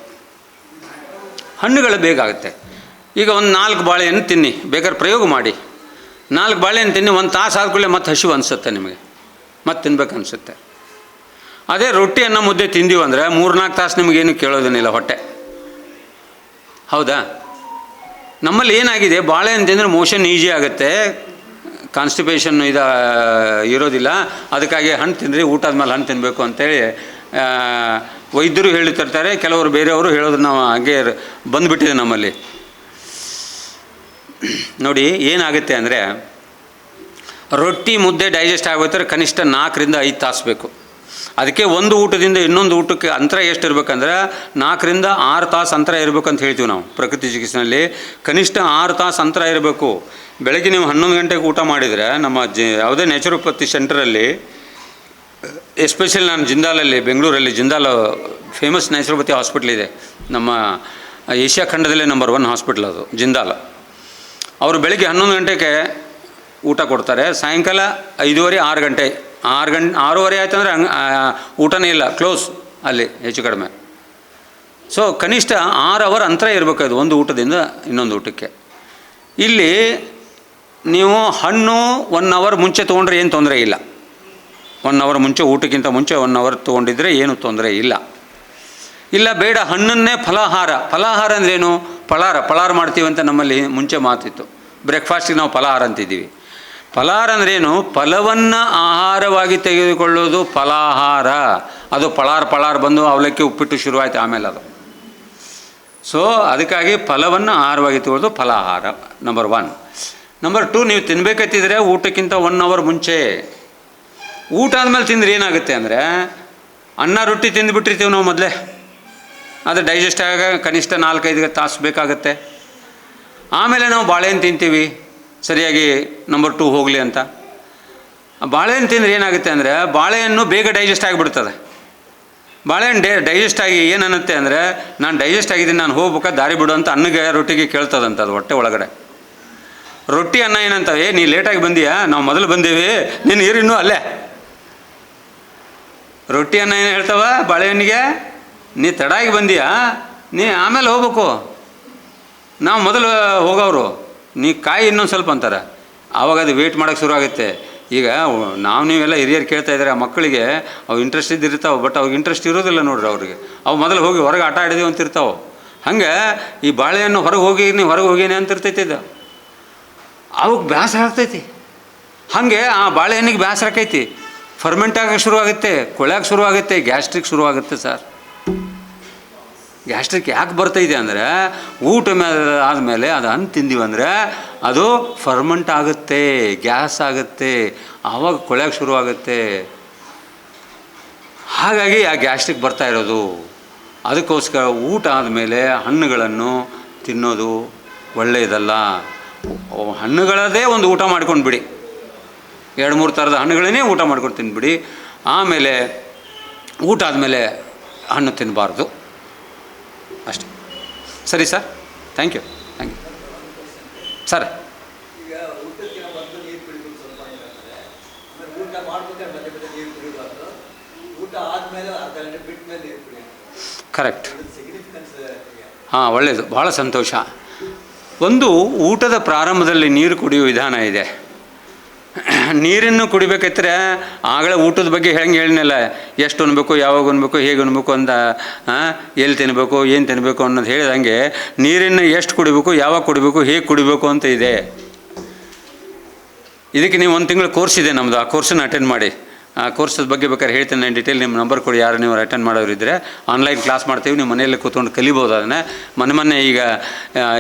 ಹಣ್ಣುಗಳು ಬೇಗ ಆಗುತ್ತೆ. ಈಗ ಒಂದು 4 ಬಾಳೆಹಣ್ಣು ತಿನ್ನಿ, ಬೇಕಾದ್ರೆ ಪ್ರಯೋಗ ಮಾಡಿ. 4 ಬಾಳೆಹಣ್ಣು ತಿನ್ನಿ, 1 ತಾಸು ಆದ್ಕೊಳ್ಳೆ ಮತ್ತೆ ಹಸಿವು ಅನಿಸುತ್ತೆ ನಿಮಗೆ, ಮತ್ತೆ ತಿನ್ಬೇಕು ಅನಿಸುತ್ತೆ. ಅದೇ ರೊಟ್ಟಿ ಅನ್ನ ಮುದ್ದೆ ತಿಂದೀವಿ ಅಂದರೆ 3-4 ತಾಸು ನಿಮಗೇನು ಕೇಳೋದೇನಿಲ್ಲ ಹೊಟ್ಟೆ. ಹೌದಾ? ನಮ್ಮಲ್ಲಿ ಏನಾಗಿದೆ, ಬಾಳೆಹಣ್ಣು ತಿಂದರೆ ಮೋಷನ್ ಈಸಿ ಆಗುತ್ತೆ, ಕಾನ್ಸ್ಟಿಪೇಷನ್ ಇರೋದಿಲ್ಲ. ಅದಕ್ಕಾಗಿ ಹಣ್ಣು ತಿಂದರೆ ಊಟ ಆದ್ಮೇಲೆ ಹಣ್ಣು ತಿನ್ನಬೇಕು ಅಂತೇಳಿ ವೈದ್ಯರು ಹೇಳ್ತಿರ್ತಾರೆ. ಕೆಲವರು ಬೇರೆಯವರು ಹೇಳೋದು ನಾವು ಹಾಗೆ ಬಂದುಬಿಟ್ಟಿದೆ ನಮ್ಮಲ್ಲಿ. ನೋಡಿ ಏನಾಗುತ್ತೆ ಅಂದರೆ, ರೊಟ್ಟಿ ಮುದ್ದೆ ಡೈಜೆಸ್ಟ್ ಆಗೋತ್ತರ ಕನಿಷ್ಠ 4ರಿಂದ 5 ತಾಸು ಬೇಕು. ಅದಕ್ಕೆ ಒಂದು ಊಟದಿಂದ ಇನ್ನೊಂದು ಊಟಕ್ಕೆ ಅಂತರ ಎಷ್ಟು ಇರಬೇಕಂದ್ರೆ 4ರಿಂದ 6 ತಾಸು ಅಂತರ ಇರಬೇಕು ಅಂತ ಹೇಳ್ತೀವಿ ನಾವು ಪ್ರಕೃತಿ ಚಿಕಿತ್ಸೆಯಲ್ಲಿ. ಕನಿಷ್ಠ 6 ತಾಸು ಅಂತರ ಇರಬೇಕು. ಬೆಳಗ್ಗೆ ನೀವು 11 ಗಂಟೆಗೆ ಊಟ ಮಾಡಿದರೆ ನಮ್ಮ ಯಾವುದೇ ನ್ಯಾಚುರೋಪತಿ ಸೆಂಟರಲ್ಲಿ, ಎಸ್ಪೆಷಲಿ ನಾನು ಜಿಂದಾಲಲ್ಲಿ, ಬೆಂಗಳೂರಲ್ಲಿ ಜಿಂದಾಲ್ ಫೇಮಸ್ ನ್ಯಾಚುರೋಪತಿ ಹಾಸ್ಪಿಟ್ಲ್ ಇದೆ. ನಮ್ಮ ಏಷ್ಯಾ ಖಂಡದಲ್ಲೇ ನಂಬರ್ 1 ಹಾಸ್ಪಿಟ್ಲ್ ಅದು ಜಿಂದಾಲ್. ಅವರು ಬೆಳಗ್ಗೆ 11 ಗಂಟೆಗೆ ಊಟ ಕೊಡ್ತಾರೆ. ಸಾಯಂಕಾಲ 5:30 6 ಗಂಟೆ 6:30 ಆಯ್ತು ಅಂದರೆ ಊಟನೇ ಇಲ್ಲ, ಕ್ಲೋಸ್ ಅಲ್ಲಿ ಹೆಚ್ಚು ಕಡಿಮೆ. ಸೊ ಕನಿಷ್ಠ 6 ಅವರ್ ಅಂತರ ಇರಬೇಕು ಅದು ಒಂದು ಊಟದಿಂದ ಇನ್ನೊಂದು ಊಟಕ್ಕೆ. ಇಲ್ಲಿ ನೀವು ಹಣ್ಣು 1 ಅವರ್ ಮುಂಚೆ ತೊಗೊಂಡ್ರೆ ಏನು ತೊಂದರೆ ಇಲ್ಲ. 1 ಅವರ್ ಮುಂಚೆ, ಊಟಕ್ಕಿಂತ ಮುಂಚೆ 1 ಅವರ್ ತೊಗೊಂಡಿದ್ರೆ ಏನು ತೊಂದರೆ ಇಲ್ಲ. ಇಲ್ಲ ಬೇಡ ಹಣ್ಣನ್ನೇ ಫಲಾಹಾರ ಅಂದ್ರೇನು? ಪಳಾರ ಮಾಡ್ತೀವಿ ಅಂತ ನಮ್ಮಲ್ಲಿ ಮುಂಚೆ ಮಾತಿತ್ತು. ಬ್ರೇಕ್ಫಾಸ್ಟಿಗೆ ನಾವು ಫಲಾಹಾರ ಅಂತಿದ್ದೀವಿ. ಫಲಾಹಾರ ಅಂದ್ರೇನು? ಫಲವನ್ನು ಆಹಾರವಾಗಿ ತೆಗೆದುಕೊಳ್ಳೋದು ಫಲಾಹಾರ. ಅದು ಪಳಾರ್ ಬಂದು ಅವಲಕ್ಕಿ ಉಪ್ಪಿಟ್ಟು ಶುರುವಾಯಿತು ಆಮೇಲೆ ಅದು. ಸೊ ಅದಕ್ಕಾಗಿ ಫಲವನ್ನು ಆಹಾರವಾಗಿ ತಗೊಳ್ಳೋದು ಫಲಾಹಾರ, ನಂಬರ್ 1. ನಂಬರ್ 2, ನೀವು ತಿನ್ನಬೇಕತ್ತಿದ್ರೆ ಊಟಕ್ಕಿಂತ 1 ಅವರ್ ಮುಂಚೆ. ಊಟ ಆದಮೇಲೆ ತಿಂದರೆ ಏನಾಗುತ್ತೆ ಅಂದರೆ, ಅನ್ನ ರೊಟ್ಟಿ ತಿಂದುಬಿಟ್ಟಿರ್ತೀವಿ ನಾವು ಮೊದಲೇ, ಅದು ಡೈಜೆಸ್ಟ್ ಆಗ ಕನಿಷ್ಠ 4-5 ತಾಸು ಬೇಕಾಗುತ್ತೆ. ಆಮೇಲೆ ನಾವು ಬಾಳೆಹಣ್ಣು ತಿಂತೀವಿ ಸರಿಯಾಗಿ ನಂಬರ್ 2 ಹೋಗಲಿ ಅಂತ. ಬಾಳೆಹಣ್ಣು ತಿಂದರೆ ಏನಾಗುತ್ತೆ ಅಂದರೆ, ಬಾಳೆಹಣ್ಣು ಬೇಗ ಡೈಜೆಸ್ಟ್ ಆಗಿಬಿಡ್ತದೆ. ಬಾಳೆಹಣ್ಣು ಡೈಜೆಸ್ಟ್ ಆಗಿ ಏನನ್ನುತ್ತೆ ಅಂದರೆ, ನಾನು ಡೈಜೆಸ್ಟ್ ಆಗಿದ್ದೀನಿ, ನಾನು ಹೋಗ್ಬೇಕಾ ದಾರಿ ಬಿಡು ಅಂತ ಅನ್ನಗೆ ರೊಟ್ಟಿಗೆ ಕೇಳ್ತದಂತ ಅದು ಹೊಟ್ಟೆ ಒಳಗಡೆ. ರೊಟ್ಟಿ ಅನ್ನ ಏನಂತವೆ, ನೀ ಲೇಟಾಗಿ ಬಂದೀಯಾ, ನಾವು ಮೊದಲು ಬಂದೀವಿ, ನೀನು ನೀರಿನ್ನೂ ಅಲ್ಲೇ. ರೊಟ್ಟಿ ಅನ್ನ ಏನು ಹೇಳ್ತಾವ ಬಾಳೆಹಣ್ಣಿಗೆ, ನೀ ತಡಾಗಿ ಬಂದೀಯಾ, ನೀ ಆಮೇಲೆ ಹೋಗ್ಬೇಕು, ನಾವು ಮೊದಲು ಹೋಗೋರು, ನೀ ಕಾಯಿ ಇನ್ನೊಂದು ಸ್ವಲ್ಪ ಅಂತಾರೆ. ಆವಾಗ ಅದು ವೆಯ್ಟ್ ಮಾಡೋಕ್ಕೆ ಶುರು ಆಗುತ್ತೆ. ಈಗ ನೀವೆಲ್ಲ ಹಿರಿಯರು ಕೇಳ್ತಾ ಇದ್ದಾರೆ, ಆ ಮಕ್ಕಳಿಗೆ ಅವು ಇಂಟ್ರೆಸ್ಟ್ ಇದ್ದಿರ್ತಾವೆ, ಬಟ್ ಅವ್ರಿಗೆ ಇಂಟ್ರೆಸ್ಟ್ ಇರೋದಿಲ್ಲ ನೋಡ್ರಿ ಅವ್ರಿಗೆ. ಅವು ಮೊದಲು ಹೋಗಿ ಹೊರಗೆ ಆಟ ಆಡಿದೀವಿ ಅಂತಿರ್ತಾವೆ. ಹಂಗೆ ಈ ಬಾಳೆಹಣ್ಣು ಹೊರಗೆ ಹೋಗೀನಿ ಅಂತಿರ್ತೈತಿ. ಇದು ಅವಕ್ಕೆ ಬೇಸರ ಆಗ್ತೈತಿ. ಹಾಗೆ ಆ ಬಾಳೆಹಣ್ಣಿಗೆ ಬೇಸರ ಆಕೈತಿ, ಫರ್ಮೆಂಟ್ ಆಗೋಕ್ಕೆ ಶುರುವಾಗುತ್ತೆ, ಕೊಳೆಯೋಕ್ಕೆ ಶುರುವಾಗುತ್ತೆ, ಗ್ಯಾಸ್ಟ್ರಿಕ್ ಶುರುವಾಗುತ್ತೆ ಸರ್. ಗ್ಯಾಸ್ಟ್ರಿಕ್ ಯಾಕೆ ಬರ್ತೈತೆ ಅಂದರೆ, ಊಟ ಆದಮೇಲೆ ಅದು ಹಣ್ಣು ತಿಂದೀವಂದರೆ ಅದು ಫರ್ಮೆಂಟ್ ಆಗುತ್ತೆ, ಗ್ಯಾಸ್ ಆಗುತ್ತೆ, ಆವಾಗ ಕೊಳೆಯೋಕ್ಕೆ ಶುರುವಾಗುತ್ತೆ. ಹಾಗಾಗಿ ಆ ಗ್ಯಾಸ್ಟ್ರಿಕ್ ಬರ್ತಾ ಇರೋದು. ಅದಕ್ಕೋಸ್ಕರ ಊಟ ಆದಮೇಲೆ ಹಣ್ಣುಗಳನ್ನು ತಿನ್ನೋದು ಒಳ್ಳೆಯದಲ್ಲ. ಹಣ್ಣುಗಳದೇ ಒಂದು ಊಟ ಮಾಡ್ಕೊಂಡು ಬಿಡಿ, 2-3 ಥರದ ಹಣ್ಣುಗಳನ್ನೇ ಊಟ ಮಾಡ್ಕೊಂಡು ತಿಂದುಬಿಡಿ. ಆಮೇಲೆ ಊಟ ಆದಮೇಲೆ ಹಣ್ಣು ತಿನ್ನಬಾರ್ದು ಅಷ್ಟೇ. ಸರಿ sir, thank you sir. Correct. ಹಾಂ, ಒಳ್ಳೆಯದು, ಭಾಳ ಸಂತೋಷ. ಒಂದು ಊಟದ ಪ್ರಾರಂಭದಲ್ಲಿ ನೀರು ಕುಡಿಯುವ ವಿಧಾನ ಇದೆ. ನೀರನ್ನು ಕುಡಿಬೇಕಾದ್ರೆ ಆಗಲೇ ಊಟದ ಬಗ್ಗೆ ಹೆಂಗೆ ಹೇಳಿನಲ್ಲ, ಎಷ್ಟು ಉಣ್ಬೇಕು, ಯಾವಾಗ ಉಣ್ಬೇಕು, ಹೇಗೆ ಉಣ್ಬೇಕು ಅಂತ, ಎಲ್ಲಿ ತಿನ್ನಬೇಕು, ಏನು ತಿನ್ನಬೇಕು ಅನ್ನೋದು ಹೇಳಿದಂಗೆ ನೀರನ್ನು ಎಷ್ಟು ಕುಡಿಬೇಕು, ಯಾವಾಗ ಕುಡಿಬೇಕು, ಹೇಗೆ ಕುಡಿಬೇಕು ಅಂತ ಇದೆ. ಇದಕ್ಕೆ ನೀವು 1 ತಿಂಗಳು ಕೋರ್ಸ್ ಇದೆ ನಮ್ಮದು, ಆ ಕೋರ್ಸನ್ನು ಅಟೆಂಡ್ ಮಾಡಿ. ಆ ಕೋರ್ಸದ ಬಗ್ಗೆ ಬೇಕಾದ್ರೆ ಹೇಳ್ತೇನೆ ನಾನು ಡೀಟೇಲ್. ನಿಮ್ಮ ನಂಬರ್ ಕೊಡಿ, ಯಾರು ನೀವು ಅಟೆಂಡ್ ಮಾಡೋರಿದ್ದರೆ. ಆನ್ಲೈನ್ ಕ್ಲಾಸ್ ಮಾಡ್ತೀವಿ, ನೀವು ಮನೆಯಲ್ಲೇ ಕೂತ್ಕೊಂಡು ಕಲಿಬೋದು ಅದನ್ನು. ಮೊನ್ನೆ ಈಗ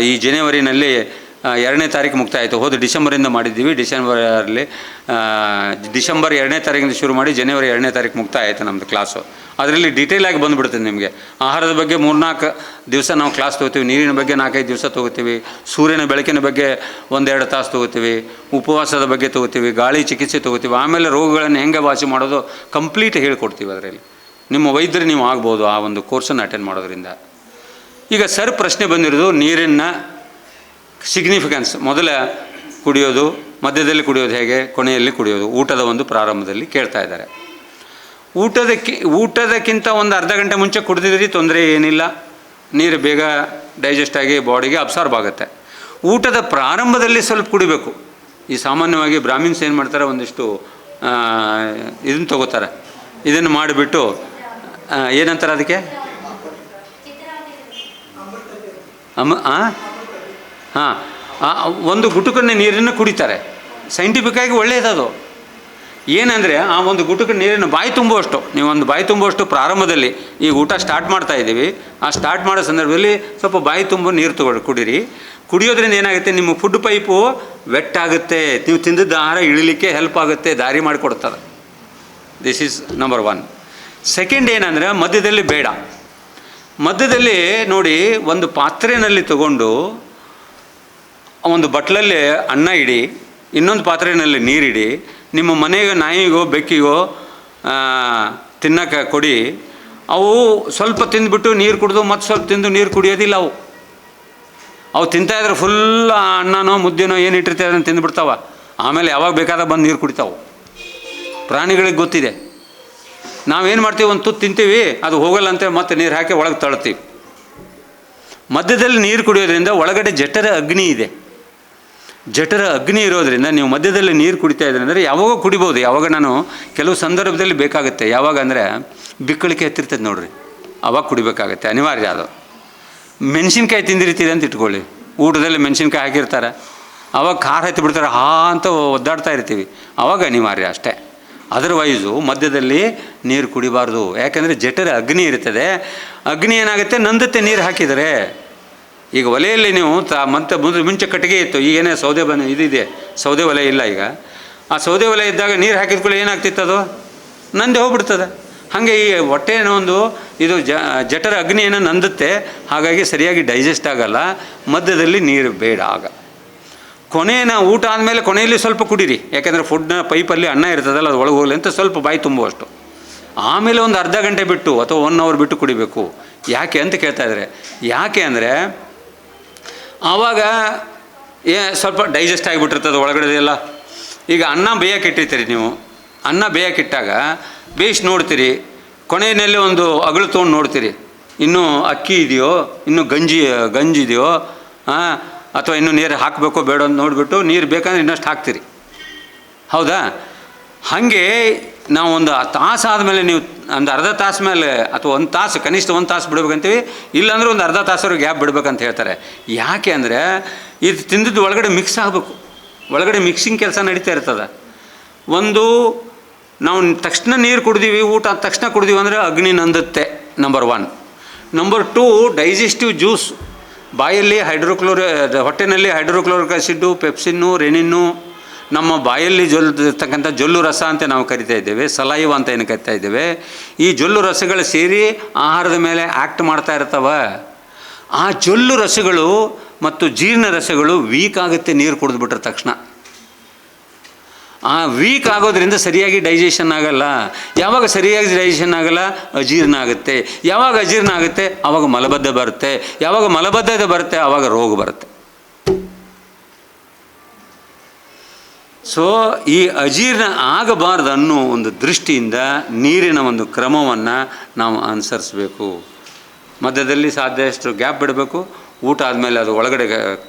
ಈ ಜನವರಿನಲ್ಲಿ 2ನೇ ತಾರೀಕು ಮುಕ್ತಾಯ ಆಯಿತು. ಹೋದ ಡಿಸೆಂಬರಿಂದ ಮಾಡಿದ್ದೀವಿ. ಡಿಸೆಂಬರ್ 2ನೇ ತಾರೀಕಿಂದ ಶುರು ಮಾಡಿ ಜನವರಿ 2ನೇ ತಾರೀಕು ಮುಕ್ತಾಯ ಆಯಿತು ನಮ್ಮದು ಕ್ಲಾಸು. ಅದರಲ್ಲಿ ಡೀಟೇಲಾಗಿ ಬಂದುಬಿಡ್ತದೆ ನಿಮಗೆ. ಆಹಾರದ ಬಗ್ಗೆ 3-4 ದಿವಸ ನಾವು ಕ್ಲಾಸ್ ತೊಗೋತೀವಿ, ನೀರಿನ ಬಗ್ಗೆ 4-5 ದಿವಸ ತೊಗೋತೀವಿ, ಸೂರ್ಯನ ಬೆಳಕಿನ ಬಗ್ಗೆ 1-2 ತಾಸು ತೊಗೋತೀವಿ, ಉಪವಾಸದ ಬಗ್ಗೆ ತೊಗೋತೀವಿ, ಗಾಳಿ ಚಿಕಿತ್ಸೆ ತೊಗೋತೀವಿ. ಆಮೇಲೆ ರೋಗಗಳನ್ನು ಹೆಂಗೆ ವಾಸಿ ಮಾಡೋದು ಕಂಪ್ಲೀಟ್ ಹೇಳ್ಕೊಡ್ತೀವಿ. ಅದರಲ್ಲಿ ನಿಮ್ಮ ವೈದ್ಯರು ನೀವು ಆಗ್ಬೋದು ಆ ಒಂದು ಕೋರ್ಸನ್ನು ಅಟೆಂಡ್ ಮಾಡೋದ್ರಿಂದ. ಈಗ ಸರ್ ಪ್ರಶ್ನೆ ಬಂದಿರೋದು ನೀರಿನ ಸಿಗ್ನಿಫಿಕೆನ್ಸ್. ಮೊದಲ ಕುಡಿಯೋದು, ಮಧ್ಯದಲ್ಲಿ ಕುಡಿಯೋದು ಹೇಗೆ, ಕೊನೆಯಲ್ಲಿ ಕುಡಿಯೋದು, ಊಟದ ಒಂದು ಪ್ರಾರಂಭದಲ್ಲಿ ಕೇಳ್ತಾ ಇದ್ದಾರೆ. ಊಟದಕ್ಕಿಂತ ಒಂದು ಅರ್ಧ ಗಂಟೆ ಮುಂಚೆ ಕುಡಿದಿದ್ರಿ ತೊಂದರೆ ಏನಿಲ್ಲ, ನೀರು ಬೇಗ ಡೈಜೆಸ್ಟ್ ಆಗಿ ಬಾಡಿಗೆ ಅಬ್ಸಾರ್ಬ್ ಆಗುತ್ತೆ. ಊಟದ ಪ್ರಾರಂಭದಲ್ಲಿ ಸ್ವಲ್ಪ ಕುಡಿಬೇಕು. ಈ ಸಾಮಾನ್ಯವಾಗಿ ಬ್ರಾಹ್ಮಿನ್ಸ್ ಏನು ಮಾಡ್ತಾರೆ, ಒಂದಿಷ್ಟು ಇದನ್ನು ತಗೋತಾರೆ, ಇದನ್ನು ಮಾಡಿಬಿಟ್ಟು ಏನಂತಾರೆ ಅದಕ್ಕೆ ಹಾಂ, ಒಂದು ಗುಟುಕನ್ನೇ ನೀರನ್ನು ಕುಡಿತಾರೆ. ಸೈಂಟಿಫಿಕ್ಕಾಗಿ ಒಳ್ಳೆಯದದು. ಏನಂದರೆ ಆ ಒಂದು ಗುಟುಕ ನೀರನ್ನು ಬಾಯಿ ತುಂಬುವಷ್ಟು, ನೀವೊಂದು ಬಾಯಿ ತುಂಬುವಷ್ಟು ಪ್ರಾರಂಭದಲ್ಲಿ ಈಗ ಊಟ ಸ್ಟಾರ್ಟ್ ಮಾಡ್ತಾ ಇದ್ದೀವಿ, ಆ ಸ್ಟಾರ್ಟ್ ಮಾಡೋ ಸಂದರ್ಭದಲ್ಲಿ ಸ್ವಲ್ಪ ಬಾಯಿ ತುಂಬ ನೀರು ಕುಡೀರಿ. ಕುಡಿಯೋದ್ರಿಂದ ಏನಾಗುತ್ತೆ, ನಿಮ್ಮ ಫುಡ್ ಪೈಪು ವೆಟ್ ಆಗುತ್ತೆ, ನೀವು ತಿಂದಿದ್ದ ಆಹಾರ ಇಳಿಲಿಕ್ಕೆ ಹೆಲ್ಪ್ ಆಗುತ್ತೆ, ದಾರಿ ಮಾಡಿಕೊಡ್ತದೆ. This is number 1. ಸೆಕೆಂಡ್ ಏನಂದರೆ ಮಧ್ಯದಲ್ಲಿ ಬೇಡ. ಮಧ್ಯದಲ್ಲಿ ನೋಡಿ, ಒಂದು ಪಾತ್ರೆಯಲ್ಲಿ ತಗೊಂಡು ಒಂದು ಬಟ್ಲಲ್ಲಿ ಅನ್ನ ಇಡಿ, ಇನ್ನೊಂದು ಪಾತ್ರೆಯಲ್ಲಿ ನೀರಿಡಿ, ನಿಮ್ಮ ಮನೆಗೆ ನಾಯಿಗೋ ಬೆಕ್ಕಿಗೋ ತಿನ್ನೋಕ್ಕೆ ಕೊಡಿ. ಅವು ಸ್ವಲ್ಪ ತಿಂದುಬಿಟ್ಟು ನೀರು ಕುಡಿದು ಮತ್ತು ಸ್ವಲ್ಪ ತಿಂದು ನೀರು ಕುಡಿಯೋದಿಲ್ಲ. ಅವು ತಿಂತಾಯಿದ್ರೆ ಫುಲ್ ಅನ್ನನೋ ಮುದ್ದೆನೋ ಏನು ಇಟ್ಟಿರ್ತಾರೆ ಅದನ್ನು ತಿಂದುಬಿಡ್ತಾವ. ಆಮೇಲೆ ಯಾವಾಗ ಬೇಕಾದಾಗ ಬಂದು ನೀರು ಕುಡಿತಾವೆ. ಪ್ರಾಣಿಗಳಿಗೆ ಗೊತ್ತಿದೆ. ನಾವೇನು ಮಾಡ್ತೀವಿ, ಒಂದು ತುತ್ತು ತಿಂತೀವಿ, ಅದು ಹೋಗಲ್ಲ ಅಂತೇಳಿ ಮತ್ತೆ ನೀರು ಹಾಕಿ ಒಳಗೆ ತಳ್ತೀವಿ. ಮಧ್ಯದಲ್ಲಿ ನೀರು ಕುಡಿಯೋದ್ರಿಂದ ಒಳಗಡೆ ಜಠರ ಅಗ್ನಿ ಇದೆ. ಜಠರ ಅಗ್ನಿ ಇರೋದರಿಂದ ನೀವು ಮಧ್ಯದಲ್ಲಿ ನೀರು ಕುಡಿತಾ ಇದ್ದರೆ ಅಂದರೆ ಯಾವಾಗ ಕುಡಿಬೋದು. ಯಾವಾಗ ನಾನು ಕೆಲವು ಸಂದರ್ಭದಲ್ಲಿ ಬೇಕಾಗುತ್ತೆ. ಯಾವಾಗ ಅಂದರೆ ಬಿಕ್ಕಳಿಕೆ ಎತ್ತಿರ್ತದೆ ನೋಡ್ರಿ, ಆವಾಗ ಕುಡಿಬೇಕಾಗತ್ತೆ, ಅನಿವಾರ್ಯ ಅದು. ಮೆಣಸಿನ್ಕಾಯಿ ತಿಂದಿರ್ತೀರಿ ಅಂತ ಇಟ್ಕೊಳ್ಳಿ, ಊಟದಲ್ಲಿ ಮೆಣಸಿನ್ಕಾಯಿ ಹಾಕಿರ್ತಾರೆ, ಆವಾಗ ಖಾರ ಹತ್ತಿ ಬಿಡ್ತಾರೆ, ಅಂತ ಒದ್ದಾಡ್ತಾ ಇರ್ತೀವಿ, ಆವಾಗ ಅನಿವಾರ್ಯ ಅಷ್ಟೇ. ಅದರ್ವೈಸು ಮಧ್ಯದಲ್ಲಿ ನೀರು ಕುಡಿಬಾರ್ದು. ಯಾಕೆಂದರೆ ಜಠರ ಅಗ್ನಿ ಇರ್ತದೆ. ಅಗ್ನಿ ಏನಾಗುತ್ತೆ, ನಂದತ್ತೆ ನೀರು ಹಾಕಿದರೆ. ಈಗ ಒಲೆಯಲ್ಲಿ ನೀವು ಮತ್ತೆ ಮುಂಚೆ ಕಟ್ಟಿಗೆ ಇತ್ತು, ಈಗೇನೇ ಸೌದೆ ಇದಿದೆ, ಸೌದೆ ಒಲೆ ಇಲ್ಲ ಈಗ. ಆ ಸೌದೆ ಒಲೆ ಇದ್ದಾಗ ನೀರು ಹಾಕಿದ ಕೂಡ ಏನಾಗ್ತಿತ್ತು, ಅದು ನಂದೆ ಹೋಗ್ಬಿಡ್ತದೆ. ಹಾಗೆ ಈ ಹೊಟ್ಟೆನೋ ಒಂದು ಇದು ಜಠರ ಅಗ್ನಿಯನ್ನು ನಂದುತ್ತೆ, ಹಾಗಾಗಿ ಸರಿಯಾಗಿ ಡೈಜೆಸ್ಟ್ ಆಗಲ್ಲ. ಮಧ್ಯದಲ್ಲಿ ನೀರು ಬೇಡ. ಆಗ ಕೊನೆಯ ಊಟ ಆದಮೇಲೆ ಕೊನೆಯಲ್ಲಿ ಸ್ವಲ್ಪ ಕುಡೀರಿ, ಯಾಕೆಂದರೆ ಫುಡ್ನ ಪೈಪಲ್ಲಿ ಅನ್ನ ಇರ್ತದಲ್ಲ, ಅದು ಒಳಗೆ ಹೋಗಲಿ ಅಂತ ಸ್ವಲ್ಪ ಬಾಯಿ ತುಂಬುವಷ್ಟು. ಆಮೇಲೆ ಒಂದು ಅರ್ಧ ಗಂಟೆ ಬಿಟ್ಟು ಅಥವಾ 1 hour ಬಿಟ್ಟು ಕುಡಿಬೇಕು. ಯಾಕೆ ಅಂತ ಕೇಳ್ತಾ ಇದ್ದಾರೆ. ಯಾಕೆ ಅಂದರೆ ಆವಾಗ ಸ್ವಲ್ಪ ಡೈಜೆಸ್ಟ್ ಆಗಿಬಿಟ್ಟಿರ್ತದೆ ಒಳಗಡೆದೆಲ್ಲ. ಈಗ ಅನ್ನ ಬೇಯಕ್ಕಿಟ್ಟಿರ್ತೀರಿ ನೀವು, ಅನ್ನ ಬೇಯಕ್ಕಿಟ್ಟಾಗ ಬೇಯಿಸಿ ನೋಡ್ತೀರಿ, ಕೊನೆಯಲ್ಲಿ ಒಂದು ಅಗಳು ತೊಗೊಂಡು ನೋಡ್ತೀರಿ, ಇನ್ನೂ ಅಕ್ಕಿ ಇದೆಯೋ, ಇನ್ನೂ ಗಂಜಿದೆಯೋ, ಅಥವಾ ಇನ್ನೂ ನೀರು ಹಾಕಬೇಕೋ ಬೇಡ ಅಂತ ನೋಡಿಬಿಟ್ಟು ನೀರು ಬೇಕಂದ್ರೆ ಇನ್ನಷ್ಟು ಹಾಕ್ತೀರಿ, ಹೌದಾ? ಹಾಗೆ ನಾವು ಒಂದು ತಾಸು ಆದಮೇಲೆ, ನೀವು ಒಂದು ಅರ್ಧ ತಾಸು ಮೇಲೆ ಅಥವಾ 1 ತಾಸು, ಕನಿಷ್ಠ 1 ತಾಸು ಬಿಡ್ಬೇಕಂತೀವಿ, ಇಲ್ಲಾಂದ್ರೆ ಒಂದು ಅರ್ಧ ತಾಸರು ಗ್ಯಾಪ್ ಬಿಡ್ಬೇಕಂತ ಹೇಳ್ತಾರೆ. ಯಾಕೆ ಅಂದರೆ ಇದು ತಿಂದಿದ್ದು ಒಳಗಡೆ ಮಿಕ್ಸ್ ಆಗಬೇಕು. ಒಳಗಡೆ ಮಿಕ್ಸಿಂಗ್ ಕೆಲಸ ನಡೀತಾ ಇರ್ತದೆ. ಒಂದು ನಾವು ತಕ್ಷಣ ನೀರು ಕುಡ್ದೀವಿ, ಊಟ ಆದ ತಕ್ಷಣ ಕುಡ್ದೀವಿ ಅಂದರೆ ಅಗ್ನಿ ನಂದುತ್ತೆ, ನಂಬರ್ 1. Number 2, digestive juice. ಬಾಯಲ್ಲಿ ಹೊಟ್ಟೆನಲ್ಲಿ ಹೈಡ್ರೋಕ್ಲೋರಿಕ್ ಆ್ಯಸಿಡ್ಡು, ಪೆಪ್ಸಿನ್ನು, ರೆನಿನ್ನು, ನಮ್ಮ ಬಾಯಲ್ಲಿ ಇರ್ತಕ್ಕಂಥ ಜೊಲ್ಲು ರಸ ಅಂತ ನಾವು ಕರಿತಾ ಇದ್ದೇವೆ, ಸಲೈವ ಅಂತ ಏನು ಕರಿತಾ ಇದ್ದೇವೆ. ಈ ಜೊಲ್ಲು ರಸಗಳು ಸೇರಿ ಆಹಾರದ ಮೇಲೆ ಆ್ಯಕ್ಟ್ ಮಾಡ್ತಾ ಇರ್ತವೆ. ಆ ಜೊಲ್ಲು ರಸಗಳು ಮತ್ತು ಜೀರ್ಣ ರಸಗಳು ವೀಕ್ ಆಗುತ್ತೆ ನೀರು ಕುಡಿದ್ಬಿಟ್ರೆ ತಕ್ಷಣ. ಆ ವೀಕ್ ಆಗೋದ್ರಿಂದ ಸರಿಯಾಗಿ ಡೈಜೆಷನ್ ಆಗಲ್ಲ. ಯಾವಾಗ ಸರಿಯಾಗಿ ಡೈಜೆಷನ್ ಆಗಲ್ಲ, ಅಜೀರ್ಣ ಆಗುತ್ತೆ. ಯಾವಾಗ ಅಜೀರ್ಣ ಆಗುತ್ತೆ, ಆವಾಗ ಮಲಬದ್ಧ ಬರುತ್ತೆ. ಯಾವಾಗ ಮಲಬದ್ಧತೆ ಬರುತ್ತೆ, ಆವಾಗ ರೋಗ ಬರುತ್ತೆ. ಸೊ ಈ ಅಜೀರ್ಣ ಆಗಬಾರ್ದು ಅನ್ನೋ ಒಂದು ದೃಷ್ಟಿಯಿಂದ ನೀರಿನ ಒಂದು ಕ್ರಮವನ್ನು ನಾವು ಅನುಸರಿಸಬೇಕು. ಮಧ್ಯದಲ್ಲಿ ಸಾಧ್ಯಷ್ಟು ಗ್ಯಾಪ್ ಬಿಡಬೇಕು. ಊಟ ಆದಮೇಲೆ ಅದು ಒಳಗಡೆ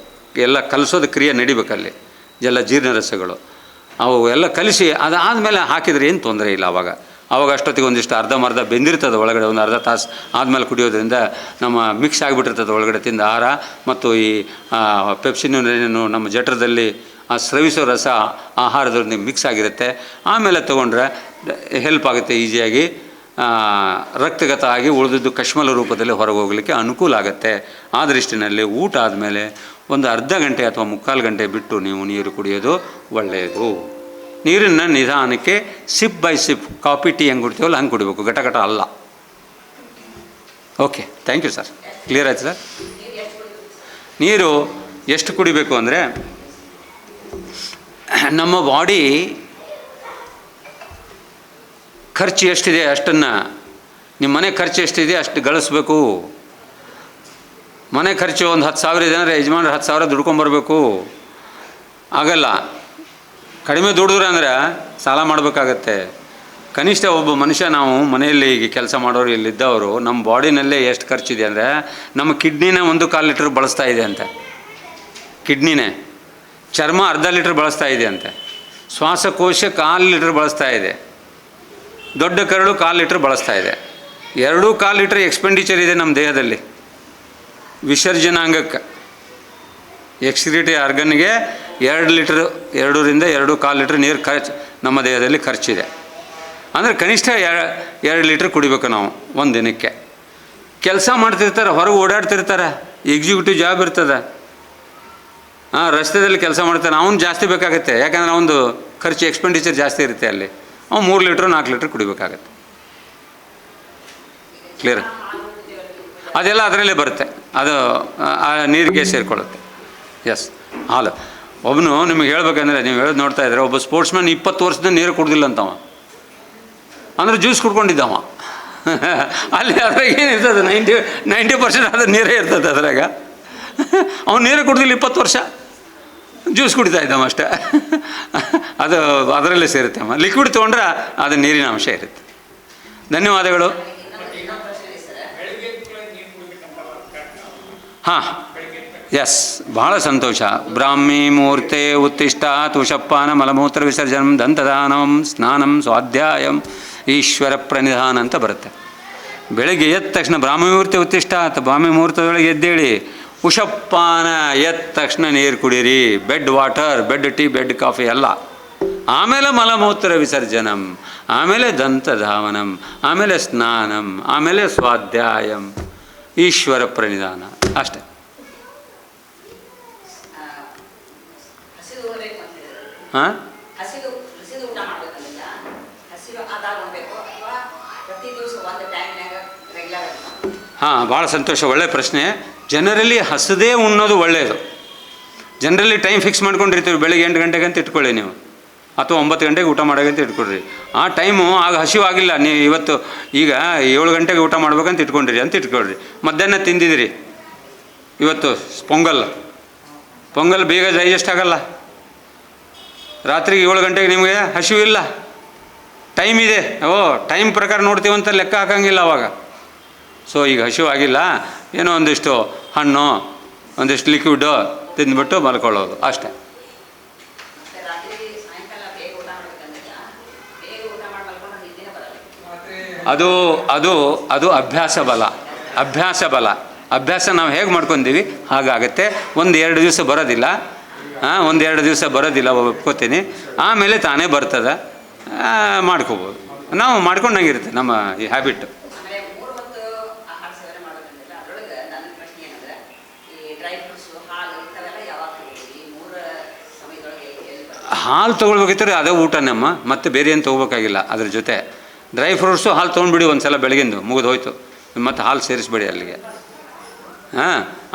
ಎಲ್ಲ ಕಲಿಸೋದು ಕ್ರಿಯೆ ನಡಿಬೇಕಲ್ಲಿ, ಎಲ್ಲ ಜೀರ್ಣರಸಗಳು ಅವು ಎಲ್ಲ ಕಲಿಸಿ ಅದಾದಮೇಲೆ ಹಾಕಿದರೆ ಏನು ತೊಂದರೆ ಇಲ್ಲ. ಆವಾಗ ಅಷ್ಟೊತ್ತಿಗೆ ಒಂದಿಷ್ಟು ಅರ್ಧಂಬರ್ಧ ಬೆಂದಿರ್ತದೆ ಒಳಗಡೆ. ಒಂದು ಅರ್ಧ ತಾಸು ಆದಮೇಲೆ ಕುಡಿಯೋದ್ರಿಂದ ನಮ್ಮ ಮಿಕ್ಸ್ ಆಗಿಬಿಟ್ಟಿರ್ತದೆ ಒಳಗಡೆ ತಿಂದ ಆಹಾರ ಮತ್ತು ಈ ಪೆಪ್ಸಿನು ನಮ್ಮ ಜಠರದಲ್ಲಿ ಆ ಸ್ರವಿಸೋ ರಸ ಆಹಾರದೊಂದಿಗೆ ಮಿಕ್ಸ್ ಆಗಿರುತ್ತೆ. ಆಮೇಲೆ ತೊಗೊಂಡ್ರೆ ಹೆಲ್ಪ್ ಆಗುತ್ತೆ, ಈಸಿಯಾಗಿ ರಕ್ತಗತ ಆಗಿ ಉಳಿದಿದ್ದು ಕಶ್ಮಲ ರೂಪದಲ್ಲಿ ಹೊರಗೆ ಹೋಗಲಿಕ್ಕೆ ಅನುಕೂಲ ಆಗುತ್ತೆ. ಆ ದೃಷ್ಟಿನಲ್ಲಿ ಊಟ ಆದಮೇಲೆ ಒಂದು ಅರ್ಧ ಗಂಟೆ ಅಥವಾ 3/4 ಗಂಟೆ ಬಿಟ್ಟು ನೀವು ನೀರು ಕುಡಿಯೋದು ಒಳ್ಳೆಯದು. ನೀರನ್ನು ನಿಧಾನಕ್ಕೆ sip by sip, coffee tea ಹೆಂಗೆ ಕುಡಿತೀವಲ್ಲ ಹಂಗೆ ಕುಡಿಬೇಕು, ಘಟ ಅಲ್ಲ. Okay, thank you sir. Clear ಆಯ್ತು ಸರ್? ನೀರು ಎಷ್ಟು ಕುಡಿಬೇಕು ಅಂದರೆ, ನಮ್ಮ ಬಾಡಿ ಖರ್ಚು ಎಷ್ಟಿದೆ ಅಷ್ಟನ್ನು, ನಿಮ್ಮ ಮನೆ ಖರ್ಚು ಎಷ್ಟಿದೆ ಅಷ್ಟು ಗಳಿಸ್ಬೇಕು. ಮನೆ ಖರ್ಚು ಒಂದು 10,000 ಇದೆ ಅಂದರೆ ಯಜಮಾನ್ರು 10,000 ದುಡ್ಕೊಂಬರ್ಬೇಕು. ಆಗಲ್ಲ. ಕಡಿಮೆ ದುಡಿದ್ರೆ ಅಂದರೆ ಸಾಲ ಮಾಡಬೇಕಾಗತ್ತೆ. ಕನಿಷ್ಠ ಒಬ್ಬ ಮನುಷ್ಯ, ನಾವು ಮನೆಯಲ್ಲಿ ಈಗ ಕೆಲಸ ಮಾಡೋರು, ಇಲ್ಲಿದ್ದವರು, ನಮ್ಮ ಬಾಡಿನಲ್ಲೇ ಎಷ್ಟು ಖರ್ಚಿದೆ ಅಂದರೆ, ನಮ್ಮ ಕಿಡ್ನಿನೇ 1/4 ಲೀಟ್ರ್ ಬಳಸ್ತಾ ಇದೆ ಅಂತೆ. ಕಿಡ್ನಿನೇ. ಚರ್ಮ ಅರ್ಧ ಲೀಟ್ರ್ ಬಳಸ್ತಾ ಇದೆ ಅಂತೆ. ಶ್ವಾಸಕೋಶ 1/4 ಲೀಟ್ರ್ ಬಳಸ್ತಾ ಇದೆ. ದೊಡ್ಡ ಕರಳು 1/4 ಲೀಟ್ರ್ ಬಳಸ್ತಾ ಇದೆ. 2/4 ಲೀಟ್ರ್ ಎಕ್ಸ್ಪೆಂಡಿಚರ್ ಇದೆ ನಮ್ಮ ದೇಹದಲ್ಲಿ. ವಿಸರ್ಜನಾಂಗಕ್ಕೆ, ಎಕ್ಸ್ಕ್ರೀಟರಿ ಆರ್ಗನ್ಗೆ 2 ಲೀಟ್ರ್, 2ರಿಂದ 2/4 ಲೀಟ್ರ್ ನೀರು ನಮ್ಮ ದೇಹದಲ್ಲಿ ಖರ್ಚಿದೆ. ಅಂದರೆ ಕನಿಷ್ಠ 2 ಲೀಟ್ರ್ ಕುಡಿಬೇಕು ನಾವು ಒಂದು ದಿನಕ್ಕೆ. ಕೆಲಸ ಮಾಡ್ತಿರ್ತಾರೆ, ಹೊರಗೆ ಓಡಾಡ್ತಿರ್ತಾರೆ, ಎಕ್ಸಿಕ್ಯೂಟಿವ್ ಜಾಬ್ ಇರ್ತದೆ, ರಸ್ತೆಯಲ್ಲಿ ಕೆಲಸ ಮಾಡ್ತಾನೆ, ಅವನು ಜಾಸ್ತಿ ಬೇಕಾಗುತ್ತೆ. ಯಾಕಂದರೆ ಅವನದು ಖರ್ಚು ಎಕ್ಸ್ಪೆಂಡಿಚರ್ ಜಾಸ್ತಿ ಇರುತ್ತೆ ಅಲ್ಲಿ. ಅವ್ನು 3 ಲೀಟ್ರ್ 4 ಲೀಟ್ರ್ ಕುಡಿಬೇಕಾಗತ್ತೆ. ಕ್ಲಿಯರ್? ಅದೆಲ್ಲ ಅದರಲ್ಲೇ ಬರುತ್ತೆ, ಅದು ಆ ನೀರಿಗೆ ಸೇರಿಕೊಳ್ಳುತ್ತೆ. ಎಸ್, ಹಾಲು. ಒಬ್ಬನು ನಿಮಗೆ ಹೇಳ್ಬೇಕಂದ್ರೆ, ನೀವು ಹೇಳೋದು ನೋಡ್ತಾ ಇದ್ದಾರೆ, ಒಬ್ಬ ಸ್ಪೋರ್ಟ್ಸ್ಮನ್ 20 ವರ್ಷದಿಂದ ನೀರು ಕುಡ್ದಿಲ್ಲ ಅಂತವ, ಅಂದರೆ ಜ್ಯೂಸ್ ಕುಡ್ಕೊಂಡಿದ್ದವ. ಅಲ್ಲಿ ಅದ್ರಾಗ ಏನಿರ್ತದೆ, 90% ಅದು ನೀರೇ ಇರ್ತದೆ ಅದ್ರಾಗ. ಅವ್ನು ನೀರು ಕುಡ್ದಿಲ್ಲ 20 ವರ್ಷ. ಜ್ಯೂಸ್ ಕುಡಿತಾ ಇದ್ದಮ್ಮ ಅಷ್ಟೇ. ಅದು ಅದರಲ್ಲೇ ಸೇರುತ್ತೆ ಅಮ್ಮ. ಲಿಕ್ವಿಡ್ ತೊಗೊಂಡ್ರೆ ಅದು ನೀರಿನ ಅಂಶ ಇರುತ್ತೆ. ಧನ್ಯವಾದಗಳು. ಹಾಂ, ಎಸ್, ಭಾಳ ಸಂತೋಷ. ಬ್ರಾಹ್ಮಿ ಮುಹೂರ್ತೆ ಉತ್ತಿಷ್ಟಾತ್ ಉಷಪಾನ ಮಲಮೂತ್ರ ವಿಸರ್ಜನಂ ದಂತದಾನಂ ಸ್ನಾನಂ ಸ್ವಾಧ್ಯಾಯಂ ಈಶ್ವರ ಪ್ರಣಿಧಾನ ಅಂತ ಬರುತ್ತೆ. ಬೆಳಗ್ಗೆ ಎದ್ದ ತಕ್ಷಣ ಬ್ರಾಹ್ಮಿ ಮುಹೂರ್ತೆ ಉತ್ತಿಷ್ಟಾತ್, ಬ್ರಾಹ್ಮಿ ಮುಹೂರ್ತದೊಳಗೆ ಎದ್ದೇಳಿ ಉಷಪಾನ ಎದ್ದ ತಕ್ಷಣ ನೀರು ಕುಡೀರಿ. Bed water, bed tea, bed coffee ಎಲ್ಲ. ಆಮೇಲೆ ಮಲಮೂತ್ರ ವಿಸರ್ಜನಂ, ಆಮೇಲೆ ದಂತಧಾವನಂ, ಆಮೇಲೆ ಸ್ನಾನಂ, ಆಮೇಲೆ ಸ್ವಾಧ್ಯಾಯಂ ಈಶ್ವರ ಪ್ರಣಿಧಾನ ಅಷ್ಟೆ. ಹಾಂ, ಹಾಂ, ಭಾಳ ಸಂತೋಷ. ಒಳ್ಳೆಯ ಪ್ರಶ್ನೆ. ಜನರಲಿ ಹಸದೇ ಉಣ್ಣೋದು ಒಳ್ಳೆಯದು. ಜನರಲಿ ಟೈಮ್ ಫಿಕ್ಸ್ ಮಾಡ್ಕೊಂಡಿರ್ತೀವಿ. ಬೆಳಗ್ಗೆ 8 ಗಂಟೆಗೆ ಅಂತ ಇಟ್ಕೊಳ್ಳಿ ನೀವು, ಅಥವಾ 9 ಗಂಟೆಗೆ ಊಟ ಮಾಡೋಕ್ಕಂತ ಇಟ್ಕೊಳ್ರಿ. ಆ ಟೈಮು ಆಗ ಹಸಿವಾಗಿಲ್ಲ. ನೀವು ಇವತ್ತು ಈಗ 7 ಗಂಟೆಗೆ ಊಟ ಮಾಡ್ಬೇಕಂತ ಇಟ್ಕೊಂಡಿರಿ ಅಂತ ಇಟ್ಕೊಳ್ರಿ. ಮಧ್ಯಾಹ್ನ ತಿಂದಿದ್ದೀರಿ, ಇವತ್ತು ಪೊಂಗಲ್ ಬೇಗ ಡೈಜೆಸ್ಟ್ ಆಗಲ್ಲ. ರಾತ್ರಿಗೆ 7 ಗಂಟೆಗೆ ನಿಮಗೆ ಹಸಿವಿಲ್ಲ, ಟೈಮ್ ಇದೆ. ಟೈಮ್ ಪ್ರಕಾರ ನೋಡ್ತೀವಿ ಅಂತ ಲೆಕ್ಕ ಹಾಕಂಗಿಲ್ಲ ಅವಾಗ. ಸೊ ಈಗ ಹಸಿವಾಗಿಲ್ಲ, ಏನೋ ಒಂದಿಷ್ಟು ಹಣ್ಣು, ಒಂದಿಷ್ಟು ಲಿಕ್ವಿಡು ತಿಂದ್ಬಿಟ್ಟು ಮಲ್ಕೊಳ್ಳೋದು ಅಷ್ಟೇ. ಅದು ಅದು ಅದು ಅಭ್ಯಾಸ ಬಲ. ಅಭ್ಯಾಸ ನಾವು ಹೇಗೆ ಮಾಡ್ಕೊತೀವಿ ಹಾಗಾಗತ್ತೆ. 1-2 ದಿವಸ ಬರೋದಿಲ್ಲ. 1-2 ದಿವಸ ಬರೋದಿಲ್ಲ, ಒಪ್ಕೋತೀನಿ. ಆಮೇಲೆ ತಾನೇ ಬರ್ತದೆ, ಮಾಡ್ಕೋಬೋದು. ನಾವು ಮಾಡ್ಕೊಂಡಂಗಿರುತ್ತೆ ನಮ್ಮ ಈ ಹ್ಯಾಬಿಟ್. ಹಾಲು ತೊಗೊಳ್ಬೇಕಿದ್ರೆ ಅದೇ ಊಟನಮ್ಮ, ಮತ್ತೆ ಬೇರೆ ಏನು ತೊಗೋಬೇಕಾಗಿಲ್ಲ. ಅದ್ರ ಜೊತೆ ಡ್ರೈ ಫ್ರೂಟ್ಸು ಹಾಲು ತೊಗೊಂಡ್ಬಿಡಿ ಒಂದು ಸಲ ಬೆಳಗಿಂದು, ಮುಗಿದು ಹೋಯ್ತು. ಮತ್ತು ಹಾಲು ಸೇರಿಸ್ಬೇಡಿ ಅಲ್ಲಿಗೆ.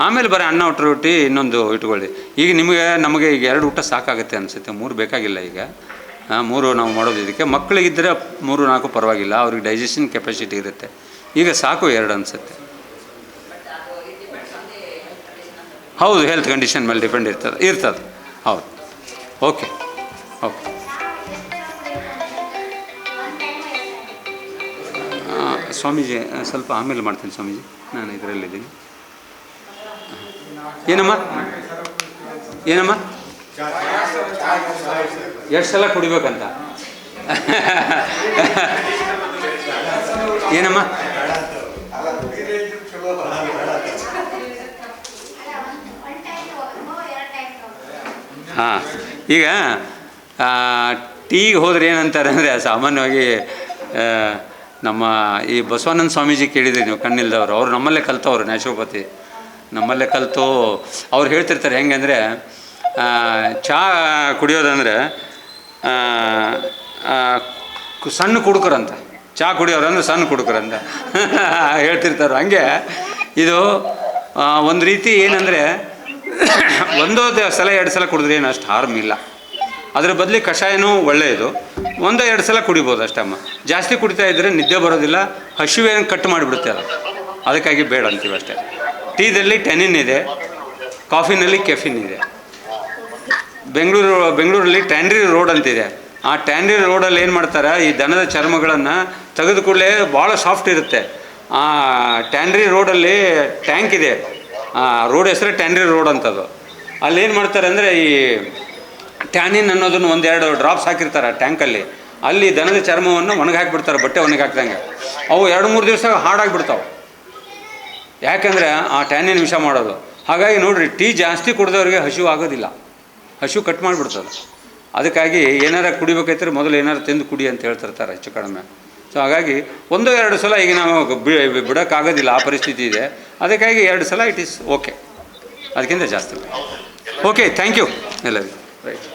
ಆಮೇಲೆ ಬರೀ ಅನ್ನ ಊಟ ರೊಟ್ಟಿ ಇನ್ನೊಂದು ಇಟ್ಕೊಳ್ಳಿ. ಈಗ ನಮಗೆ ಈಗ 2 ಊಟ ಸಾಕಾಗುತ್ತೆ ಅನಿಸುತ್ತೆ, 3 ಬೇಕಾಗಿಲ್ಲ ಈಗ. 3 ನಾವು ಮಾಡೋದು ಇದಕ್ಕೆ. ಮಕ್ಕಳಿಗಿದ್ದರೆ 3-4 ಪರವಾಗಿಲ್ಲ, ಅವ್ರಿಗೆ ಡೈಜೆಷನ್ ಕೆಪಾಸಿಟಿ ಇರುತ್ತೆ. ಈಗ ಸಾಕು 2 ಅನಿಸುತ್ತೆ. ಹೌದು, ಹೆಲ್ತ್ ಕಂಡೀಷನ್ ಮೇಲೆ ಡಿಪೆಂಡ್ ಇರ್ತದೆ. ಹೌದು. ಓಕೆ. ಸ್ವಾಮೀಜಿ ಸ್ವಲ್ಪ ಆಮೇಲೆ ಮಾಡ್ತೀನಿ ಸ್ವಾಮೀಜಿ, ನಾನು ಇದರಲ್ಲಿದ್ದೀನಿ. ಏನಮ್ಮ ಎಷ್ಟು ಸಲ ಕುಡಿಬೇಕಂತ? ಏನಮ್ಮ? ಹಾಂ, ಈಗ ಟೀಗೆ ಹೋದ್ರೆ ಏನಂತಾರೆ ಅಂದರೆ, ಸಾಮಾನ್ಯವಾಗಿ ನಮ್ಮ ಈ ಬಸವಾನಂದ ಸ್ವಾಮೀಜಿ ಕೇಳಿದ್ರಿ ನೀವು, ಕಣ್ಣಿಲ್ದವರು. ಅವ್ರು ನಮ್ಮಲ್ಲೇ ಕಲ್ತವ್ರು, ನ್ಯಾಚುರೋಪತಿ ನಮ್ಮಲ್ಲೇ ಕಲಿತು. ಅವ್ರು ಹೇಳ್ತಿರ್ತಾರೆ ಹೆಂಗೆ ಅಂದರೆ, ಚಹಾ ಕುಡಿಯೋದಂದರೆ ಸಣ್ಣ ಕುಡುಕರಂತ. ಚಹಾ ಕುಡಿಯೋರಂದ್ರೆ ಸಣ್ಣ ಕುಡುಕರಂತ ಹೇಳ್ತಿರ್ತಾರೆ. ಹಂಗೆ ಇದು ಒಂದು ರೀತಿ ಏನಂದರೆ, 1 ಸಲ 2 ಸಲ ಕುಡಿದ್ರೆ ಏನು ಅಷ್ಟು ಹಾರ್ಮ್ ಇಲ್ಲ. ಅದರ ಬದಲಿ ಕಷಾಯನೂ ಒಳ್ಳೆಯದು. 1-2 ಸಲ ಕುಡಿಬೋದು ಅಷ್ಟಮ್ಮ. ಜಾಸ್ತಿ ಕುಡಿತಾ ಇದ್ದರೆ ನಿದ್ದೆ ಬರೋದಿಲ್ಲ, ಹಸಿವೇನು ಕಟ್ ಮಾಡಿಬಿಡುತ್ತೆ ಅದು. ಅದಕ್ಕಾಗಿ ಬೇಡ ಅಂತೀವಿ ಅಷ್ಟೇ. ಟೀದಲ್ಲಿ ಟೆನಿನ್ ಇದೆ, ಕಾಫಿನಲ್ಲಿ ಕೆಫಿನ್ ಇದೆ. ಬೆಂಗಳೂರಲ್ಲಿ ಟ್ಯಾಂಡ್ರಿ ರೋಡ್ ಅಂತಿದೆ. ಆ ಟ್ಯಾಂಡ್ರಿ ರೋಡಲ್ಲಿ ಏನು ಮಾಡ್ತಾರೆ, ಈ ದನದ ಚರ್ಮಗಳನ್ನು ತೆಗೆದು ಕೂಡಲೇ ಭಾಳ ಸಾಫ್ಟ್ ಇರುತ್ತೆ. ಆ ಟ್ಯಾಂಡ್ರಿ ರೋಡಲ್ಲಿ ಟ್ಯಾಂಕ್ ಇದೆ. ಆ ರೋಡ್ ಹೆಸರೇ ಟ್ಯಾಂಡ್ರಿ ರೋಡ್ ಅಂತದು. ಅಲ್ಲಿ ಏನು ಮಾಡ್ತಾರೆ ಅಂದರೆ, ಈ ಟ್ಯಾನಿನ್ ಅನ್ನೋದನ್ನು 1-2 ಡ್ರಾಪ್ಸ್ ಹಾಕಿರ್ತಾರೆ ಟ್ಯಾಂಕಲ್ಲಿ. ಅಲ್ಲಿ ದನದ ಚರ್ಮವನ್ನು ಒಣಗಿ ಹಾಕಿಬಿಡ್ತಾರೆ, ಬಟ್ಟೆ ಒಣಗಿ ಹಾಕ್ದಂಗೆ. ಅವು 2-3 ದಿವಸ ಹಾಡಾಗಿಬಿಡ್ತಾವೆ. ಯಾಕೆಂದರೆ ಆ ಟ್ಯಾನಿನ್ ವಿಷ ಮಾಡೋದು. ಹಾಗಾಗಿ ನೋಡಿರಿ, ಟೀ ಜಾಸ್ತಿ ಕುಡಿದವ್ರಿಗೆ ಹಸಿವು ಆಗೋದಿಲ್ಲ, ಹಸಿವು ಕಟ್ ಮಾಡಿಬಿಡ್ತದೆ. ಅದಕ್ಕಾಗಿ ಏನಾರ ಕುಡಿಬೇಕಾಯ್ತಾರೆ ಮೊದಲು ಏನಾರು ತಿಂದು ಕುಡಿ ಅಂತ ಹೇಳ್ತಿರ್ತಾರೆ ಹೆಚ್ಚು ಕಡಿಮೆ. ಸೊ ಹಾಗಾಗಿ 1-2 ಸಲ ಈಗ ನಾವು ಬಿಡೋಕ್ಕಾಗೋದಿಲ್ಲ, ಆ ಪರಿಸ್ಥಿತಿ ಇದೆ. ಅದಕ್ಕಾಗಿ 2 ಸಲ ಇಟ್ ಈಸ್ ಓಕೆ, ಅದಕ್ಕಿಂತ ಜಾಸ್ತಿ. ಓಕೆ, ಥ್ಯಾಂಕ್ ಯು ಎಲ್ಲರಿಗೂ. ರೈಟ್.